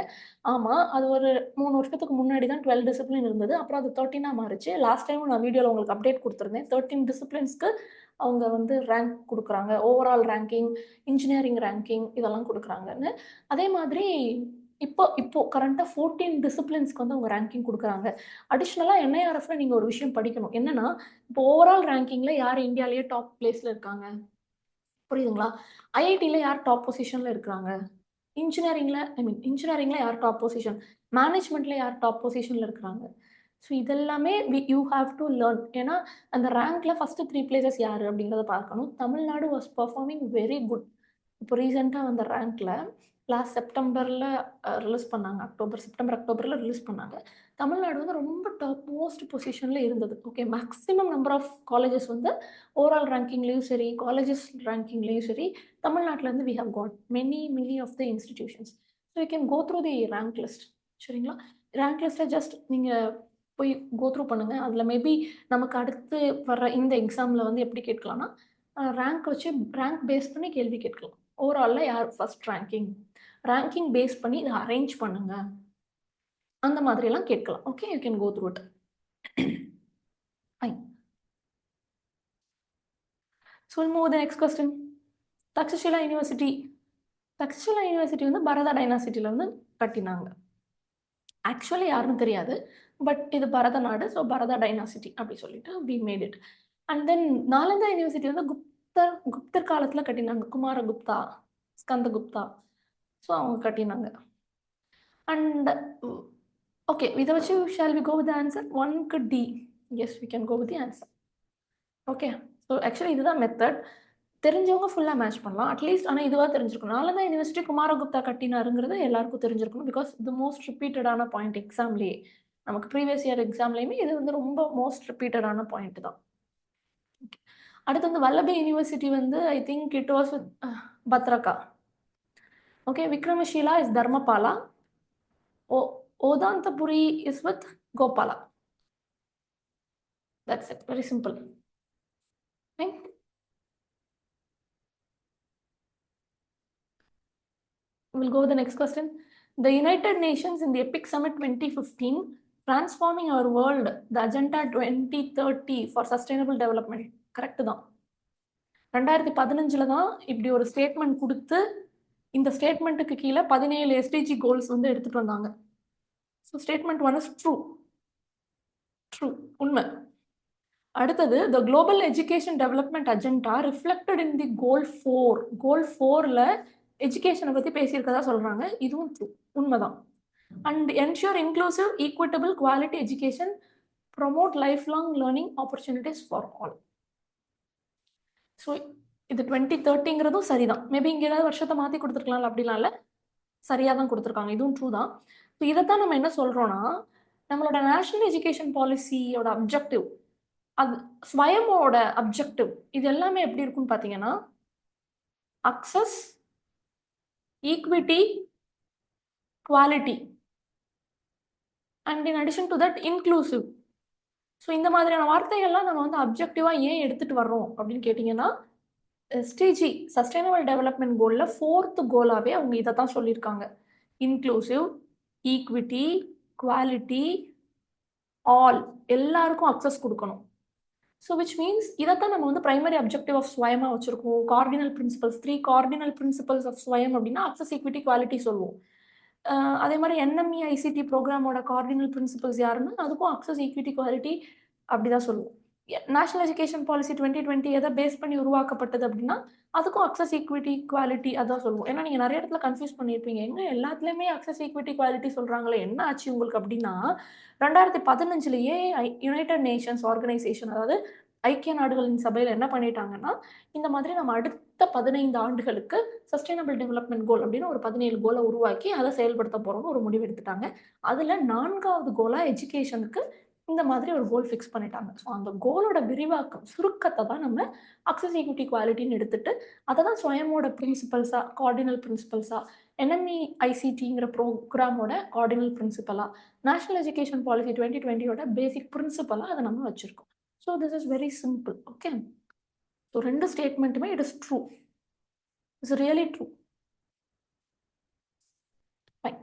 ஆமாம், அது ஒரு 3 வருஷத்துக்கு முன்னாடி தான் 12 டிசிப்ளின் இருந்தது. அப்புறம் அது 13 மாறிச்சு. லாஸ்ட் டைம் நான் வீடியோவில் உங்களுக்கு அப்டேட் கொடுத்துருந்தேன். 13 டிசிப்ளின்ஸ்க்கு அவங்க வந்து ரேங்க் கொடுக்குறாங்க, ஓவரால் ரேங்கிங், இன்ஜினியரிங் ரேங்கிங் இதெல்லாம் கொடுக்குறாங்கன்னு. அதே மாதிரி இப்போ கரண்ட்டாக 14 டிசிப்ளின்ஸ்க்கு வந்து அவங்க ரேங்கிங் கொடுக்குறாங்க. அடிஷ்னலாக NIRFல நீங்கள் ஒரு விஷயம் படிக்கணும். என்னன்னா, இப்போ ஓவரால் ரேங்கிங்கில் யார் இந்தியாவிலேயே டாப் பிளேஸில் இருக்காங்க, புரியுதுங்களா? IITயில் யார் டாப் பொசிஷனில் இருக்கிறாங்க, இன்ஜினியரிங்கில் யார் டாப் பொசிஷன், மேனேஜ்மெண்ட்டில் யார் டாப் பொசிஷனில் இருக்கிறாங்க. ஸோ இதெல்லாமே யூ ஹாவ் டு லேர்ன். ஏன்னா அந்த ரேங்க்கில் ஃபஸ்ட்டு 3 பிளேசஸ் யார் அப்படிங்கிறத பார்க்கணும். Tamil Nadu was performing very good. இப்போ ரீசெண்டாக வந்த ரேங்க்கில் லாஸ்ட் செப்டம்பரில் ரிலீஸ் பண்ணாங்க, அக்டோபரில் ரிலீஸ் பண்ணாங்க. தமிழ்நாடு வந்து ரொம்ப டாப் மோஸ்ட் பொசிஷனில் இருந்தது. Okay, maximum number of colleges வந்து ஓவரால் ரேங்கிங்லேயும் சரி, காலேஜஸ் ரேங்கிங்லேயும் சரி, தமிழ்நாட்டிலேருந்து we have got many of the institutions. So you can go through the rank list. சரிங்களா? ரேங்க் லிஸ்ட்டை ஜஸ்ட் நீங்கள் போய் கோ த்ரூ பண்ணுங்கள். அதில் மேபி நமக்கு அடுத்து வர்ற இந்த எக்ஸாமில் வந்து எப்படி கேட்கலாம்னா, ரேங்க் வச்சு ரேங்க் பேஸ் பண்ணி கேள்வி கேட்கலாம். ஓவராலில் யார் ஃபர்ஸ்ட் ரேங்கிங், ரேங்கிங் பேஸ் பண்ணி இதை அரேஞ்ச் பண்ணுங்க, அந்த மாதிரியெல்லாம் கேட்கலாம். Okay, you can go through it. Fine. So we'll move the next question. Takshashila university. Takshashila university வந்து பரதா டைனாசிட்டியில் வந்து கட்டினாங்க. ஆக்சுவலி யாருன்னு தெரியாது, பட் இது பரத நாடு, ஸோ பரதா டைனாசிட்டி அப்படி சொல்லிட்டு we made it. And then Nalanda university வந்து குப்தர் காலத்தில் கட்டினாங்க. குமாரகுப்தா, ஸ்கந்தகுப்தா, ஸோ அவங்க கட்டினாங்க. அண்ட் ஓகே, இதை வச்சு shall we go with answer? ஒன்க்கு D. Yes, we can go with the answer. Okay, so actually இதுதான் மெத்தட். தெரிஞ்சவங்க ஃபுல்லாக மேட்ச் பண்ணலாம் அட்லீஸ்ட். ஆனால் இதுவாக தெரிஞ்சிருக்கணும். நாலந்தா யூனிவர்சிட்டி குமாரகுப்தா கட்டினாருங்கிறது எல்லாருக்கும் தெரிஞ்சிருக்கணும். பிகாஸ் இது மோஸ்ட் ரிப்பீட்டடான பாயிண்ட் எக்ஸாம்லேயே. நமக்கு ப்ரீவியஸ் இயர் எக்ஸாம்லேயுமே இது வந்து ரொம்ப மோஸ்ட் ரிப்பீட்டடான பாயிண்ட் தான். அடுத்து வந்து வல்லபி யூனிவர்சிட்டி வந்து I think it was with Bhatarka. Okay, Vikramashila is Dharmapala. Odantapuri is with Gopala. That's it, very simple. We'll go with the next question. The United Nations in the Epic Summit 2015, Transforming Our World, the Agenda 2030 for Sustainable Development. Correct தான். 2015 தான் இப்படி ஒரு ஸ்டேட்மெண்ட் கொடுத்து இந்த ஸ்டேட்மெண்ட்டுக்கு கீழே 17 SDG கோல்ஸ் வந்து எடுத்துட்டு வந்தாங்க. So statement 1 is true. True, உண்மை. அடுத்தது the global education development agenda reflected in the goal 4. Goal 4ல எஜுகேஷனை பற்றி பேசியிருக்கதா சொல்கிறாங்க. இதுவும் ட்ரூ, உண்மைதான். And ensure inclusive equitable quality education, promote life long learning opportunities for all. So இது 2030ங்கிறதும் சரிதான். மேபி இங்கே ஏதாவது வருஷத்தை மாற்றி கொடுத்துருக்கலாம், அப்படிலாம் இல்லை, சரியாக தான் கொடுத்துருக்காங்க. இதுவும் ட்ரூ தான். ஸோ இதைத்தான் நம்ம என்ன சொல்கிறோன்னா, நம்மளோட நேஷனல் எஜுகேஷன் பாலிசியோட அப்ஜெக்டிவ், அது ஸ்வயமோட அப்ஜெக்டிவ், இது எல்லாமே எப்படி இருக்குன்னு பார்த்தீங்கன்னா, access, equity, quality, and in addition to that inclusive. So இந்த மாதிரியான வார்த்தைகள்லாம் நம்ம வந்து அப்ஜெக்டிவாக ஏன் எடுத்துகிட்டு வர்றோம் அப்படின்னு கேட்டிங்கன்னா, எஸ்டிஜி சஸ்டைனபிள் டெவலப்மெண்ட் கோலில் 4th கோலாகவே அவங்க இதை தான் சொல்லியிருக்காங்க. இன்க்ளூசிவ், ஈக்விட்டி, குவாலிட்டி, ஆல், எல்லாருக்கும் அக்சஸ் கொடுக்கணும். ஸோ விச் மீன்ஸ் இதைத்தான் நம்ம வந்து பிரைமரி அப்ஜெக்டிவ் ஆஃப் ஸ்வயமாக வச்சுருக்கோம். Cardinal principles, 3 cardinal principles of Swayam அப்படின்னா அக்சஸ், ஈக்விட்டி, குவாலிட்டி சொல்லுவோம். அதே மாதிரி என்எம்இ ஐசிடி ப்ரோக்ராமோட கார்டினல் பிரின்சிபல்ஸ் யாருன்னா அதுக்கும் அக்சஸ், ஈக்விட்டி, குவாலிட்டி அப்படி தான் சொல்லுவோம். நேஷனல் எஜுகேஷன் பாலிசி 2020 எதை பேஸ் பண்ணி உருவாக்கப்பட்டது அப்படின்னா அதுக்கும் அக்சஸ், ஈக்விட்டி, குவாலிட்டி அதான் சொல்லுவோம். ஏன்னா நீங்கள் நிறைய இடத்துல கன்ஃபியூஸ் பண்ணியிருப்பீங்க, எங்க எல்லாத்துலேயுமே அக்சஸ், ஈக்விட்டி, குவாலிட்டி சொல்கிறாங்களே, என்ன ஆச்சு உங்களுக்கு அப்படின்னா, 2015 யுனைடெட் நேஷன்ஸ் ஆர்கனைசேஷன், அதாவது ஐக்கிய நாடுகளின் சபையில் என்ன பண்ணிட்டாங்கன்னா, இந்த மாதிரி நம்ம அடுத்த 15 ஆண்டுகளுக்கு சஸ்டைனபிள் டெவலப்மெண்ட் கோல் அப்படின்னு ஒரு 17 கோலை உருவாக்கி அதை செயல்படுத்த போகிறோம்னு ஒரு முடிவு எடுத்துட்டாங்க. அதில் 4வது கோலாக எஜுகேஷனுக்கு இந்த மாதிரி ஒரு கோல் ஃபிக்ஸ் பண்ணிட்டாங்க. ஸோ அந்த கோலோட விரிவாக்கம், சுருக்கத்தை தான் நம்ம அக்சஸ், ஈக்விட்டி, குவாலிட்டின்னு எடுத்துட்டு அதை தான் ஸ்வயமோட பிரின்சிபல்ஸாக, கார்டினல் பிரின்சிபல்ஸாக, என்எம்இ ஐசிடிங்கிற ப்ரோக்ராமோட கார்டினல் பிரின்சிபலாக, நேஷனல் எஜுகேஷன் பாலிசி 2020யோட பேசிக் பிரின்சிபலாக அதை நம்ம வச்சுருக்கோம். So this is very simple. Okay, so 2 ஸ்டேட்மெண்ட்டுமே it is true, it's really true. Fine.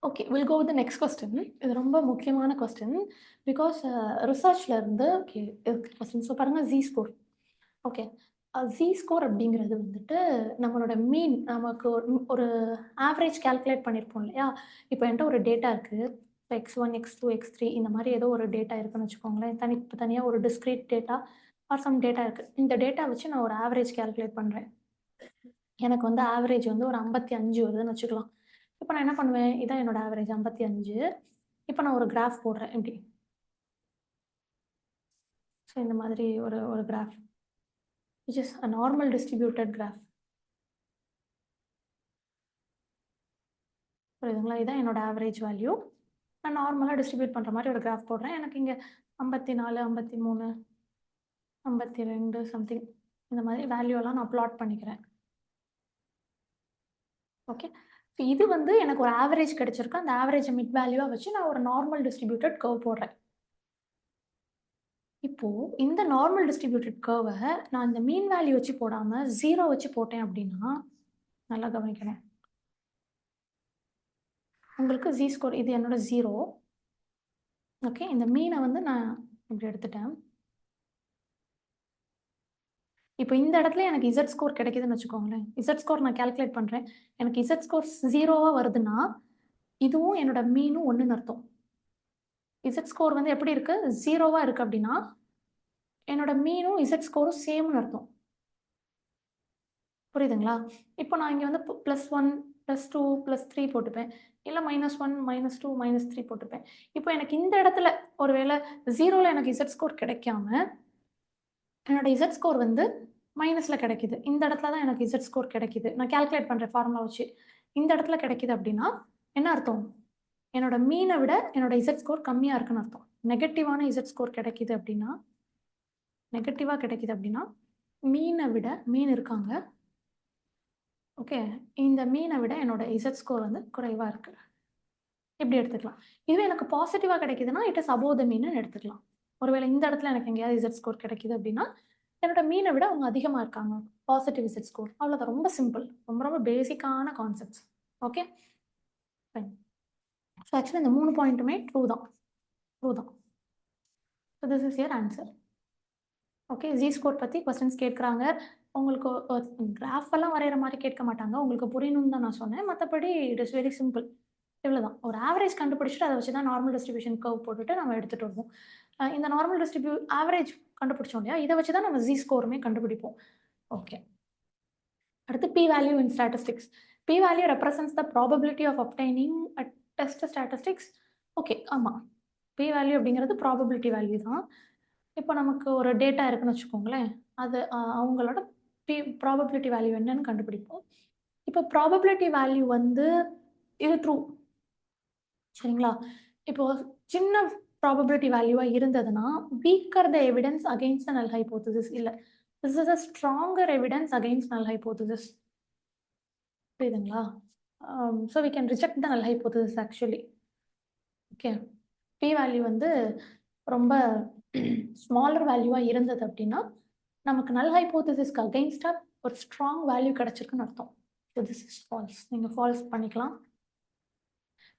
Okay, will go with next question. இது ரொம்ப முக்கியமான கொஸ்டின் பிகாஸ் ரிசர்ச்ல இருந்து கொஸ்டின். ஸோ பாருங்கள், G score. Okay, G score அப்படிங்கிறது வந்துட்டு நம்மளோட மீன், நமக்கு ஒரு ஆவரேஜ் கால்குலேட் பண்ணியிருப்போம் இல்லையா. இப்போ என்கிட்ட ஒரு டேட்டா இருக்குது, இப்போ X1, X2, X3 இந்த மாதிரி ஏதோ ஒரு டேட்டா இருக்குன்னு வச்சுக்கோங்களேன். இப்போ தனியாக ஒரு discrete data or some data இருக்குது. இந்த டேட்டா வச்சு நான் ஒரு ஆவரேஜ் கால்குலேட் பண்ணுறேன். எனக்கு வந்து ஆவரேஜ் வந்து ஒரு 55 வருதுன்னு வச்சுக்கலாம். இப்போ நான் என்ன பண்ணுவேன், இதான் என்னோட ஆவரேஜ் 55. இப்போ நான் ஒரு கிராஃப் போடுறேன் இப்படி. ஸோ இந்த மாதிரி ஒரு graph which is a normal distributed graph. புரியுதுங்களா? இதான் என்னோட ஆவரேஜ் வேல்யூ. நான் நார்மலாக டிஸ்ட்ரிபியூட் பண்ணுற மாதிரி ஒரு கிராஃப் போடுறேன். எனக்கு இங்கே 54, 53, 52 சம்திங் இந்த மாதிரி வேல்யூலாம் நான் ப்ளாட் பண்ணிக்கிறேன். ஓகே, இது வந்து எனக்கு ஒரு ஆவரேஜ் கிடைச்சிருக்கு. அந்த ஆவரேஜ் மிட் வேல்யூவா வச்சு நான் ஒரு நார்மல் டிஸ்ட்ரிபியூட்டட் கர்வ் போடுறேன். இப்போ இந்த நார்மல் டிஸ்ட்ரிபியூட்டட் கர்வ நான் இந்த மீன் வேல்யூ வச்சு போடாம 0 வச்சு போட்டேன் அப்படின்னா, நல்லா கவனிக்கணும். உங்களுக்கு ஸ்கோர் இது என்னோட 0. ஓகே. இந்த மீனை வந்து நான் இப்படி எடுத்துட்டேன். இப்போ இந்த இடத்துல எனக்கு இசட் ஸ்கோர் கிடைக்குதுன்னு வச்சுக்கோங்களேன். இசட் ஸ்கோர் நான் கால்குலேட் பண்றேன். எனக்கு இசட் ஸ்கோர் 0வா வருதுன்னா, இதுவும் என்னோட மீனும் ஒண்ணுன்னு அர்த்தம். இசட் ஸ்கோர் வந்து எப்படி இருக்கு? 0வா இருக்கு அப்படின்னா, என்னோட மீனும் இசட் ஸ்கோரும் சேம்னு அர்த்தம். புரியுதுங்களா? இப்போ நான் இங்க வந்து +1, +2, +3 போட்டுப்பேன். இல்ல -1, -2, -3 போட்டுப்பேன். இப்போ எனக்கு இந்த இடத்துல ஒருவேள 0ல எனக்கு இசட் ஸ்கோர் கிடைக்காம, என்னோட இசட் ஸ்கோர் வந்து மைனஸ்ல கிடைக்குது. இந்த இடத்துல தான் எனக்கு இசட் ஸ்கோர் கிடைக்குது. நான் கால்குலேட் பண்றேன் ஃபார்முலா வச்சு. இந்த இடத்துல கிடைக்குது அப்படின்னா, என்ன அர்த்தம்? என்னோட மீன விட என்னோட இசட் ஸ்கோர் கம்மியா இருக்குன்னு அர்த்தம். நெகட்டிவான இசட் ஸ்கோர் கிடைக்குது அப்படின்னா, நெகட்டிவா கிடைக்குது அப்படின்னா, மீன் இருக்காங்க. ஓகே. இந்த மீனை விட என்னோட இசட் ஸ்கோர் வந்து குறைவா இருக்கு. இப்படி எடுத்துக்கலாம். இதுவே எனக்கு பாசிட்டிவா கிடைக்குதுன்னா, இட் இஸ் அபோவ் த மீன்னு எடுத்துக்கலாம். ஒருவேளை இந்த இடத்துல எனக்கு எங்கேயாவது இசட் ஸ்கோர் கிடைக்குது அப்படின்னா, என்னோட மீனை விட அவங்க அதிகமா இருக்காங்க. Positive Z score. அவ்வளோதான். ரொம்ப சிம்பிள். ரொம்ப ரொம்ப பேசிக்கான concepts. Okay. Fine. So actually இந்த 3 பாயிண்ட்டுமே ட்ரூ தான். ட்ரூ தான். So this is your answer. Okay. Score பத்தி கொஸ்டின்ஸ் கேட்குறாங்க. உங்களுக்கு கிராஃப் எல்லாம் வரையிற மாரி கேட்க மாட்டாங்க. உங்களுக்கு புரியணும்னு தான் நான் சொன்னேன். மத்தபடி இட் இஸ் வெரி சிம்பிள். இவ்வளோதான். ஒரு ஆவரேஜ் கண்டுபிடிச்சுட்டு அத வச்சு தான் நார்மல் டிஸ்ட்ரிபியூஷன் கர்வ் போட்டுட்டு நம்ம எடுத்துட்டு வருவோம். இந்த நார்மல் ஆவரேஜ் கண்டுபிடிச்சோம் இல்லையா? இத வச்சு தான் நம்ம ஸ்கோருமே கண்டுபிடிப்போம். ஓகே. அடுத்து p value in statistics. p value represents the probability of obtaining a test statistics. Okay. ஆமா. p வேல்யூ அப்படிங்கிறது ப்ராபபிலிட்டி வேல்யூ தான். இப்போ நமக்கு ஒரு டேட்டா இருக்குன்னு வச்சுக்கோங்களேன். அது அவங்களோட ப்ராபபிலிட்டி வேல்யூ என்னன்னு கண்டுபிடிப்போம். இப்போ ப்ராபபிலிட்டி வேல்யூ வந்து இது ட்ரூ. சரிங்களா? இப்போ சின்ன ப்ராபபிலிட்டி வேல்யூவா இருந்ததுன்னா, weaker the evidence against the null hypothesis இல்ல. This is a stronger evidence against null hypothesis. புரியுதுங்களா? So we can reject the null hypothesis actually. Okay. p value வந்து ரொம்ப ஸ்மாலர் வேல்யூவா இருந்தது அப்படின்னா, நமக்கு நல் ஹைப்போதசிஸ்க்கு அகைன்ஸ்டா ஒரு ஸ்ட்ராங் வேல்யூ கிடைச்சிருக்குன்னு அர்த்தம். So this is false. நீங்க ஃபால்ஸ் பண்ணிக்கலாம்.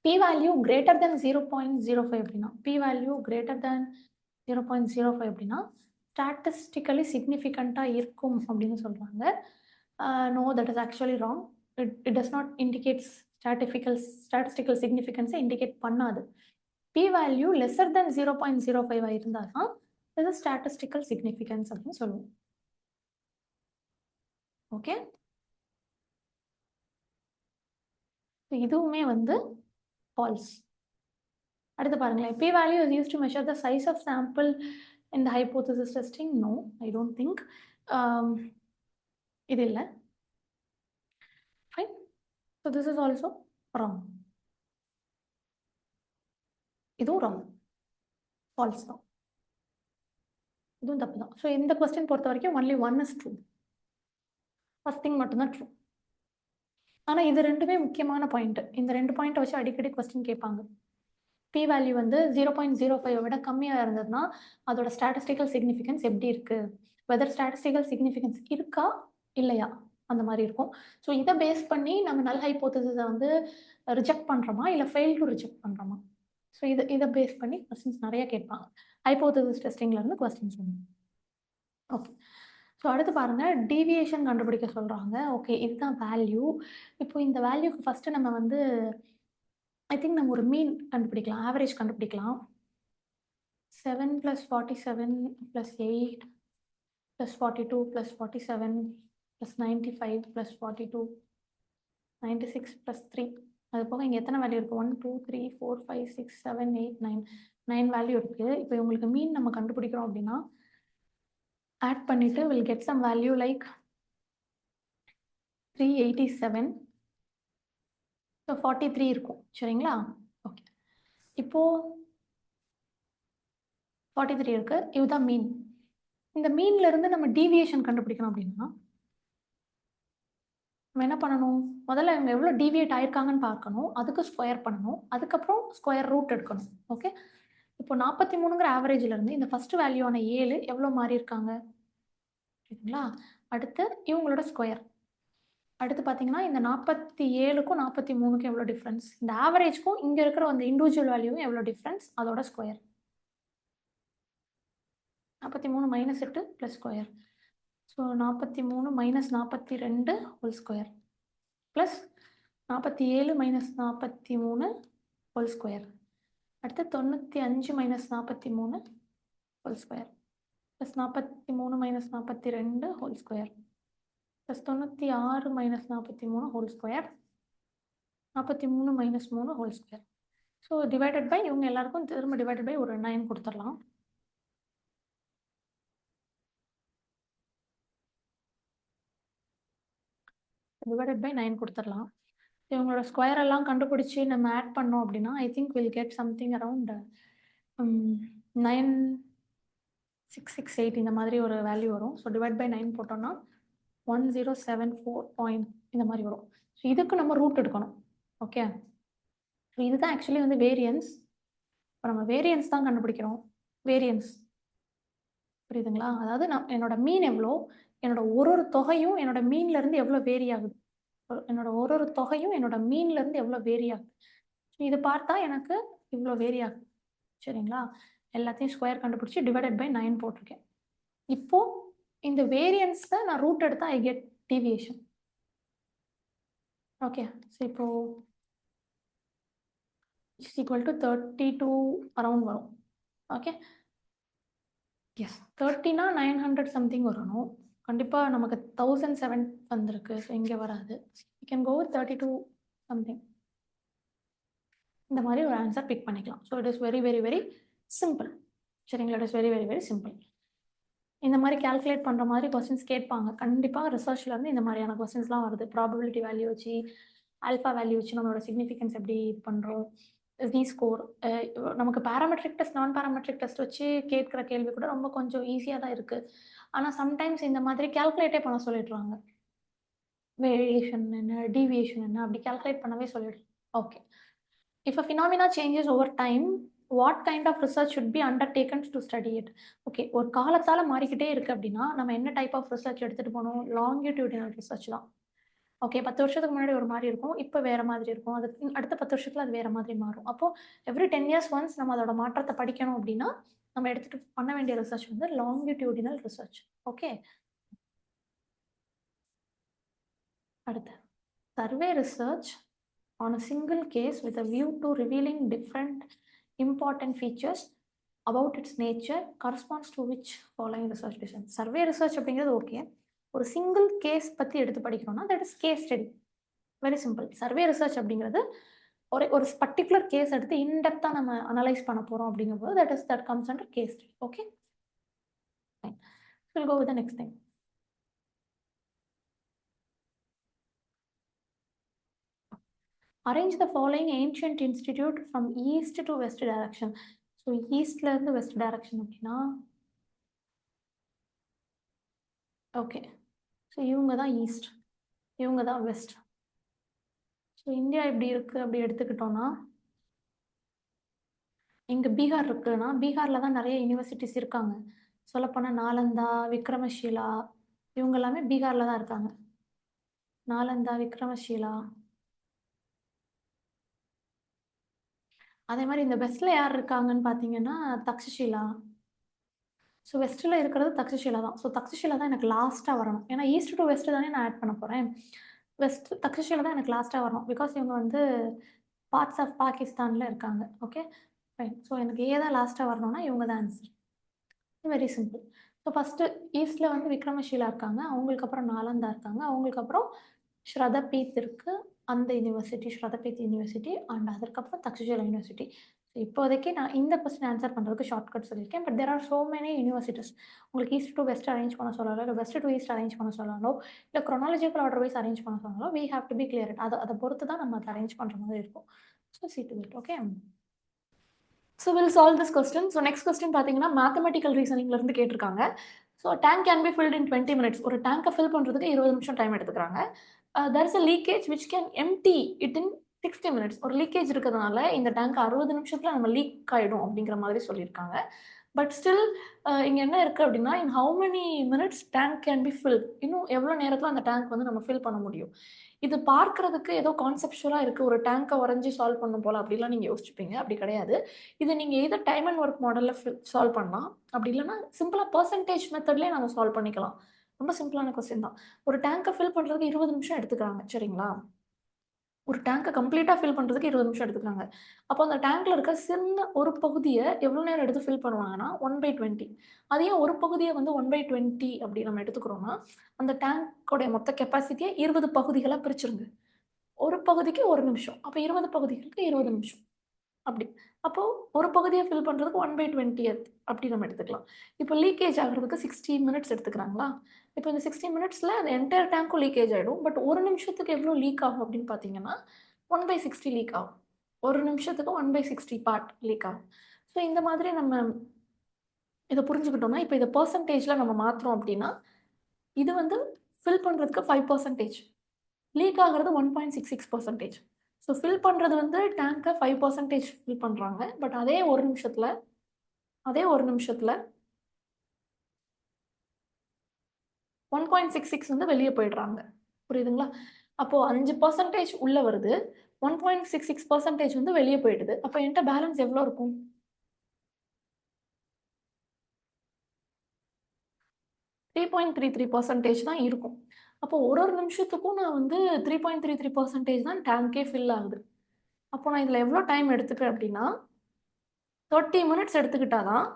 p வேல்யூ கிரேட்டர் தென் 0.05 அப்படின்னா, p வேல்யூ கிரேட்டர் தென் 0.05 அப்படின்னா, ஸ்டாட்டிஸ்டிக்கலி சிக்னிஃபிகண்டா இருக்கும் அப்படின்னு சொல்றாங்க. No, that is actually wrong. It does not indicates statistical சிக்னிஃபிகன்ஸை இண்டிகேட் பண்ணாது. p வேல்யூ லெஸ்ஸர் தென் 0.05 இருந்தா தான் இது ஸ்டாட்டிஸ்டிக்கல் சிக்னிஃபிகன்ஸ் அப்படின்னு சொல்லுவோம். ஓகே. இதுவுமே வந்து ஃபால்ஸ். அடுத்து பாருங்களேன். p value is used to measure the size of sample in the hypothesis testing. No, I don't think. இது இல்ல. Fine. So this is also wrong. இதுவும் ராங். ஃபால்ஸ் தான். இதுவும் தப்பு தான். ஸோ இந்த கொஸ்டின் பொறுத்த வரைக்கும் only one is true. First thing மட்டும்தான் ட்ரூ. ஆனால் இது ரெண்டுமே முக்கியமான பாயிண்ட். இந்த 2 பாயிண்ட் வச்சு அடிக்கடி கொஸ்டின் கேட்பாங்க. p வேல்யூ வந்து 0.05 விட கம்மியாக இருந்ததுன்னா அதோட ஸ்டாட்டிஸ்டிக்கல் சிக்னிஃபிகன்ஸ் எப்படி இருக்கு, வெதர் ஸ்டாட்டிஸ்டிக்கல் சிக்னிஃபிகன்ஸ் இருக்கா இல்லையா, அந்த மாதிரி இருக்கும். ஸோ இதை பேஸ் பண்ணி நம்ம நல் ஹைப்போதசிஸை வந்து ரிஜெக்ட் பண்ணுறோமா இல்லை ஃபெயில் டு ரிஜெக்ட் பண்ணுறோமா. ஸோ இதை பேஸ் பண்ணி கொஸ்டின்ஸ் நிறைய கேட்பாங்க. ஹைப்போதசிஸ் டெஸ்டிங்ல இருந்து கொஸ்டின்ஸ் வந்து. ஓகே. ஸோ அடுத்து பாருங்க, டீவியேஷன் கண்டுபிடிக்க சொல்றாங்க. ஓகே, இதுதான் வேல்யூ. இப்போ இந்த வேல்யூக்கு ஃபர்ஸ்ட் நம்ம வந்து ஐ திங்க் நம்ம ஒரு மீன் கண்டுபிடிக்கலாம், ஆவரேஜ் கண்டுபிடிக்கலாம். 7 + 47 + 8 + 42 + 47 + 95 + 42 96 + 3. அது போக இங்கே எத்தனை வேல்யூ இருக்குது? 1 2 3 4 5 6 7 8 9 9 வேல்யூ இருக்குது. இப்போ உங்களுக்கு மீன் நம்ம கண்டுபிடிக்கிறோம் அப்படின்னா ஆட் பண்ணிட்டு will get some value like 387. So 43 இருக்கும். சரிங்களா? ஓகே. இப்போ 43 இருக்கு. இதுதான் மீன். இந்த மீன்ல இருந்து நம்ம டீவியேஷன் கண்டுபிடிக்கணும் அப்படின்னா நம்ம என்ன பண்ணணும், முதல்ல இவங்க எவ்வளோ டீவியேட் ஆயிருக்காங்கன்னு பார்க்கணும், அதுக்கு ஸ்கொயர் பண்ணணும், அதுக்கப்புறம் ஸ்கொயர் ரூட் எடுக்கணும். ஓகே, இப்போ 43ங்கிற ஆவரேஜ்ல இருந்து இந்த ஃபர்ஸ்ட் வேல்யூவான 7 எவ்வளோ மாறி இருக்காங்க சரிங்களா. அடுத்து இவங்களோட ஸ்கொயர். அடுத்து பார்த்தீங்கன்னா இந்த 47க்கும் 43க்கும் எவ்வளோ டிஃப்ரென்ஸ், இந்த ஆவரேஜ்க்கும் இங்க இருக்கிற அந்த இண்டிவிஜுவல் வேல்யூவும் எவ்வளோ டிஃப்ரென்ஸ், அதோட square. 43 minus 8 plus square. So 43 minus 42 whole square plus 47 minus 43 whole square. அடுத்து 95 minus 43 whole square plus 43 minus 42 whole square plus 96 minus 43 whole square 43 minus 3 whole square. So divided by இவங்க எல்லாருக்கும் திரும்ப டிவைடட் பை ஒரு 9 கொடுத்துடலாம். டிவைடட் பை 9 கொடுத்துடலாம். இவங்களோட ஸ்கொயர் எல்லாம் கண்டுபிடிச்சி நம்ம ஆட் பண்ணோம் அப்படின்னா I think will get something around 9668 இந்த மாதிரி ஒரு வேல்யூ வரும். ஸோ டிவைட் பை 9 போட்டோம்னா 1074 பாயிண்ட் இந்த மாதிரி வரும். ஸோ இதுக்கு நம்ம ரூட் எடுக்கணும். ஓகே, ஸோ இதுதான் ஆக்சுவலி வந்து வேரியன்ஸ். இப்போ நம்ம வேரியன்ஸ் தான் கண்டுபிடிக்கிறோம். வேரியன்ஸ் புரியுதுங்களா, அதாவது நான் என்னோட மீன் எவ்வளோ, என்னோட ஒரு தொகையும் என்னோட மீன்ல இருந்து எவ்வளோ வேரி ஆகுது, என்னோட ஒரு தொகையும் என்னோட மீன்ல இருந்து எவ்வளோ வேரி ஆகுது. இது பார்த்தா எனக்கு இவ்வளோ வேரி ஆகுது சரிங்களா. எல்லாத்தையும் ஸ்கொயர் கண்டுபிடிச்சி டிவைடட் பை 9 போட்டிருக்கேன். இப்போ இந்த வேரியன்ஸை நான் ரூட் எடுத்தா I get deviation. Okay, so இப்போ இஸ் ஈக்குவல் டு 32 அரவுண்ட் வரும். ஓகே, எஸ் 30னா 900 சம்திங் வரணும். கண்டிப்பாக நமக்கு 1007 வந்திருக்கு. ஸோ இங்கே வராது. You can go 32 something. இந்த மாதிரி ஒரு ஆன்சர் பிக் பண்ணிக்கலாம். So it is very very very simple சரிங்களா. It is very very very simple. இந்த மாதிரி கால்குலேட் பண்ணுற மாதிரி கொஸ்டின்ஸ் கேட்பாங்க கண்டிப்பாக. ரிசர்ச்லேருந்து இந்த மாதிரியான கொஸ்டின்ஸ்லாம் வருது. ப்ராபபிலிட்டி வேல்யூ வச்சு, ஆல்ஃபா வேல்யூ வச்சு நம்மளோட சிக்னிஃபிகன்ஸ் எப்படி இது பண்ணுறோம், தி ஸ்கோர். நமக்கு பேராமெட்ரிக் டெஸ்ட், நான் பேராமெட்ரிக் டெஸ்ட் வச்சு கேட்குற கேள்வி கூட ரொம்ப கொஞ்சம் ஈஸியாக தான் இருக்குது. ஆனால் சம்டைம்ஸ் இந்த மாதிரி கால்குலேட்டே பண்ண சொல்லிடுறாங்க. வேரியேஷன் என்ன, டீவியேஷன் என்ன, அப்படி கால்குலேட் பண்ணவே சொல்லிடுறோம். Okay, if a phenomena changes over time, what kind of research should be undertaken to study it? Okay, ஒரு காலத்தால் மாறிக்கிட்டே இருக்குது அப்படின்னா நம்ம என்ன டைப் ஆஃப் ரிசர்ச் எடுத்துகிட்டு போகணும், லாங்கிடியூடினல் ரிசர்ச் தான். ஓகே, 10 வருஷத்துக்கு முன்னாடி ஒரு மாதிரி இருக்கும், இப்போ வேறு மாதிரி இருக்கும், அது அடுத்த 10 வருஷத்தில் அது வேறு மாதிரி மாறும். அப்போது எவ்ரி 10 years ஒன்ஸ் நம்ம அதோட மாற்றத்தை படிக்கணும் அப்படின்னா நம்ம எடுத்துகிட்டு பண்ண வேண்டிய ரிசர்ச் வந்து லாங்கிடியூடினல் ரிசர்ச். ஓகே, அடுத்து survey research on a single case with a view to revealing different important features about its nature corresponds to which following research decision. Survey research அப்படிங்கிறது ஓகே, ஒரு சிங்கிள் கேஸ் பற்றி எடுத்து படிக்கிறோம்னா that is case study. Very simple. Survey research அப்படிங்கிறது ஒரு பர்டிகுலர் கேஸ் எடுத்து இன்டெப்த்தாக நம்ம அனலைஸ் பண்ண போகிறோம் அப்படிங்கும்போது that comes under case study. Okay, will go with the next thing. Arrange the following ancient institute from east to west direction. So ஈஸ்ட்ல இருந்து வெஸ்ட் டைரக்ஷன் அப்படின்னா ஓகே, ஸோ இவங்க தான் ஈஸ்ட், இவங்க தான் வெஸ்ட். ஸோ இந்தியா எப்படி இருக்குது அப்படி எடுத்துக்கிட்டோன்னா இங்கே பீகார் இருக்குன்னா பீகாரில் தான் நிறைய யூனிவர்சிட்டிஸ் இருக்காங்க. சொல்லப்போனால் நாலந்தா, விக்ரமஷீலா, இவங்க எல்லாமே பீகாரில் தான் இருக்காங்க. நாலந்தா, விக்ரமஷீலா. அதே மாதிரி இந்த வெஸ்ட்டில் யார் இருக்காங்கன்னு பார்த்தீங்கன்னா தக்ஷஷீலா. ஸோ வெஸ்ட்டில் இருக்கிறது தக்ஷஷீலா தான். ஸோ தக்ஷஷீலா தான் எனக்கு லாஸ்ட்டாக வரணும். ஏன்னா ஈஸ்ட் டு வெஸ்ட் தானே நான் ஆட் பண்ண போகிறேன். வெஸ்ட் தக்ஷஷீலா தான் எனக்கு லாஸ்ட்டாக வரணும். பிகாஸ் இவங்க வந்து பார்ட்ஸ் ஆஃப் பாகிஸ்தானில் இருக்காங்க. Okay fine. ஸோ எனக்கு ஏ தான் லாஸ்ட்டாக வரணும்னா இவங்க தான் answer. Very simple. So first ஈஸ்ட்டில் வந்து விக்ரமஷீலா இருக்காங்க, அவங்களுக்கு அப்புறம் நாலந்தா இருக்காங்க, அவங்களுக்கு அப்புறம் ஸ்ரதபீத் இருக்குது, அந்த யூனிவர்சிட்டி ஸ்ரதபீத் யூனிவர்சிட்டி, அண்ட் அதுக்கப்புறம் தக்ஷஷீலா யூனிவர்சிட்டி. ஸோ இப்போதைக்கு நான் இந்த கொஸ்டின் ஆன்சர் பண்ணுறதுக்கு ஷார்ட்கட் சொல்லியிருக்கேன். But there are so many universities. உங்களுக்கு ஈஸ்ட் டு வெஸ்ட் அரேஞ்ச் பண்ண சொல்லலாம், இல்லை வெஸ்ட் டு ஈஸ்ட் அரேஞ்ச் பண்ண சொல்லலாம், இல்லை க்ரோனாலஜிக்கல் ஆர்டர் வைஸ் அரேஞ்ச் பண்ண சொல்லலாம். We have to be clear it. அதை பொறுத்து தான் நம்ம அதை அரேஞ்ச் பண்ணுற மாதிரி இருக்கும். So see to it. Okay, so will solve this question. So next question பார்த்தீங்கன்னா மேத்தமெட்டிக்கல் ரீசனிங்லேருந்து கேட்டிருக்காங்க. So tank can be filled in 20 minutes. ஒரு டேங்கை ஃபில் பண்ணுறதுக்கு 20 நிமிஷம் டைம் எடுத்துக்கிறாங்க. there is a leakage which can empty it in 60 minutes. ஒரு லீக்கேஜ் இருக்கிறதுனால இந்த டேங்க் 60 நிமிஷத்துல நம்ம லீக் ஆயிடும் அப்படிங்கிற மாதிரி சொல்லியிருக்காங்க. பட் ஸ்டில் இங்க என்ன இருக்கு அப்படின்னா, in how many minutes tank can B fill, இன்னும் எவ்வளோ நேரத்துல அந்த டேங்க் வந்து நம்ம ஃபில் பண்ண முடியும். இது பார்க்கறதுக்கு ஏதோ கான்செப்சுவலா இருக்கு. ஒரு டேங்க உடைஞ்சு சால்வ் பண்ணும் போல அப்படிலாம் நீங்க யோசிச்சுப்பீங்க. அப்படி கிடையாது. இத நீங்க எய்தர் டைம் அண்ட் ஒர்க் மாடல்ல சால்வ் பண்ணலாம். அப்படி இல்லன்னா சிம்பிளா பெர்சன்டேஜ் மெத்தட்லயே நம்ம சால்வ் பண்ணிக்கலாம். ரொம்ப சிம்பிளான கொஸ்டின் தான். ஒரு டேங்க ஃபில் பண்றதுக்கு 20 நிமிஷம் எடுத்துக்கிறாங்க. சரிங்களா? ஒரு டேங்க கம்ப்ளீட்டா ஃபில் பண்றதுக்கு 20 நிமிஷம் எடுத்துக்கிறாங்க. அப்போ அந்த டேங்க்ல இருக்க சின்ன ஒரு பகுதிய எவ்வளோ நேரம் எடுத்து ஃபில் பண்ணுவாங்கன்னா, 1/20. அது ஏன் ஒரு பகுதிய வந்து 1/20 அப்படி நம்ம எடுத்துக்கிறோம்னா, அந்த டேங்கோட மொத்த கெப்பாசிட்டிய 20 பகுதிகளா பிரிச்சுருங்க. ஒரு பகுதிக்கு 1 நிமிஷம். அப்ப 20 பகுதிகளுக்கு 20 நிமிஷம். அப்படி. அப்போ ஒரு பகுதிய ஃபில் பண்றதுக்கு 1/20த் அப்படி நம்ம எடுத்துக்கலாம். இப்போ லீக்கேஜ் ஆகுறதுக்கு 60 மினிட்ஸ் எடுத்துக்கிறாங்களா? இப்போ இந்த 60 மினிட்ஸ்ல அந்த என்டையர் டேங்க்கும் லீக்கேஜ் ஆயிடும். பட் 1 நிமிஷத்துக்கு எவ்வளோ லீக் ஆகும் அப்படின்னு பார்த்தீங்கன்னா, 1/60 லீக் ஆகும். 1 நிமிஷத்துக்கு 1/60 பார்ட் லீக் ஆகும். ஸோ இந்த மாதிரி நம்ம இத புரிஞ்சுக்கிட்டோம்னா, இப்ப இத பெர்சன்டேஜ்ல நம்ம மாத்துறோம் அப்படின்னா, இது வந்து ஃபில் பண்றதுக்கு 5%. லீக் ஆகுறது 1.66%. ஸோ ஃபில் பண்றது வந்து டேங்க 5% ஃபில் பண்றாங்க. பட் அதே 1 நிமிஷத்துல 1.66 வந்து வெளிய போயிடுறாங்க. புரியுதுங்களா? அப்போ 5% உள்ள வருது. 1.66% வந்து வெளிய போயிடுது. அப்ப என்ட்ட பேலன்ஸ் எவ்வளோ இருக்கும்? 3.33% தான் இருக்கும். அப்போ ஒரு நிமிஷத்துக்கும் நான் வந்து 3.33% தான் டேங்க்கே ஃபில் ஆகுது. அப்போ நான் இதுல எவ்வளோ டைம் எடுத்துப்பேன் அப்படின்னா, 30 மினிட்ஸ் எடுத்துக்கிட்டா தான்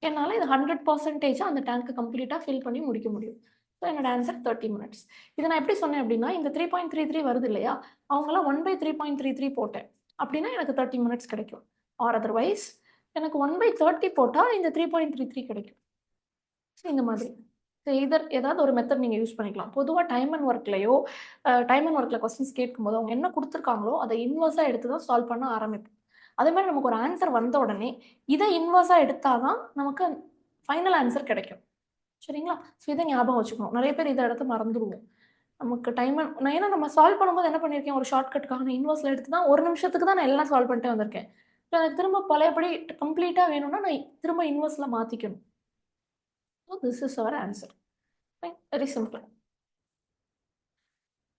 என்னால இது 100% அந்த டேங்க்க கம்ப்ளீட்டா ஃபில் பண்ணி முடிக்க முடியும். ஸோ என்னோட ஆன்சர் 30 மினிட்ஸ். இத நான் எப்படி சொன்னேன் அப்படின்னா, இந்த 3.33 வருது இல்லையா? அவங்கலாம் 1/3.33 போட்டேன். அப்படின்னா எனக்கு 30 மினிட்ஸ் கிடைக்கும். ஆர் அதர்வைஸ் எனக்கு 1/30 போட்டா இந்த 3.33 கிடைக்கும். ஸோ இந்த மாதிரி. ஸோ எய்தர் ஏதாவது ஒரு மெத்தட் நீங்க யூஸ் பண்ணிக்கலாம். பொதுவா டைம் அண்ட் ஒர்க்ல கொஸ்டின்ஸ் கேட்கும்போது அவங்க என்ன குடுத்துருக்காங்களோ, அத இன்வெர்ஸா எடுத்து தான் சால்வ் பண்ண ஆரம்பிப்போம். அதே மாரி நமக்கு ஒரு ஆன்ஸர் வந்த உடனே, இத இன்வெர்ஸா எடுத்தா தான் நமக்கு ஃபைனல் ஆன்ஸர் கிடைக்கும். சரிங்களா? ஸோ இத ஞாபகம் வச்சுக்கணும். நெறைய பேர் இத எடுத்து மறந்துருவோம். நமக்கு டைம் அண்ட் நான் ஏன்னா நம்ம சால்வ் பண்ணும்போது என்ன பண்ணியிருக்கேன், ஒரு ஷார்ட்கட்க்காக நான் இன்வெர்ஸ்ல எடுத்து தான் 1 நிமிஷத்துக்கு தான் நான் எல்லாம் சால்வ் பண்ணிட்டே வந்திருக்கேன். இப்ப எனக்கு திரும்ப பழையபடி கம்ப்ளீட்டா வேணும்னா, நான் திரும்ப இன்வெர்ஸ்ல மாத்திக்கணும். So this is our answer. Fine. Very simple.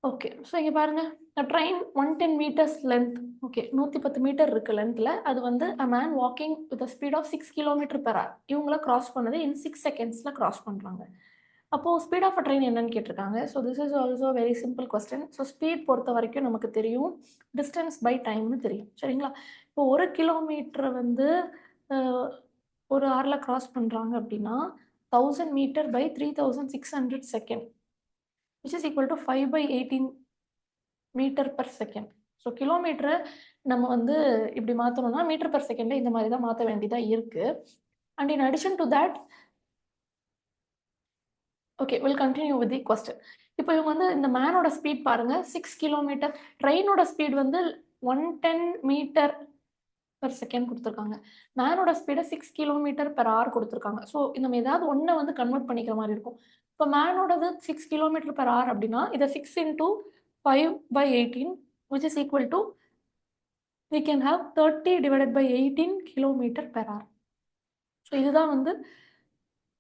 Okay. So இங்க பாருங்க. Train 110 meters length. Okay. 110 meter இருக்கு லென்த்ல. அது வந்து a man walking with a speed of 6 kilometer per hour. இவங்கள கிராஸ் பண்ணது இன் 6 செகண்ட்ஸ்ல கிராஸ் பண்றாங்க. அப்போ ஸ்பீட் ஆஃப் அ ட்ரெயின் என்னன்னு கேட்டிருக்காங்க. So this is also very simple question. So speed பொறுத்த வரைக்கும் நமக்கு தெரியும். டிஸ்டன்ஸ் பை டைம்னு தெரியும். சரிங்களா? இப்போ 1 கிலோமீட்டர் வந்து அ ஒரு ஹார்ல கிராஸ் பண்றாங்க அப்படின்னா, 1000 meter by 3600 second. Which is equal to 5/18 meter per second. So கிலோமீட்டர நம்ம வந்து இப்படி மாத்தணும்னா, மீட்டர் பெர் செகண்ட இந்த மாரி தான் மாத்த வேண்டியதா இருக்கு. And in addition do that okay will continue with the question. இப்போ இவங்க வந்து இந்த மேனோட ஸ்பீட் பாருங்க 6 கிலோமீட்டர். ட்ரெயினோட ஸ்பீட் வந்து 110 மீட்டர் பெர் செகண்ட் குடுத்துருக்காங்க. மேனோட ஸ்பீட 6 கிலோமீட்டர் பெர் ஹவர் குடுத்துருக்காங்க. ஸோ நம்ம ஏதாவது ஒண்ண வந்து கன்வெர்ட் பண்ணிக்கிற மாரி இருக்கும். இப்போ மேனோடது 6 கிலோமீட்டர் பெர் ஹவர் அப்படின்னா, இத 6 into 5/18 which is equal to we can have 30 divided by 18 kilometer per hour. So இதுதான் வந்து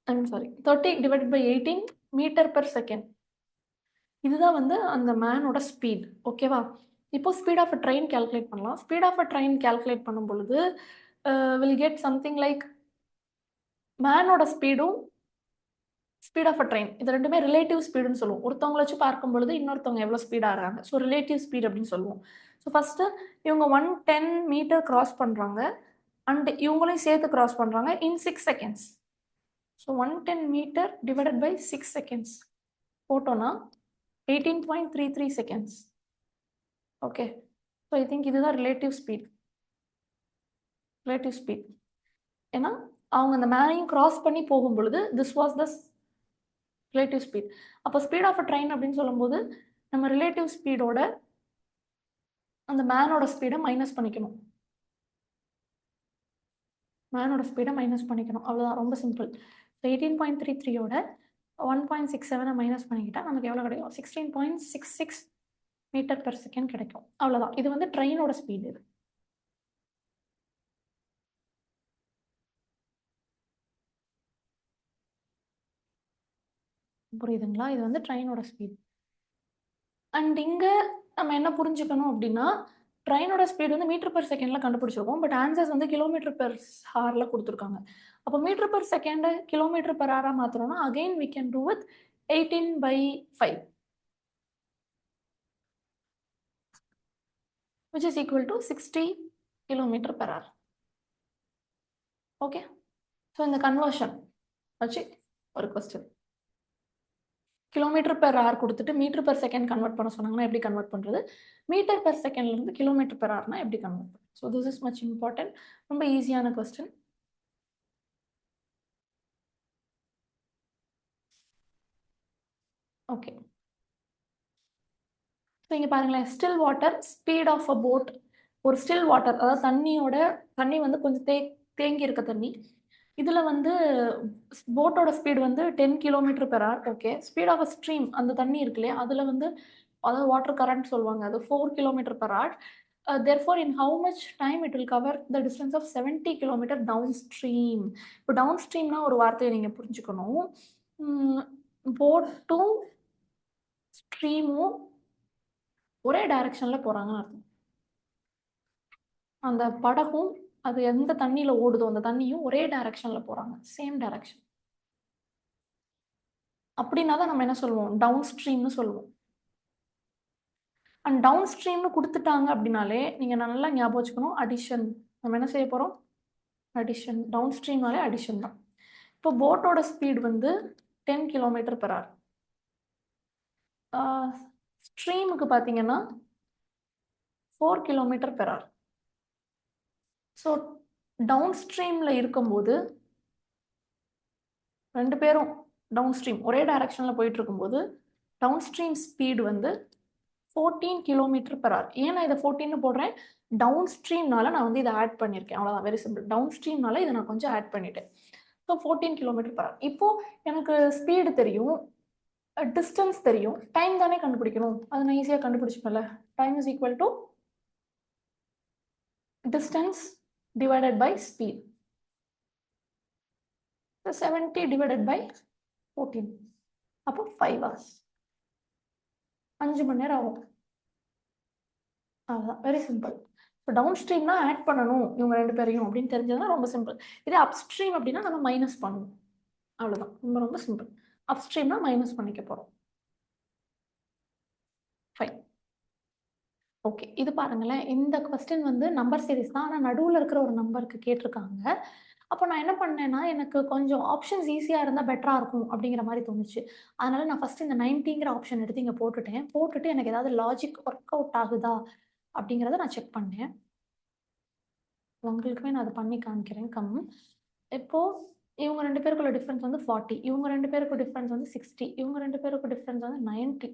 I'm sorry 30 divided by 18 meter per second. இதுதான் வந்து அந்த மேனோட ஸ்பீட். ஓகேவா? இப்போ speed of a train calculate பண்ணலாம். Speed of a train calculate பண்ணும் பொழுது வில் கெட் சம்திங் லைக் மேனோட ஸ்பீடும் ஸ்பீட் ஆஃப் அ ட்ரெயின் இது 2மே ரிலேட்டிவ் ஸ்பீடுன்னு சொல்லுவோம். ஒருத்தவங்கள வச்சு பார்க்கும் பொழுது இன்னொருத்தவங்க எவ்வளோ ஸ்பீடா ஆகுறாங்க. ஸோ ரிலேட்டிவ் ஸ்பீட் அப்படின்னு சொல்லுவோம். ஸோ ஃபர்ஸ்ட்டு இவங்க 110 மீட்டர் கிராஸ் பண்றாங்க. அண்ட் இவங்களையும் சேர்த்து கிராஸ் பண்றாங்க in 6 seconds. So 110 meter divided by 6 seconds போட்டோம்னா 18.33 seconds. Okay. So I think இதுதான் ரிலேட்டிவ் ஸ்பீட். ஏன்னா அவங்க அந்த மேனையும் கிராஸ் பண்ணி போகும் பொழுது this was the relative speed. அப்போ ஸ்பீட் ஆஃப் அ ட்ரெயின் அப்படின்னு சொல்லும்போது நம்ம ரிலேட்டிவ் ஸ்பீடோட அந்த மேனோட ஸ்பீடை மைனஸ் பண்ணிக்கணும். மேனோட ஸ்பீடை மைனஸ் பண்ணிக்கணும். அவ்வளோதான். ரொம்ப சிம்பிள். 18.33யோட 1.67 மைனஸ் பண்ணிக்கிட்டா நமக்கு எவ்வளோ கிடைக்கும்? 16.66 மீட்டர் பெர் செகண்ட் கிடைக்கும். அவ்வளோதான். இது வந்து ட்ரெயினோட ஸ்பீடு. இது புரியுதுங்களா? இது வந்து ட்ரெயினோட ஸ்பீட். அண்ட் இங்கே நம்ம என்ன புரிஞ்சுக்கணும் அப்படின்னா, ட்ரெயினோட ஸ்பீட் வந்து மீட்டர் பெர் செகண்ட்ல கண்டுபிடிச்சிருக்கோம். பட் ஆன்சர்ஸ் வந்து கிலோமீட்டர் பெர் ஹார்ல கொடுத்துருக்காங்க. அப்போ meter per second kilometer per ஹாரா மாற்றணும்னா again we can do with 18/5 which is equal to 60 kilometer per hour. Okay, so இந்த கன்வர்ஷன் வச்சு ஒரு கொஸ்டின். கிலோமீட்டர் பெர் ஹவர் கொடுத்துட்டு மீட்டர் பெர் செகண்ட் கன்வெர்ட் பண்ண சொன்னாங்கன்னா எப்படி கன்வெர்ட் பண்ணுறது, மீட்டர் பெர் செகண்ட்லேருந்து கிலோமீட்டர் பெர் ஹவர்னா எப்படி கன்வெர்ட் பண்ணுறது. So this is much important. ரொம்ப ஈஸியான கொஸ்டின். ஓகே, ஸோ இங்கே பாருங்களேன், still water speed of a boat. ஒரு ஸ்டில் வாட்டர், அதாவது தண்ணி வந்து கொஞ்சம் தேங்கி இருக்க தண்ணி. இதில் வந்து போட்டோட ஸ்பீடு வந்து 10 kilometer per hour. Okay, speed of a stream, அந்த தண்ணி இருக்கு இல்லையா, அதில் வந்து அதாவது வாட்டர் கரண்ட் சொல்லுவாங்க, அது 4 kilometer per hour. Therefore, in how much time it will cover the distance of 70 kilometer downstream. இப்போ டவுன்ஸ்ட்ரீம்னா ஒரு வார்த்தையை நீங்கள் புரிஞ்சுக்கணும். போட்டும் ஸ்ட்ரீமும் ஒரே டைரக்ஷனில் போகிறாங்கன்னு அர்த்தம். அந்த படகும் அது எந்த தண்ணியில் ஓடுதோ அந்த தண்ணியும் ஒரே டைரக்ஷனில் போகிறாங்க, சேம் டைரக்ஷன். அப்படின்னா தான் நம்ம என்ன சொல்லுவோம், டவுன் ஸ்ட்ரீம்னு சொல்லுவோம். அண்ட் டவுன் ஸ்ட்ரீம்னு கொடுத்துட்டாங்க அப்படின்னாலே நீங்கள் நல்லா ஞாபகம் வச்சுக்கணும், அடிஷன். நம்ம என்ன செய்ய போகிறோம், அடிஷன். டவுன் ஸ்ட்ரீம்னாலே அடிஷன் தான். இப்போ போட்டோட ஸ்பீட் வந்து 10 கிலோமீட்டர் பெர் ஹவர். ஸ்ட்ரீமுக்கு பார்த்தீங்கன்னா 4 kilometer per hour. So down ஸ்ட்ரீமில் இருக்கும்போது ரெண்டு பேரும் டவுன் ஸ்ட்ரீம் ஒரே டைரக்ஷனில் போயிட்டு இருக்கும்போது டவுன் ஸ்ட்ரீம் ஸ்பீடு வந்து 14 கிலோமீட்டர் பெர் ஹவர். ஏன் நான் இதை 14ன்னு போடுறேன், டவுன் ஸ்ட்ரீம்னால நான் வந்து இதை ஆட் பண்ணியிருக்கேன், அவ்வளோதான், வெரி சிம்பிள். டவுன் ஸ்ட்ரீம்னால இதை நான் கொஞ்சம் ஆட் பண்ணிட்டேன். So 14 kilometre per hour. இப்போது எனக்கு ஸ்பீடு தெரியும், டிஸ்டன்ஸ் தெரியும், டைம் தானே கண்டுபிடிக்கணும். அது நான் ஈஸியாக கண்டுபிடிச்சிப்பேன்ல. Time is equal to distance divided by speed. 70 divided by 14, அப்போ 5 hours, 5 மணி நேரம் ஆகும். அதுதான், வெரி சிம்பிள். இப்போ டவுன் ஸ்ட்ரீம்னா ஆட் பண்ணணும் இவங்க ரெண்டு பேரையும் அப்படின்னு தெரிஞ்சதுன்னா ரொம்ப சிம்பிள். இதே அப் ஸ்ட்ரீம் அப்படின்னா நம்ம மைனஸ் பண்ணணும், அவ்வளோதான். ரொம்ப ரொம்ப சிம்பிள். அப் ஸ்ட்ரீம்னா மைனஸ் பண்ணிக்க போகிறோம். ஃபைன். ஓகே, இது பாருங்களேன், இந்த கொஸ்டின் வந்து நம்பர் சீரிஸ் தான், ஆனால் நடுவில் இருக்கிற ஒரு நம்பருக்கு கேட்டிருக்காங்க. அப்போ நான் என்ன பண்ணேன்னா, எனக்கு கொஞ்சம் ஆப்ஷன்ஸ் ஈஸியாக இருந்தால் பெட்டராக இருக்கும் அப்படிங்கிற மாதிரி தோணுச்சு. அதனால நான் ஃபஸ்ட்டு இந்த 90ங்கிற ஆப்ஷன் எடுத்து இங்கே போட்டுட்டேன். போட்டுட்டு எனக்கு ஏதாவது லாஜிக் ஒர்க் அவுட் ஆகுதா அப்படிங்கிறத நான் செக் பண்ணேன். உங்களுக்குமே நான் அதை பண்ணி காமிக்கிறேன். இப்போ இவங்க ரெண்டு பேருக்குள்ள டிஃப்ரென்ஸ் வந்து 40, இவங்க ரெண்டு பேருக்கு டிஃப்ரென்ஸ் வந்து 60, இவங்க ரெண்டு பேருக்கு டிஃப்ரென்ஸ் வந்து 90,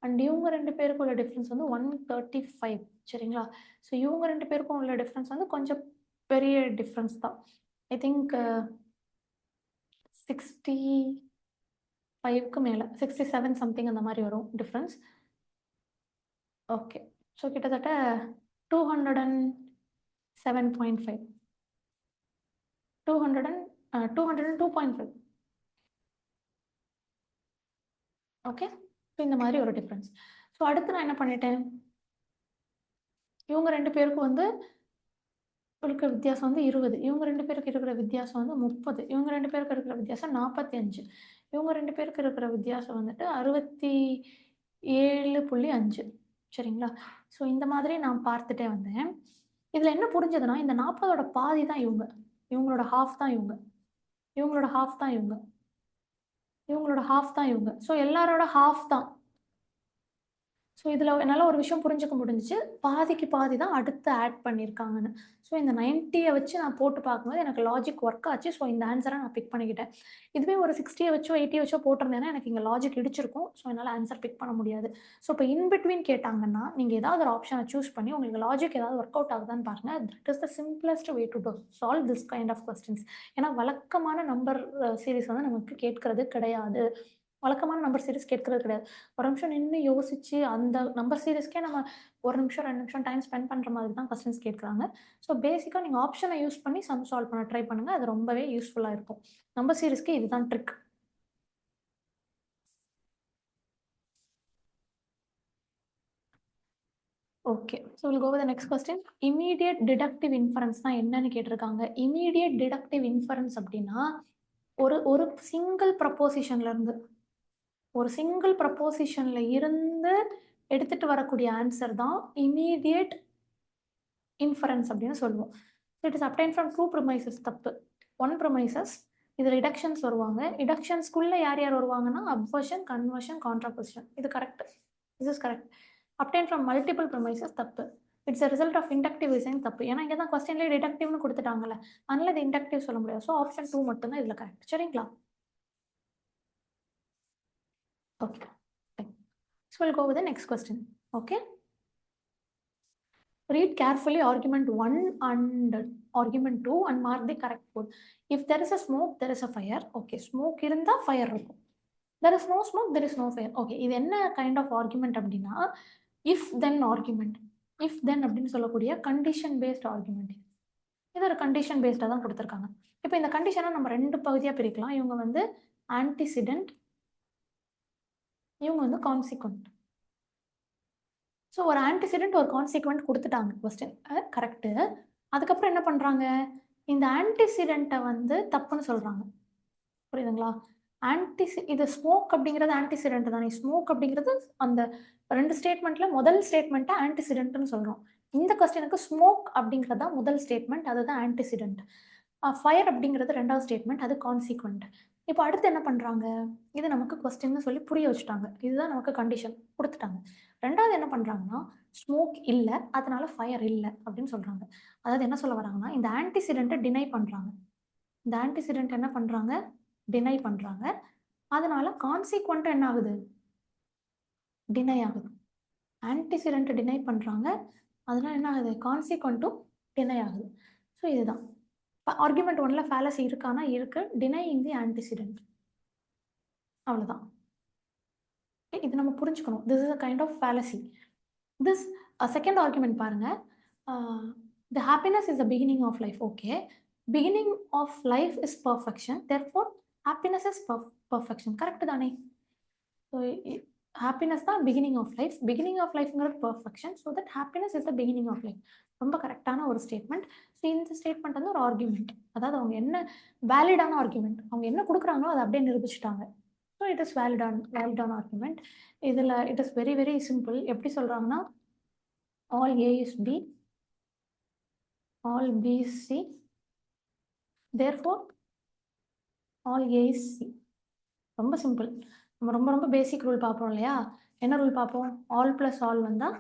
அண்ட் இவங்க ரெண்டு பேருக்குள்ள டிஃப்ரென்ஸ் வந்து 135. சரிங்களா? ஸோ இவங்க ரெண்டு பேருக்கும் உள்ள டிஃப்ரென்ஸ் வந்து கொஞ்சம் பெரிய டிஃப்ரென்ஸ் தான். ஐ திங்க் 65க்கு மேலே, 67 சம்திங் அந்த மாதிரி வரும் டிஃப்ரென்ஸ். ஓகே, ஸோ கிட்டத்தட்ட 207.5, 202.5. ஓகே, ஸோ இந்த மாதிரி ஒரு டிஃப்ரென்ஸ். ஸோ அடுத்து நான் என்ன பண்ணிட்டேன், இவங்க ரெண்டு பேருக்கும் வந்து இருக்கிற வித்தியாசம் வந்து 20, இவங்க ரெண்டு பேருக்கு இருக்கிற வித்தியாசம் வந்து 30, இவங்க ரெண்டு பேருக்கு இருக்கிற வித்தியாசம் 45, இவங்க ரெண்டு பேருக்கு இருக்கிற வித்தியாசம் வந்துட்டு 67.5. சரிங்களா? ஸோ இந்த மாதிரி நான் பார்த்துட்டே வந்தேன். இதில் என்ன புரிஞ்சதுன்னா, இந்த 40ஓட பாதி தான் இவங்க, இவங்களோட ஹாஃப் தான் இவங்க, இவங்களோட ஹாஃப் தான் இவங்க, இவங்களோட ஹாஃப் தான் இவங்க. ஸோ எல்லாரோட ஹாஃப் தான். ஸோ இதில் என்னால் ஒரு விஷயம் புரிஞ்சுக்க முடிஞ்சிச்சு. பாதிக்கு பாதி தான் அடுத்து ஆட் பண்ணியிருக்காங்கன்னு. ஸோ இந்த 90ய வச்சு நான் போட்டு பார்க்கும்போது எனக்கு லாஜிக் ஒர்க் ஆச்சு. ஸோ இந்த ஆன்ஸரை நான் பிக் பண்ணிக்கிட்டேன். இதுவே ஒரு 60ய வச்சோ, 80ய வச்சோ போட்டிருந்தேன்னா எனக்கு இங்கே லாஜிக் இடிச்சிருக்கும். ஸோ என்னால் ஆன்சர் பிக் பண்ண முடியாது. ஸோ இப்போ இன் பிட்வீன் கேட்டாங்கன்னா, நீங்கள் ஏதாவது ஒரு ஆப்ஷனை சூஸ் பண்ணி உங்களுக்கு லாஜிக் ஏதாவது ஒர்க் அவுட் ஆகுதான்னு பாருங்க. That is the simplest way to solve this kind of questions. ஏன்னா வழக்கமான நம்பர் சீரிஸ் வந்து நமக்கு கேட்கறது கிடையாது. வழக்கமான நம்பர் சீரிஸ் கேட்கறது கிடையாது. ஒரு நிமிஷம் நின்னு யோசிச்சு, அந்த நம்பர் சீரிஸ்க்கே நம்ம 1 நிமிஷம், 2 நிமிஷம் டைம் ஸ்பெண்ட் பண்ற மாதிரி தான் கொஸ்டின்ஸ் கேட்குறாங்க. ஸோ பேசிக்கா நீங்க ஆப்ஷன யூஸ் பண்ணி சம் சால்வ் பண்ண ட்ரை பண்ணுங்க. அது ரொம்பவே யூஸ்ஃபுல்லா இருக்கும். நம்பர் சீரிஸ்க்கு இதுதான் trick. Okay. So will go with the next question. Immediate deductive இன்ஃபரன்ஸ்னா என்னன்னு கேட்டிருக்காங்க. இம்மீடியேட் டிடக்டிவ் இன்ஃபரன்ஸ் அப்படின்னா, ஒரு ஒரு சிங்கிள் ப்ரப்போசிஷன்ல இருந்து ஒரு சிங்கிள் ப்ரப்போசிஷன்ல இருந்து எடுத்துட்டு வரக்கூடிய ஆன்சர் தான் இம்மீடியேட் இன்ஃபரன்ஸ் அப்படின்னு சொல்லுவோம். It is obtained from 2 premises தப்பு. 1 ப்ரிமைசஸ் இது ரிடக்ஷன்ஸ் வருவாங்க. ரிடக்ஷன்ஸ்குள்ள யார் யார் வருவாங்கன்னா, அப்வர்ஷன், கன்வர்ஷன், கான்ட்ராபொசிஷன். இது correct. This is correct. Obtain from multiple premises தப்பு. It's a result of inductive design தப்பு. ஏன்னா இங்கே தான் கொஸ்டின்லேயே டிடக்டிவ்னு கொடுத்துட்டாங்கல்ல. அதனால இது இண்டக்டிவ் சொல்ல முடியாது. ஸோ ஆப்ஷன் 2 மட்டும் தான் இதில் கரெக்ட். சரிங்களா? Okay. So will go with the next question. Okay. Read carefully argument 1 and argument 2 and mark the correct code. If there is a smoke, there is a fire. Okay, smoke இருந்தா fire இருக்கும். There is no smoke, there is no fire. Okay, இது என்ன kind of argument அப்படின்னா, if then argument. If then அப்படின்னு சொல்லக்கூடிய condition based argument. இது ஒரு condition based தான் கொடுத்துருக்காங்க. இப்போ இந்த கண்டிஷனை நம்ம 2 பகுதியா பிரிக்கலாம். இவங்க வந்து antecedent, இவங்க வந்து consequent. ஸோ ஒரு ஆன்டிசிடென்ட் ஒரு கான்சிக்வெண்ட் கொடுத்துட்டாங்க கொஸ்டின் கரெக்டு. அதுக்கப்புறம் என்ன பண்ணுறாங்க, இந்த ஆன்டிசிடென்ட்டை வந்து தப்புன்னு சொல்கிறாங்க. புரியுதுங்களா? இது ஸ்மோக் அப்படிங்கிறது ஆன்டிசிடென்ட் தானே. ஸ்மோக் அப்படிங்கிறது அந்த 2 ஸ்டேட்மெண்ட்டில் முதல் ஸ்டேட்மெண்ட்டை ஆன்டிசிடென்ட்னு சொல்கிறோம். இந்த கொஸ்டினுக்கு ஸ்மோக் அப்படிங்கிறது தான் முதல் ஸ்டேட்மெண்ட், அதுதான் ஆன்டிசிடென்ட். ஃபயர் அப்படிங்கிறது 2வது ஸ்டேட்மெண்ட், அது கான்சிக்வெண்ட். இப்போ அடுத்து என்ன பண்ணுறாங்க, இது நமக்கு கொஸ்டின்னு சொல்லி புரிய வச்சுட்டாங்க. இதுதான் நமக்கு கண்டிஷன் கொடுத்துட்டாங்க. 2வது என்ன பண்ணுறாங்கன்னா, ஸ்மோக் இல்லை அதனால ஃபயர் இல்லை அப்படின்னு சொல்கிறாங்க. அதாவது என்ன சொல்ல வராங்கன்னா, இந்த ஆன்டிசிடென்ட்டை டினை பண்ணுறாங்க. இந்த ஆன்டிசிடென்ட் என்ன பண்ணுறாங்க, டினை பண்ணுறாங்க. அதனால கான்சிக்வெண்ட்டும் என்ன ஆகுது, டினை ஆகுது. ஆன்டிசிடென்ட் டினை பண்ணுறாங்க, அதனால என்ன ஆகுது, கான்சிக்வெண்ட்டும் டினை ஆகுது. ஸோ இதுதான் ஆர்குமெண்ட் 1ல ஃபேலசி இருக்கானா இருக்கு. டினையிங் தி ஆன்டிசிடென்ட், அவ்வளோதான். இது நம்ம புரிஞ்சுக்கணும். This is a kind of fallacy. This second argument பாருங்க. The happiness is the beginning of life. Okay, beginning of life is perfection, therefore happiness is perfection. Correct தானே? ஸோ ஹாப்பினஸ் தான் beginning of life. Beginning of லைஃப்ங்கிறது perfection. So that happiness is the beginning of life. ரொம்ப கரெக்டான ஒரு ஸ்டேட்மெண்ட். ஸோ இந்த ஸ்டேட்மெண்ட் வந்து ஒரு ஆர்குமெண்ட். அதாவது அவங்க என்ன வேலிடான ஆர்குமெண்ட், அவங்க என்ன கொடுக்குறாங்களோ அதை அப்படியே நிரூபிச்சுட்டாங்க. ஸோ இட் இஸ் வேலிடான ஆர்குமெண்ட். இதில் it is very very simple. எப்படி சொல்கிறாங்கன்னா, all A is B, all B is C, therefore all A is C. ரொம்ப சிம்பிள். நம்ம ரொம்ப ரொம்ப பேசிக் ரூல் பார்ப்போம் இல்லையா? என்ன ரூல் பார்ப்போம், ஆல் ப்ளஸ் ஆல் வந்தால்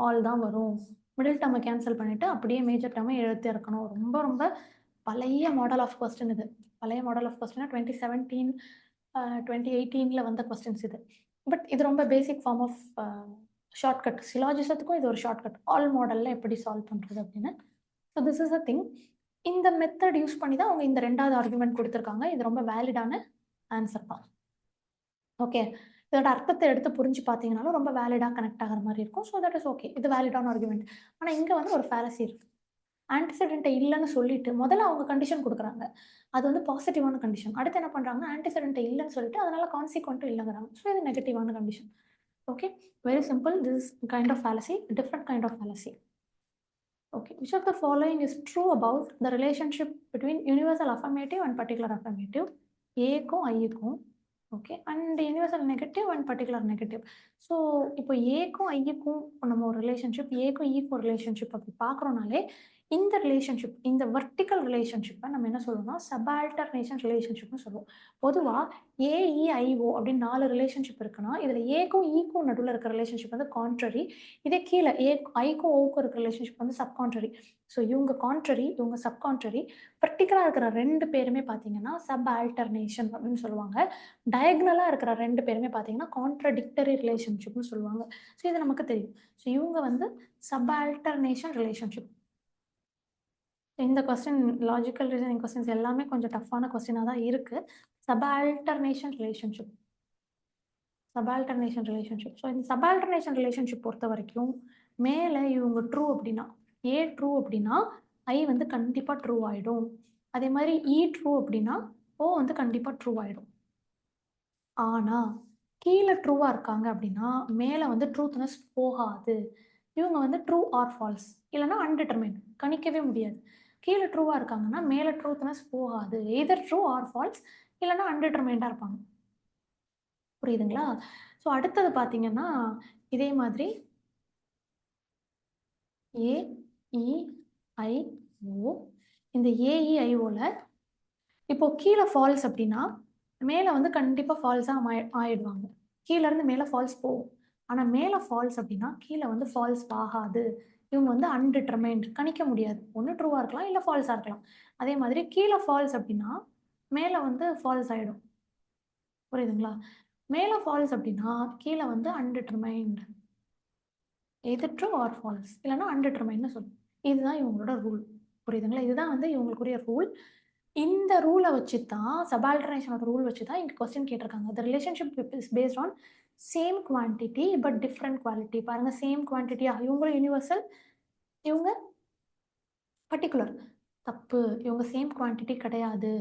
ஆல் தான் வரும். மிடில் டேர்மை கேன்சல் பண்ணிவிட்டு அப்படியே மேஜர் டேர்மை எழுத்து இருக்கணும். ரொம்ப ரொம்ப பழைய மாடல் ஆஃப் கொஸ்டின் இது. பழைய மாடல் ஆஃப் கொஸ்டினா 2017 2018 வந்த கொஸ்டின்ஸ் இது. பட் இது ரொம்ப பேசிக் ஃபார்ம் ஆஃப் ஷார்ட்கட். சிலாஜிசத்துக்கும் இது ஒரு ஷார்ட்கட். ஆல் மாடலில் எப்படி சால்வ் பண்ணுறது அப்படின்னு. So this is a thing. இந்த மெத்தட் யூஸ் பண்ணி தான் அவங்க இந்த 2வது ஆர்குமெண்ட் கொடுத்துருக்காங்க. இது ரொம்ப வேலிடான ஆன்சர் தான். ஓகே, இதோட அர்த்தத்தை எடுத்து புரிஞ்சு பார்த்தீங்கனாலும் ரொம்ப வேலிடாக கனெக்ட் ஆகிற மாதிரி இருக்கும். ஸோ தட் இஸ் ஓகே, இது வேலிடான ஆர்குமெண்ட். ஆனால் இங்கே வந்து ஒரு ஃபேலசி இருக்கு. ஆன்டிசிடென்ட்டை இல்லைன்னு சொல்லிட்டு முதல்ல அவங்க கண்டிஷன் கொடுக்குறாங்க, அது வந்து பாசிட்டிவான கண்டிஷன். அடுத்து என்ன பண்ணுறாங்க, ஆன்டிசிடென்ட்டை இல்லைன்னு சொல்லிட்டு அதனால கான்சிக்வெண்ட்டும் இல்லைங்கிறாங்க. ஸோ இது நெகட்டிவான condition. Okay, very simple. This is kind of fallacy, different kind of fallacy. Okay, which of the following is true about the relationship between universal affirmative and particular affirmative? ஏக்கும் ஐக்கும். Okay, and universal negative and particular negative. So இப்போ ஏக்கும் ஐக்கும் நம்ம ஒரு ரிலேஷன்ஷிப், ஏக்கும் ஈக்கும் ரிலேஷன்ஷிப் அப்படி பார்க்குறோனாலே இந்த ரிலேஷன்ஷிப், இந்த வெர்டிக்கல் ரிலேஷன்ஷிப்பை நம்ம என்ன சொல்லுவோம்னா சபால்டர்னேஷன் ரிலேஷன்ஷிப்னு சொல்லுவோம். பொதுவாக ஏஇஐஓ அப்படின்னு 4 ரிலேஷன்ஷிப் இருக்குன்னா இதில் ஏக்கும் ஈக்கும் நடுவில் இருக்கிற ரிலேஷன்ஷிப் வந்து கான்ட்ரரி. இதே கீழே ஐக்கும் ஓக்கும் இருக்கிற ரிலேஷன்ஷிப் வந்து சப்கான்ட்ரரி. ஸோ இவங்க கான்ட்ரரி, இவங்க சப்கான்ட்ரரி. பர்டிகுலராக இருக்கிற 2 பேருமே பார்த்தீங்கன்னா சபால்டர்னேஷன் அப்படின்னு சொல்லுவாங்க. டயக்னலாக இருக்கிற 2 பேருமே பார்த்தீங்கன்னா கான்ட்ரடிக்டரி ரிலேஷன்ஷிப்னு சொல்லுவாங்க. ஸோ இது நமக்கு தெரியும். ஸோ இவங்க வந்து சபால்டர்னேஷன் ரிலேஷன்ஷிப். இந்த கொஸ்டின் லாஜிக்கல் ரீசனிங் கொஸ்டின்ஸ் எல்லாமே கொஞ்சம் டஃப்பான கொஸ்டினாக தான் இருக்குது. சபால்டர்னேஷன் ரிலேஷன்ஷிப். ஸோ இந்த சபால்டர்னேஷன் ரிலேஷன்ஷிப் பொறுத்த வரைக்கும் மேலே இவங்க ட்ரூ அப்படின்னா, ஏ ட்ரூ அப்படின்னா ஐ வந்து கண்டிப்பாக ட்ரூ ஆகிடும். அதே மாதிரி இ ட்ரூ அப்படின்னா ஓ வந்து கண்டிப்பாக ட்ரூ ஆகிடும். ஆனால் கீழே ட்ரூவாக இருக்காங்க அப்படின்னா மேலே வந்து ட்ரூத்னஸ் போகாது. இவங்க வந்து ட்ரூ ஆர் ஃபால்ஸ் இல்லைன்னா அன்டிட்டர்மைண்ட், கணிக்கவே முடியாது. கீழே ட்ரூவாக இருக்காங்கன்னா மேலே ட்ரூத்னஸ் போகாது. எதர் ட்ரூ ஆர் ஃபால்ஸ் இல்லைன்னா அன்டிட்டர்மைண்டாக இருப்பாங்க. புரியுதுங்களா? ஸோ அடுத்தது பார்த்தீங்கன்னா இதே மாதிரி ஏஇஐஓ. இந்த ஏஇஐஓவில் இப்போ கீழே ஃபால்ஸ் அப்படின்னா மேலே வந்து கண்டிப்பாக ஃபால்ஸாக ஆயிடுவாங்க. கீழேருந்து மேலே ஃபால்ஸ் போகும். ஆனால் மேலே ஃபால்ஸ் அப்படின்னா கீழே வந்து ஃபால்ஸ் ஆகாது. இவங்க வந்து அன்டிட்டர்மைண்ட், கணிக்க முடியாது. ஒன்று ட்ரூவாக இருக்கலாம் இல்லை ஃபால்ஸாக இருக்கலாம். அதே மாதிரி கீழே ஃபால்ஸ் அப்படின்னா மேலே வந்து ஃபால்ஸ் ஆகிடும். புரியுதுங்களா? மேலே ஃபால்ஸ் அப்படின்னா கீழே வந்து அன்டிட்டர்மைண்ட், எது ட்ரூ ஆர் ஃபால்ஸ் இல்லைன்னா அன்டிட்டர்மைண்ட்னு சொல்லும். இதுதான் இவங்களோட ரூல். புரியுதுங்களா? இதுதான் வந்து இவங்களுக்குரிய ரூல். இந்த ரூலை வச்சு தான் சபால்டர்னேஷனோட ரூல் வச்சு தான் இங்கே கொஸ்டின் கேட்டிருக்காங்க. The relationship is based on same quantity but different quality. பாருங்க, சேம் குவான்டிட்டியா, இவங்களும் யூனிவர்சல், இவங்க பர்டிகுலர். தப்பு. இவங்க சேம் குவான்டிட்டி கிடையாது.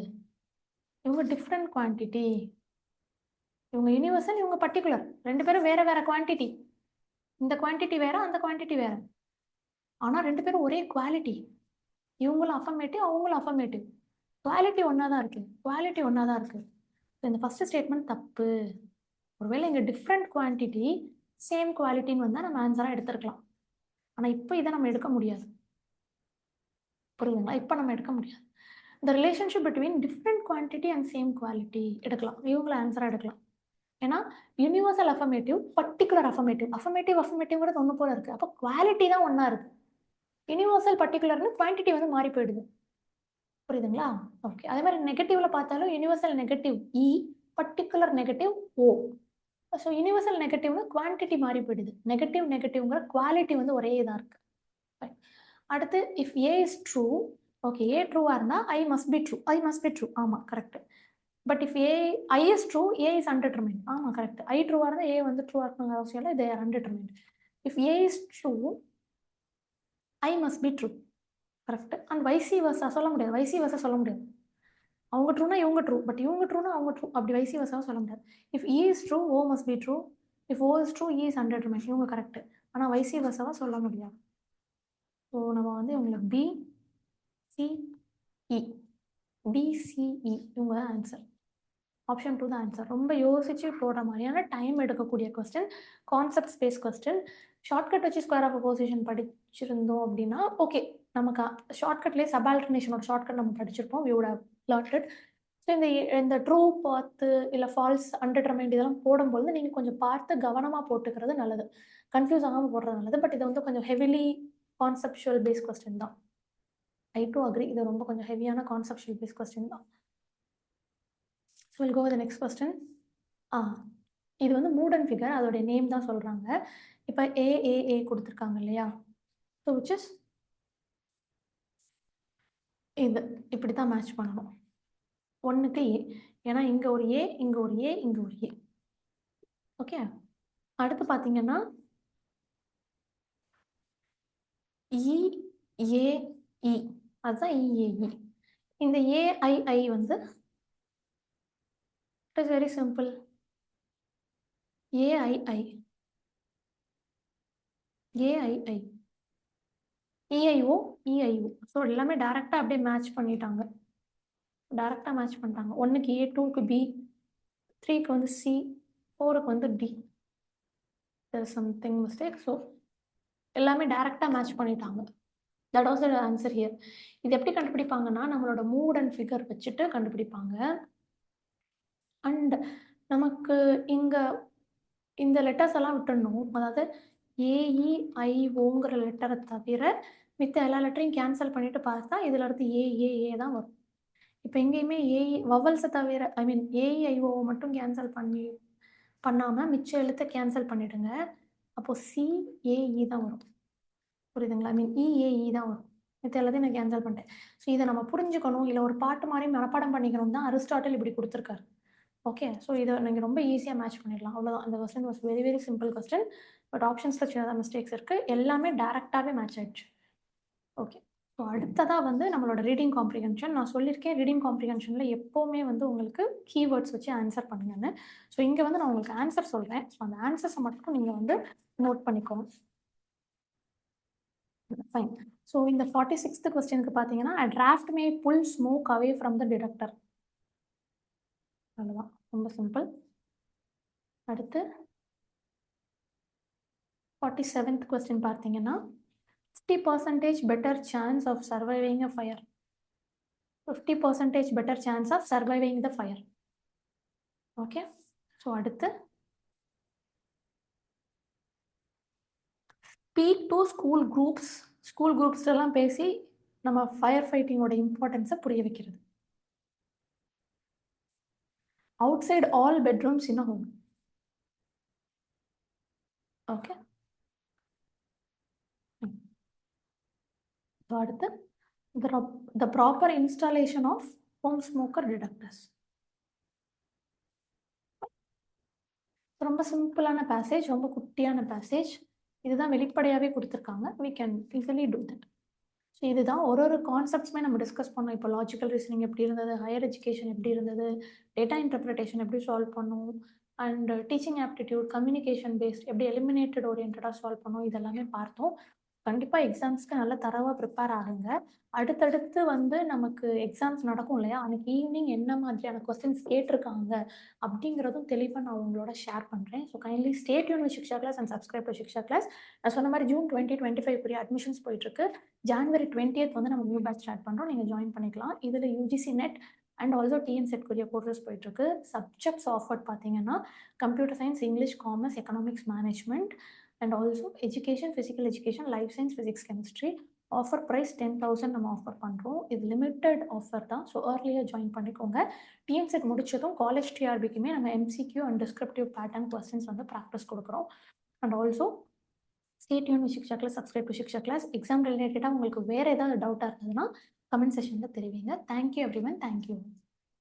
இவங்க டிஃப்ரெண்ட் குவான்டிட்டி. இவங்க யூனிவர்சல், இவங்க பர்டிகுலர். 2 பேரும் வேற வேற குவான்டிட்டி. இந்த குவான்டிட்டி வேற, அந்த குவான்டிட்டி வேற. ஆனால் 2 பேரும் ஒரே குவாலிட்டி. இவங்களும் அஃபர்மேட்டிவ், அவங்களும் அஃபர்மேட்டிவ். குவாலிட்டி ஒன்றா தான் இருக்கு. இந்த ஃபர்ஸ்ட் ஸ்டேட்மெண்ட் தப்பு. ஒருவேளை இங்கே டிஃப்ரெண்ட் குவான்டிட்டி சேம் குவாலிட்டின்னு வந்தால் நம்ம ஆன்சராக எடுத்துருக்கலாம். ஆனால் இப்போ இதை நம்ம எடுக்க முடியாது. புரியுதுங்களா? இப்போ நம்ம எடுக்க முடியாது. இந்த relationship between different quantity and same quality எடுக்கலாம். இவங்கள ஆன்சராக எடுக்கலாம். ஏன்னா யூனிவர்சல் அஃபர்மேட்டிவ், பர்டிகுலர் அஃபர்மேட்டிவ்ங்கிறது ஒன்று போல இருக்குது. அப்போ குவாலிட்டி தான் ஒன்றா இருக்குது. யூனிவர்சல் பர்டிகுலர்னு குவான்டிட்டி வந்து மாறி போயிடுது. புரியுதுங்களா? ஓகே. அதே மாதிரி நெகட்டிவ்ல பார்த்தாலும் universal negative E, particular negative O. So universal நெகட்டிவ்னு குவான்டிட்டி மாறி போயிடுது. நெகட்டிவ்ங்கிற குவாலிட்டி வந்து ஒரே இதாக இருக்குது. அடுத்து if A is true, okay, A ட்ரூவாக இருந்தால் ஐ மஸ்ட் பி ட்ரூ. ஆமாம், correct. But if I is true, A is undetermined. ஆமாம், கரெக்ட். ஐ ட்ரூவாக இருந்தால் ஏ வந்து ட்ரூவாக இருக்கணுங்கிற அவசியம் இல்லை. They are undetermined. If A is true, I must be true. Correct. And வைசி வர்ஸா சொல்ல முடியாது. அவங்க ட்ரூனா இவங்க ட்ரூ, பட் இவங்க ட்ரூனா அவங்க ட்ரூ, அப்படி வைசி வர்ஸாவும் சொல்ல முடியாது. If E is true, O must be true. If O is true, E is undetermined. இவங்க கரெக்ட். ஆனால் வைசி வர்ஸாவாக சொல்ல முடியாது. ஸோ நம்ம வந்து இவங்களுக்கு பிசிஇ, இவங்க தான் ஆன்சர். ஆப்ஷன் 2 தான் ஆன்சர். ரொம்ப யோசிச்சு போடுற மாதிரியான டைம் எடுக்கக்கூடிய question, concept space question. Shortcut வச்சு ஸ்கொயர் ஆஃப் அப்போசிஷன் படிச்சிருந்தோம் அப்படின்னா ஓகே, நமக்கு ஷார்ட்கட்லேயே சபால்டர்னேஷனோட ஷார்ட்கட் நம்ம படிச்சிருப்போம். We would have learnt it. So இந்த ட்ரூ பார்த்து இல்லை ஃபால்ஸ் அன்டிட்டர்மைண்ட் இதெல்லாம் போடும்போது நீங்கள் கொஞ்சம் பார்த்து கவனமாக போட்டுக்கிறது நல்லது. கன்ஃபியூஸ் ஆகாமல் போடுறது நல்லது. பட் இது வந்து கொஞ்சம் ஹெவிலி கான்செப்சுவல் பேஸ் கொஸ்டின் தான். ஐ டு அக்ரி, இது ரொம்ப கொஞ்சம் ஹெவியான கான்செப்சுவல் பேஸ் கொஸ்டின் தான். So will go with next question. இது வந்து மூட் அண்ட் ஃபிகர், அதோடைய நேம் தான் சொல்கிறாங்க. இப்போ ஏஏஏ கொடுத்துருக்காங்க இல்லையா? ஸோ விச் இஸ் இது இப்படி தான் மேட்ச் பண்ணணும். 1க்கு ஏ, ஏன்னா இங்கே ஒரு ஏ, இங்கே ஒரு ஏ, இங்கே ஒரு ஏ. ஓகே. அடுத்து பார்த்தீங்கன்னா இஏஇ, அதுதான் இஏஇ. இந்த ஏஐஐ வந்து it is very simple. AII EIO EIO. So எல்லாமே டேரெக்டாக அப்படியே மேட்ச் பண்ணிட்டாங்க. 1க்கு ஏ, 2க்கு பி, 3க்கு வந்து சி, 4க்கு வந்து D. There is something mistake. So எல்லாமே டேரெக்டாக மேட்ச் பண்ணிட்டாங்க. That was the answer here. இது எப்படி கண்டுபிடிப்பாங்கன்னா, நம்மளோட மூட் அண்ட் ஃபிகர் வச்சுட்டு கண்டுபிடிப்பாங்க. அண்ட் நமக்கு இங்க இந்த லெட்டர்ஸ் எல்லாம் விட்டுடணும். அதாவது ஏஇஐஓங்கிற லெட்டரை தவிர மித்த எல்லா லெட்டரையும் கேன்சல் பண்ணிட்டு பார்த்தா இதுல இருந்து ஏஏஏ தான் வரும். இப்போ எங்கேயுமே வவல்ஸை தவிர ஏஇஐஓ மட்டும் கேன்சல் பண்ணாமல் மிச்ச எழுத்தை கேன்சல் பண்ணிடுங்க. அப்போது சிஏஇ தான் வரும். புரியுதுங்களா? இஏஇ தான் வரும். மித்த எல்லாத்தையும் நான் கேன்சல் பண்ணிட்டேன். ஸோ இதை நம்ம புரிஞ்சுக்கணும், இல்லை ஒரு பாட்டு மாதிரி மனப்பாடம் பண்ணிக்கணும் தான் அரிஸ்டாட்டில் இப்படி கொடுத்துருக்காரு. ஓகே, ஸோ இதை நீங்கள் ரொம்ப ஈஸியாக மேட்ச் பண்ணிடலாம். அவ்வளோதான். இந்த question was very very simple question. But ஆப்ஷன்ஸில் சின்னதாக மிஸ்டேக்ஸ் இருக்குது. எல்லாமே டேரெக்டாகவே மேட்ச் ஆயிடுச்சு. ஓகே, ஸோ அடுத்ததாக வந்து நம்மளோட ரீடிங் காம்ப்ரிஹென்ஷன். நான் சொல்லியிருக்கேன் ரீடிங் காம்ப்ரிஹென்ஷனில் எப்போவுமே வந்து உங்களுக்கு கீவேர்ட்ஸ் வச்சு ஆன்சர் பண்ணுங்கன்னு. ஸோ இங்கே வந்து நான் உங்களுக்கு ஆன்சர் சொல்கிறேன். ஸோ அந்த ஆன்சர்ஸை மட்டும் நீங்கள் வந்து நோட் பண்ணிக்கோங்க. ஃபைன். ஸோ இந்த 46th கொஸ்டினுக்கு பார்த்தீங்கன்னா, a draft may pull smoke away from the detector. அவ்வளோதான், ரொம்ப சிம்பிள். அடுத்து 47th கொஸ்டின் பார்த்தீங்கன்னா, 50% better chance of surviving a fire. 50% better chance of surviving the fire. Okay, so அடுத்து ஸ்பீக் டு ஸ்கூல் குரூப்ஸ் எல்லாம் பேசி நம்ம ஃபயர் ஃபைட்டிங்கோட இம்பார்ட்டன்ஸை புரிய வைக்கிறது. அவுட்சைட் ஆல் பெட்ரூம்ஸ் இன் அ ஹோம். ஓகே, அடுத்து the proper installation of home smoker detectors. ரொம்ப சிம்பிளான பேசேஜ், ரொம்ப குட்டியான பேசேஜ். இதுதான் வெளிப்படையாகவே கொடுத்துருக்காங்க. we can easily do that. So இதுதான் ஒரு கான்செப்ட்ஸுமே நம்ம டிஸ்கஸ் பண்ணோம். இப்போ லாஜிக்கல் ரீசனிங் எப்படி இருந்தது, ஹையர் எஜுகேஷன் எப்படி இருந்தது, டேட்டா இன்டர்பிரிட்டேஷன் எப்படி சால்வ் பண்ணும், and teaching aptitude, communication based எப்படி எலிமினேட்டட் ஓரியன்டாக சால்வ் பண்ணும், இதெல்லாமே பார்த்தோம். கண்டிப்பாக எக்ஸாம்ஸ்க்கு நல்லா தரவாக ப்ரிப்பேர் ஆகுங்க. அடுத்தடுத்து வந்து நமக்கு எக்ஸாம்ஸ் நடக்கும் இல்லையா, அன்னைக்கு ஈவினிங் என்ன மாதிரியான கொஸ்டின்ஸ் கேட்டிருக்காங்க அப்படிங்கிறதும் தெளிவாக நான் உங்களோட ஷேர் பண்ணுறேன். So kindly stay tune with Shiksha class and subscribe to Shiksha class. நான் சொன்ன மாதிரி ஜூன் 2025 அட்மிஷன்ஸ் போயிட்டுருக்கு. ஜான்வரி 20th வந்து நம்ம நியூ பேட்ச் ஸ்டார்ட் பண்ணுறோம். நீங்கள் ஜாயின் பண்ணிக்கலாம். இதில் யூஜிசி நெட் அண்ட் ஆல்சோ டிஎன்செட்குரிய கோர்சஸ் போயிட்டுருக்கு. சப்ஜெக்ட்ஸ் ஆஃபர்ட் பார்த்தீங்கன்னா computer science, English, commerce, economics, management and also education, physical education, life science, physics, chemistry. Offer price 10,000 நம்ம ஆஃபர் பண்ணுறோம். இது லிமிட்டட் ஆஃபர் தான். ஸோ ஏர்லியாக ஜாயின் பண்ணிக்கோங்க. டிஎன்செட் முடிச்சதும் காலேஜ் டிஆர்பிக்குமே நம்ம MCQ and descriptive pattern questions வந்து ப்ராக்டிஸ் கொடுக்குறோம். And also stay tune with Shiksha class, subscribe to Shiksha class. Exam ரிலேட்டடாக உங்களுக்கு வேறு ஏதாவது டவுட்டாக இருந்ததுன்னா கமெண்ட் செஷனில் தெரிவிங்க. Thank you everyone. தேங்க்யூ.